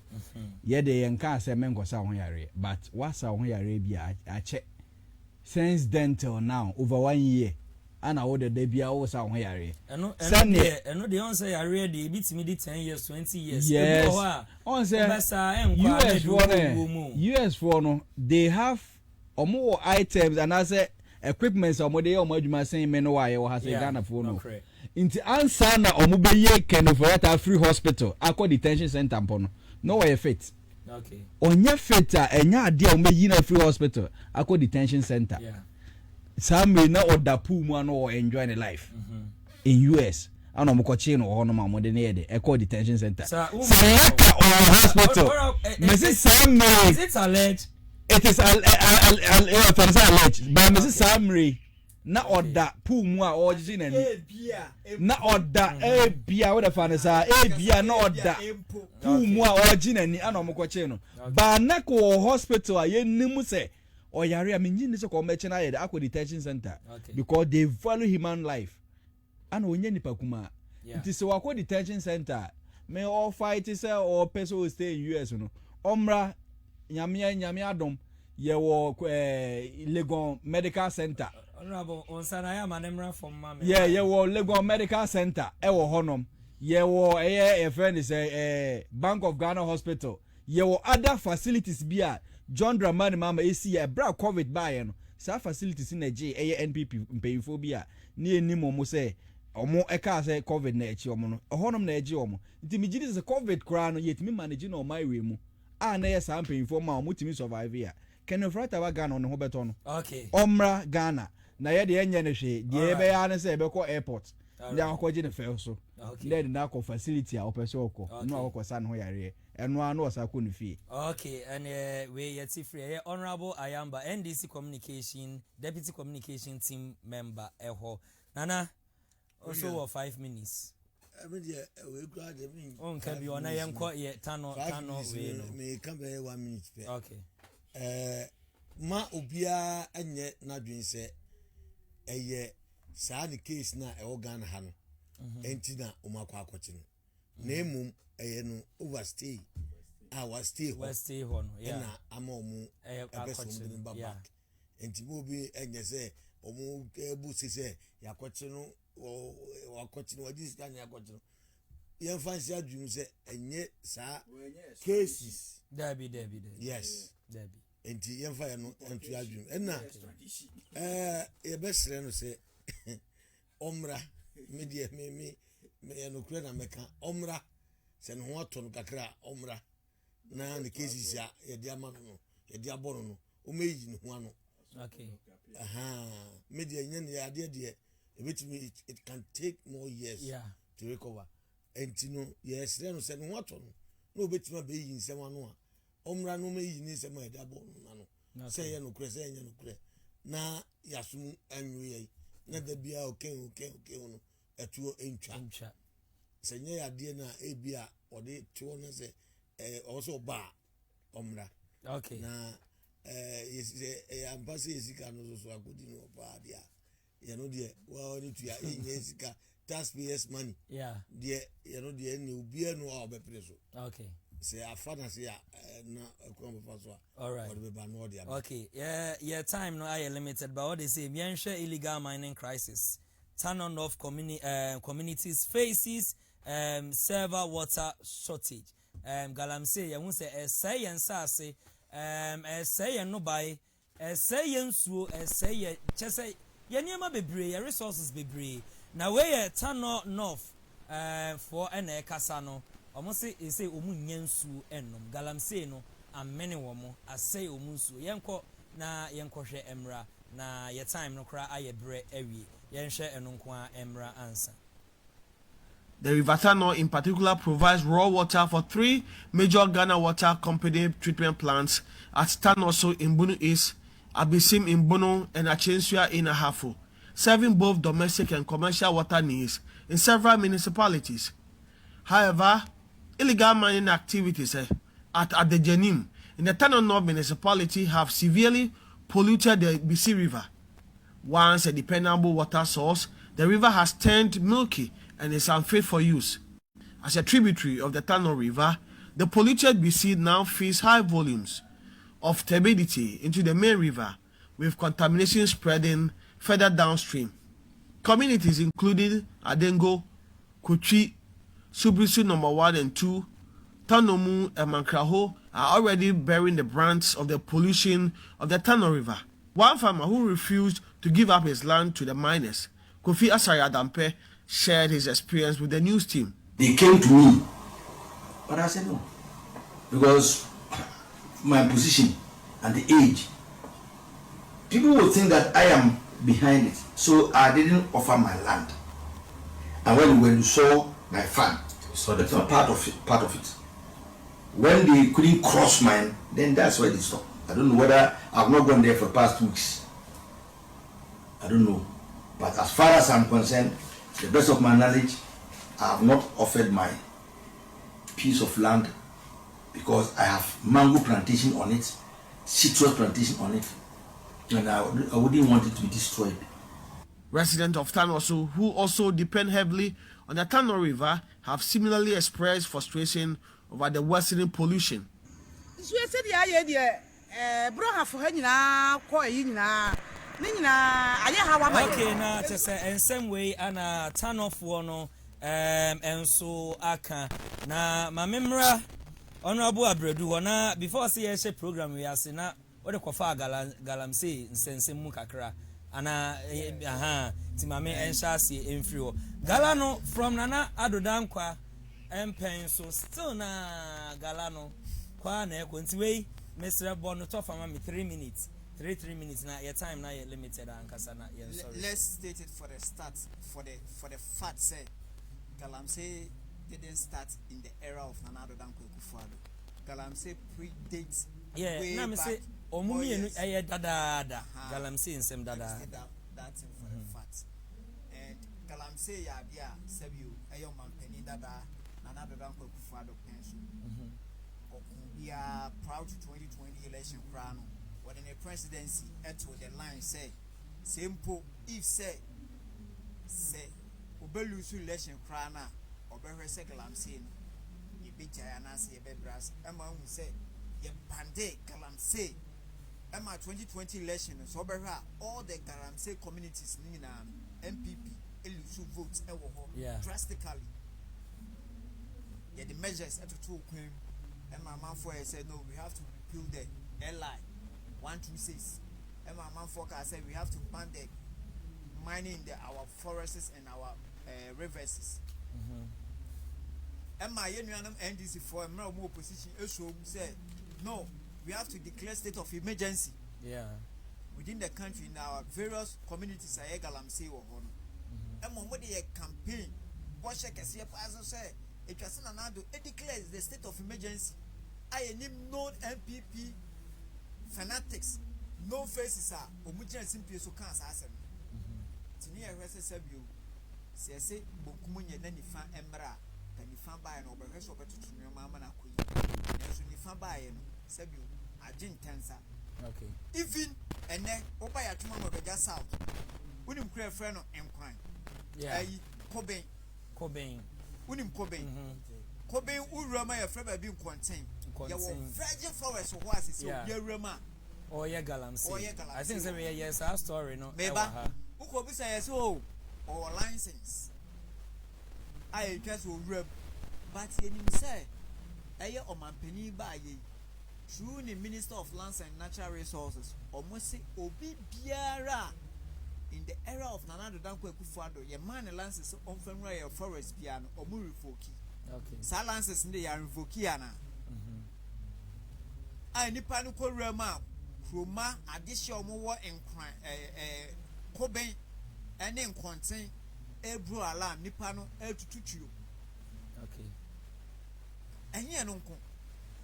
Speaker 3: ye de ye nka se menkosa ho yare but wasa ho yare bi a che since then till now over 1 year ana wo de bia wo sa ho yare
Speaker 1: eno de on say yare de bitimi di 10 years 20 years
Speaker 3: yes on say US for no they have omo items and I say equipments omo de omo adwuma sen me no wa ye wo ha say Ghana for no inti ansa na omo be ye keno for that free hospital akọ detention center mpo no way fit
Speaker 1: okay
Speaker 3: onye fit a enya ade a omo yi na free hospital akọ detention center some may na order pool mu no enjoy the life in US ana omo ko chi no ho no ma mo de na ye de akọ detention center select or hospital Mrs. Sam
Speaker 1: is it alleged
Speaker 3: it is alleged but Mrs. Samri na order pool mu a oji na ni na order bia we da fa na sa bia na order pool mu a oji na ni ana omo che no ba na ko hospital a ye nim se oyare a menyi ni se ko meche na ye akwa detention center because they value human life ana onye nipa kuma it is wakwa detention center me all fight say or person will stay in US no omra nyame adom ye wo Legon Medical Center
Speaker 1: honorable onsana ya manemra from mama
Speaker 3: ye wo Legon Medical Center e wo honom ye wo a friend is Bank of Ghana Hospital ye wo other facilities bia John Dramani mama esi ya bra COVID by no sa facilities in Nigeria NPP mpeyifo bia ni enimo mo say omo eka say COVID na echi omo no honom na eji omo nti mi gidi say COVID kra no yetimi manage na my way mu a na yes am paying ma omo timi survive ya Ken frata wa Ghana on ho beto no
Speaker 1: okay
Speaker 3: omra Ghana na ye de enye ne hwe de ebe ya ne say ebe ko airport ndị akwụkwọ ji ne fe so ndị na akọ facility a opese ọkọ no akwụkwọ san ho yare eno anu osako ne fie
Speaker 1: okay and we yet free honorable Ayamba NDC communication deputy communication team member eho nana also 5 minutes
Speaker 2: we go the mean
Speaker 1: on can be on yenko ye tano we no
Speaker 2: me can be 1 minute
Speaker 1: okay
Speaker 2: ma obia enye na dwen se eye saa the case na e Ghana ha no enti na umakwa akochi no na emum eye no overstay our stay
Speaker 1: ho no
Speaker 2: yeah na ama omu ebeso mu back enti mo bi enye se omu ebu se yakochi no wakochi no wadi sika yakochi no ye fancy adwum se enye saa cases
Speaker 1: dabi
Speaker 2: yes
Speaker 1: dabi
Speaker 2: enti ye fa no entu adwum enna ye besre no se omra media me no kure na meka omra se no ho ato no kakra omra na the cases ya ye dia ma no ye dia bono no o meyi no ho ano
Speaker 1: okay
Speaker 2: media nyen ya de it can take more years to recover entino yes no se no ho ato no no betima be yi nsem ano a omra no meyi ni nsem a dia bono na no se ye no kure se ye no kure na yasum anwu ye na da bia okay no etuo entwa senye ya de na ebia ode tuo na se also ba omra
Speaker 1: okay
Speaker 2: na ampase esika no so akodi no ba dia you know there well need to ya esika taxpayers money there you know there ni obi no a obepre so
Speaker 1: okay
Speaker 2: say afana say na akwam pa so
Speaker 1: all right okay yeah time no I limited but what they say miensha illegal mining crisis turn on off communities faces server water shortage galamsey ye hu say say ensase say no buy say nsuo say chese ye niam bebre ye resources bebre na we ye turn north for ene kasa no omo say omu nyansu ennom galamsey no amene wo mo asay omu nsuo yenko na yenkɔhwɛ emra na ye time no kra aye bre awie yenhwɛ eno nko a emra answer.
Speaker 16: The River Tano in particular provides raw water for 3 major Ghana water company treatment plants at Tanoso in Bunu East, Abisim in Bunu, and Achensua in Ahafo, serving both domestic and commercial water needs in several municipalities. However, illegal mining activities at Adejenim in the Tano North municipality have severely polluted the BC River. Once a dependable water source, the river has turned milky and is unfit for use. As a tributary of the Tano River, the polluted BC now feeds high volumes of turbidity into the main river, with contamination spreading further downstream. Communities including Adengo, Kuchi, Subrisu number 1 and 2, Tanomu and Mankraho are already bearing the brunt of the pollution of the Tano River. One farmer who refused to give up his land to the miners, Kofi Asari Adampe, shared his experience with the news team.
Speaker 17: They came to me, but I said no, because my position and the age, people will think that I am behind it, so I didn't offer my land. And when you saw my farm, so that's a part of it. When they couldn't cross mine, then that's where they stopped. I don't know whether I've not gone there for the past 2 weeks. I don't know. But as far as I'm concerned, to the best of my knowledge, I have not offered my piece of land because I have mango plantation on it, citrus plantation on it, and I wouldn't want it to be destroyed.
Speaker 16: Residents of Tanoso, who also depend heavily on the Tano River, have similarly expressed frustration over the worsening pollution.
Speaker 1: Okay, now to say in some way and turn off one and so aka na my memory honorable Abredu wana before say a program we are na what the kofa galamsey nsense mu kakra ana ti mame enshase enfrio galano from nana adodankwa empen so still na galano kwa na ekontiwe mesra bono to fama me 3 minutes 3 minutes now your time now you're limited and
Speaker 4: let's state it for the start for the fact say Galamsey didn't start in the era of Nana Danko Kufuado. Galamsey predates way back.
Speaker 1: Say omumi enu dada Galamsey nsem dada
Speaker 4: that's for the fact. And Galamsey ya bia sebiu eyo mampeni dada Nana Danko Kufuado pension. We are proud to 2020 election crown. When in the presidency, to the line say, simple if say Obelusu election crana or Berry Sekalamsin, you beat Jayanasi, a bedbrass, Emma who say, ye pande Galamsey, Emma 2020 election, so all the Galamsey communities, Nina, MPP, Elusu votes, drastically. Yet the measures at the 2 queen, and my man for said, no, we have to repeal the LI. 126. And my man forecast said we have to ban the mining our forests and our rivers. And my union NDC for a more position also said no, we have to declare state of emergency.
Speaker 1: Yeah.
Speaker 4: Within the country in our various communities I Galamsey or Hono. And when they campaign, what check as say it was another it declares the state of emergency. I name known MPP fanatics, no faces are Omujan simply so can't ask them. Tini a resebu say Bokumunya Nanifa Embra, can you find by an overhead over to your mamma queen? As you find by an Sebu, a gin tenser.
Speaker 1: Okay.
Speaker 4: Even and then Opa Yatumam of the gas out. Wouldn't create a friend of Encline.
Speaker 1: Yeah.
Speaker 4: Cobain. Wouldn't Cobain. Cobain would run my friend by being contained. There were virgin forest or was it? Yeah, Rema.
Speaker 1: Oh, yeah, Galamsey. I think it's a yes, our story, no.
Speaker 4: Maybe who could be say so or license. I just will rub, but he say, Aye, or my penny by ye. True, the Minister of Lands and Natural Resources, or must say, Obi Biara in the era of Nana Danko Kufuado, your man lances on Fenway forest piano or Murifoki.
Speaker 1: Okay.
Speaker 4: Silences in the Yarvokiana. I nipa no ko rema kroma adehye omo in Cobain ene nkonten ebru alarm nipa no etututuo.
Speaker 1: Okay.
Speaker 4: Enye no nko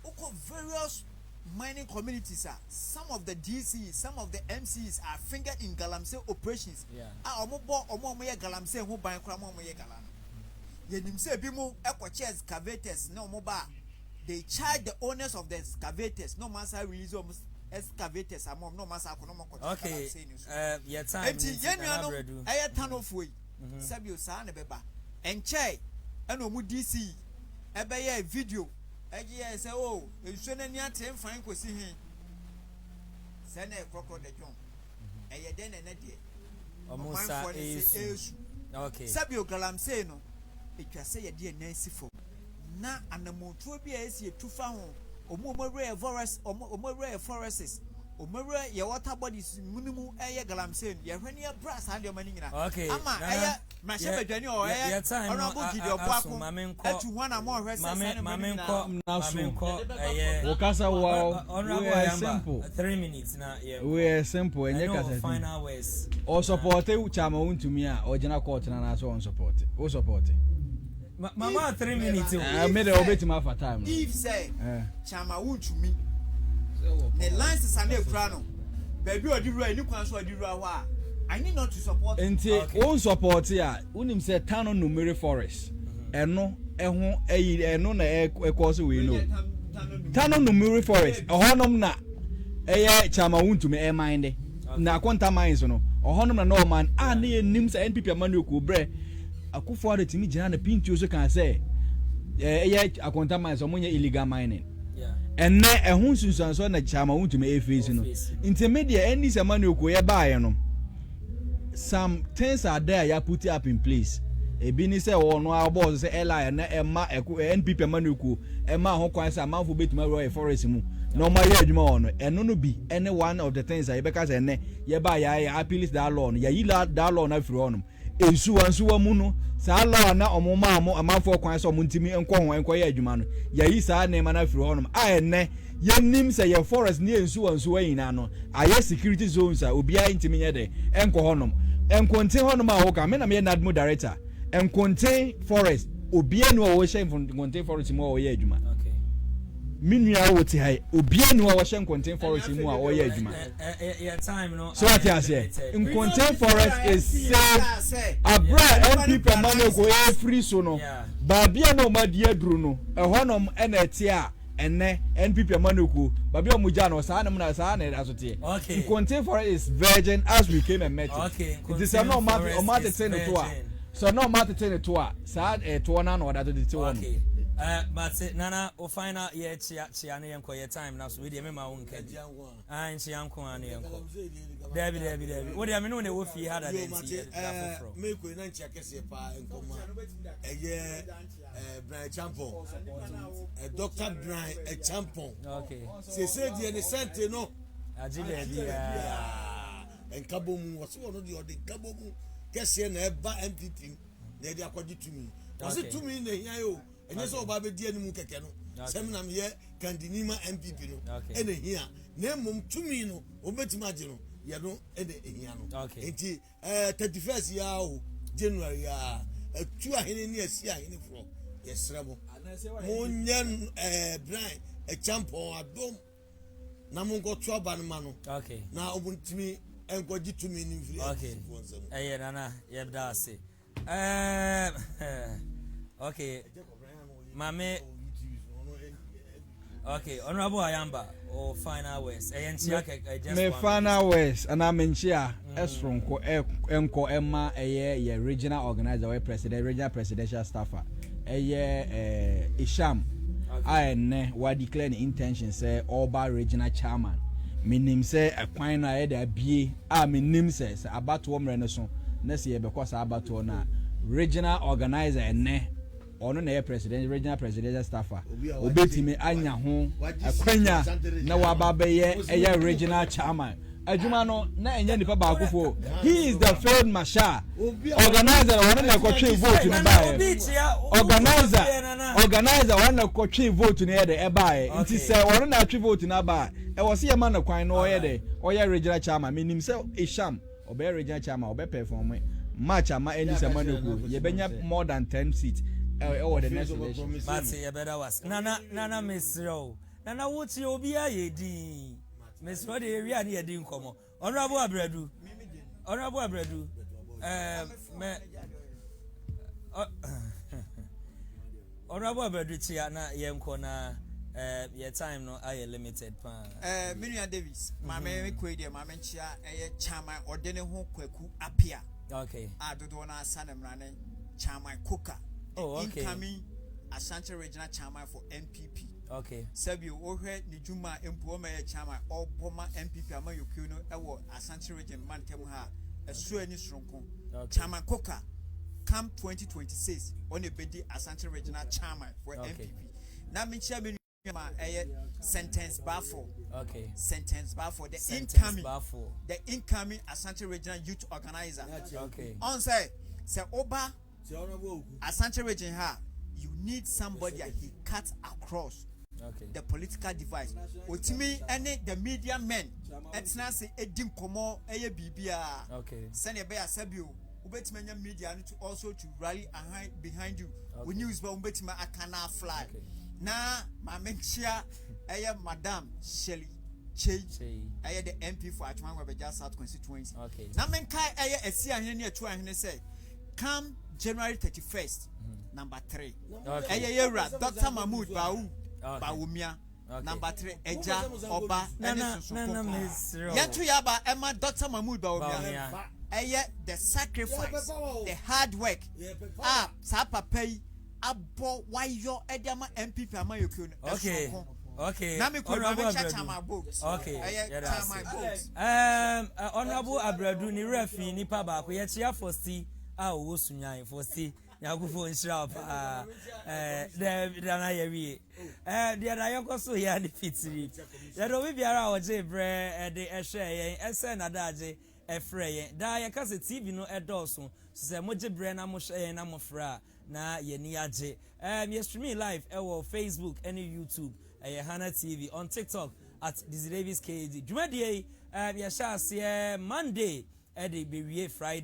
Speaker 4: uko various mining communities are some of the DCs, some of the MCs are fingered in Galamsey operations.
Speaker 1: Yeah.
Speaker 4: Omo ye Galamsey ho ban kra mo ye galano. Ye nim se bi mu ekwoche excavators na omo ba. They charge the owners of the excavators. No matter release of excavators. No matter
Speaker 1: okay. Your time.
Speaker 4: I turn off way. Sabio San Beba. And Che. And Omu DC. Ebeye video. Ege say, oh, you shouldn't near 10 fine ko see him. Send a crocodile the John. And then a day.
Speaker 1: Omusa esu. Okay.
Speaker 4: Sabio galamsey no etwa se ye de nansi fo na anamotuo bi a esi etufa ho omomore forest omomore forests omomore ye water bodies munimu eye galamsey ye hwani e brass and mani nyina ama eye mahye badwani o eye honorable gidi obuako atu hwana mo hwese
Speaker 1: mamenko eye
Speaker 3: wokasa wa
Speaker 1: honorable Ayamba 3 minutes na
Speaker 3: we are simple enye kasa
Speaker 1: final words
Speaker 3: o support chama untumi a original court na so on support o support
Speaker 1: mama 3 minutes
Speaker 3: me dey obeti ma for time
Speaker 4: if say chama untumi the license and the frano baby odiro ani kwan so odiro ho a I need not to support
Speaker 3: on support ya unim say Tano Numere Forest eno eho eyi eno na ekose we no Tano Numere Forest ohonom na eye chama untumi e mind na kwanta mines no ohonom na no man a na enim say NPP amanu ko bre akufo ade timi gina na pintu so kan say eye akwanta mines omonye illegal mining enne ehun sunsanso na chama untumi e face no intermediate any samanu ko ye baaye no some things are there you put it up in place ebi ni say ono abo say ela na ema NPP manuku ema ho kwan say amanfo betuma royal forest mu no ma ye adwuma ono eno no bi any one of the things that you because ene ye ba ya appeal that law no ya yi that law na free onum ensuwa mu no sa law na omoma amanfo kwan say omuntimi enko ye adwuma no ya yi sa na na free onum a ene ye nim say your forest ni ensuwa yina no aye security zones a obi a ntimi ye de enko honum enkonte honum a wo ka me na me nadmo director enkonte forest obi anu a wo hye enkonte forest mu a wo ye adwuma
Speaker 1: okay
Speaker 3: minua wo ti hai obi anu a wo hye enkonte forest mu a wo ye adwuma
Speaker 1: your time no
Speaker 3: so what you say enkonte forest is say abra NPP man go e free so no ba bia na o ma die duru no ehonum ena eti a ene NPP manuku babi omuja no saa na saa na asote
Speaker 1: okay
Speaker 3: contain for is virgin as we came and met
Speaker 1: okay
Speaker 3: it is no matter ten to a so no matter ten to a saa to na no that to one
Speaker 1: okay but nana o final ye chia na yenko ye time na so we dey me ma won ka nchi yanko an yenko David what dey me no na wo fi hada dey
Speaker 2: me ko na nchi akese pa enkoma eye Brian Champon Dr. Brian Champon
Speaker 1: okay
Speaker 2: se die ne sente no
Speaker 1: ajibe bia
Speaker 2: enkabomu wo se wono de ode enkabomu kese na eba MPP na dey akwaji tumi wo se tumi na hia yo enye so oba be die ni mu keke no semina me ye kandinima MPP no ene hia na mum tumi no obetima age no ye no ene hia no enti 31st ya o January ya tu ahene ni asi ahene fro yesrebo munyen Brian Champon adom na mungo tu abanma no
Speaker 1: okay
Speaker 2: na obuntimi enkoji tumi ni mfiri
Speaker 1: okay nana yebda ase okay mame okay honorable Ayamba o final words
Speaker 3: me final words and amenchia esronko enko emma ye regional organizer we regional presidential staffer Isham ane wa declare the intention say Oba regional chairman minim say akwan na e da bie minim say abato mre so na se ye because abato na regional organizer ene ono na regional presidential staffer obetimi anya ho akwanya na wababeye regional chairman adwuma no na enye nipa ba akufo he is the field marshal organizer one na kwotwe vote ni bae organizer one na kwotwe vote ni e de bae nti se one na atwe vote na ba e wo se ye ma na kwan no oye de oye regional chairman minim se Isham obe regional chairman obe perform match ama any samanugo ye benya more than 10 seats the next election
Speaker 1: but ye better was nana mesro nana wuti obi ayedi mesro de area ni yedi nkomo honorable Abradu me honorable Abradu chia na yenko na your time no are limited pa
Speaker 4: Miriam Davis mama ko dey mama chia chairman ordene ho kwaku apia
Speaker 1: okay
Speaker 4: adodo na sanemrane chairman Coca okay incoming Ashanti regional chairman for NPP
Speaker 1: okay
Speaker 4: Sabio ohwe ni juma empo ma chairman oboma NPP ama yokuno ewo Ashanti region mantem ha ɛso ani soronko chairman Coker come 2026 on a bedi Asante regional chairman for MPP na me chia me ma sentence bar for sentence bar for the incoming Asante regional youth organizer on say oba Asante region ha you need somebody that he cuts across the political divide. Otimi any the media men etna say edim komo eye bibia send be asabio ubetimanya media to also to rally behind you when news ba ubetima akana fly na ma menchia eye madam Shelley Chey eye the MP for Atwan Webeja South constituency na menkai eye esi ahene ne atu ahene say come January 31st number 3 eye yera Dr. Mahmoud Bawumia number 3 Eja Oba Yetu yaba Emma Dr. Mahmoud Bawumia the sacrifice the hard work sa papa abo wayo ediama MPP amayoku
Speaker 1: okay
Speaker 4: na me ko na me chacha my books
Speaker 1: honorable Abradu ni refi ni pa ba ko ye chia fosti a wo sunyan fosti yakufo nshira pa da na yewie dia na yokoso ya de fitiri ya do biara o je bre de ehwe yen ese na daje efre yen da ya kase TV no edoso se moje bre na mo hwe yen na mo fra na ye ni age me stream live e Facebook and YouTube Hana TV on TikTok at Dizzi Davis KD Jumadi ya sha se Monday e de bewie Friday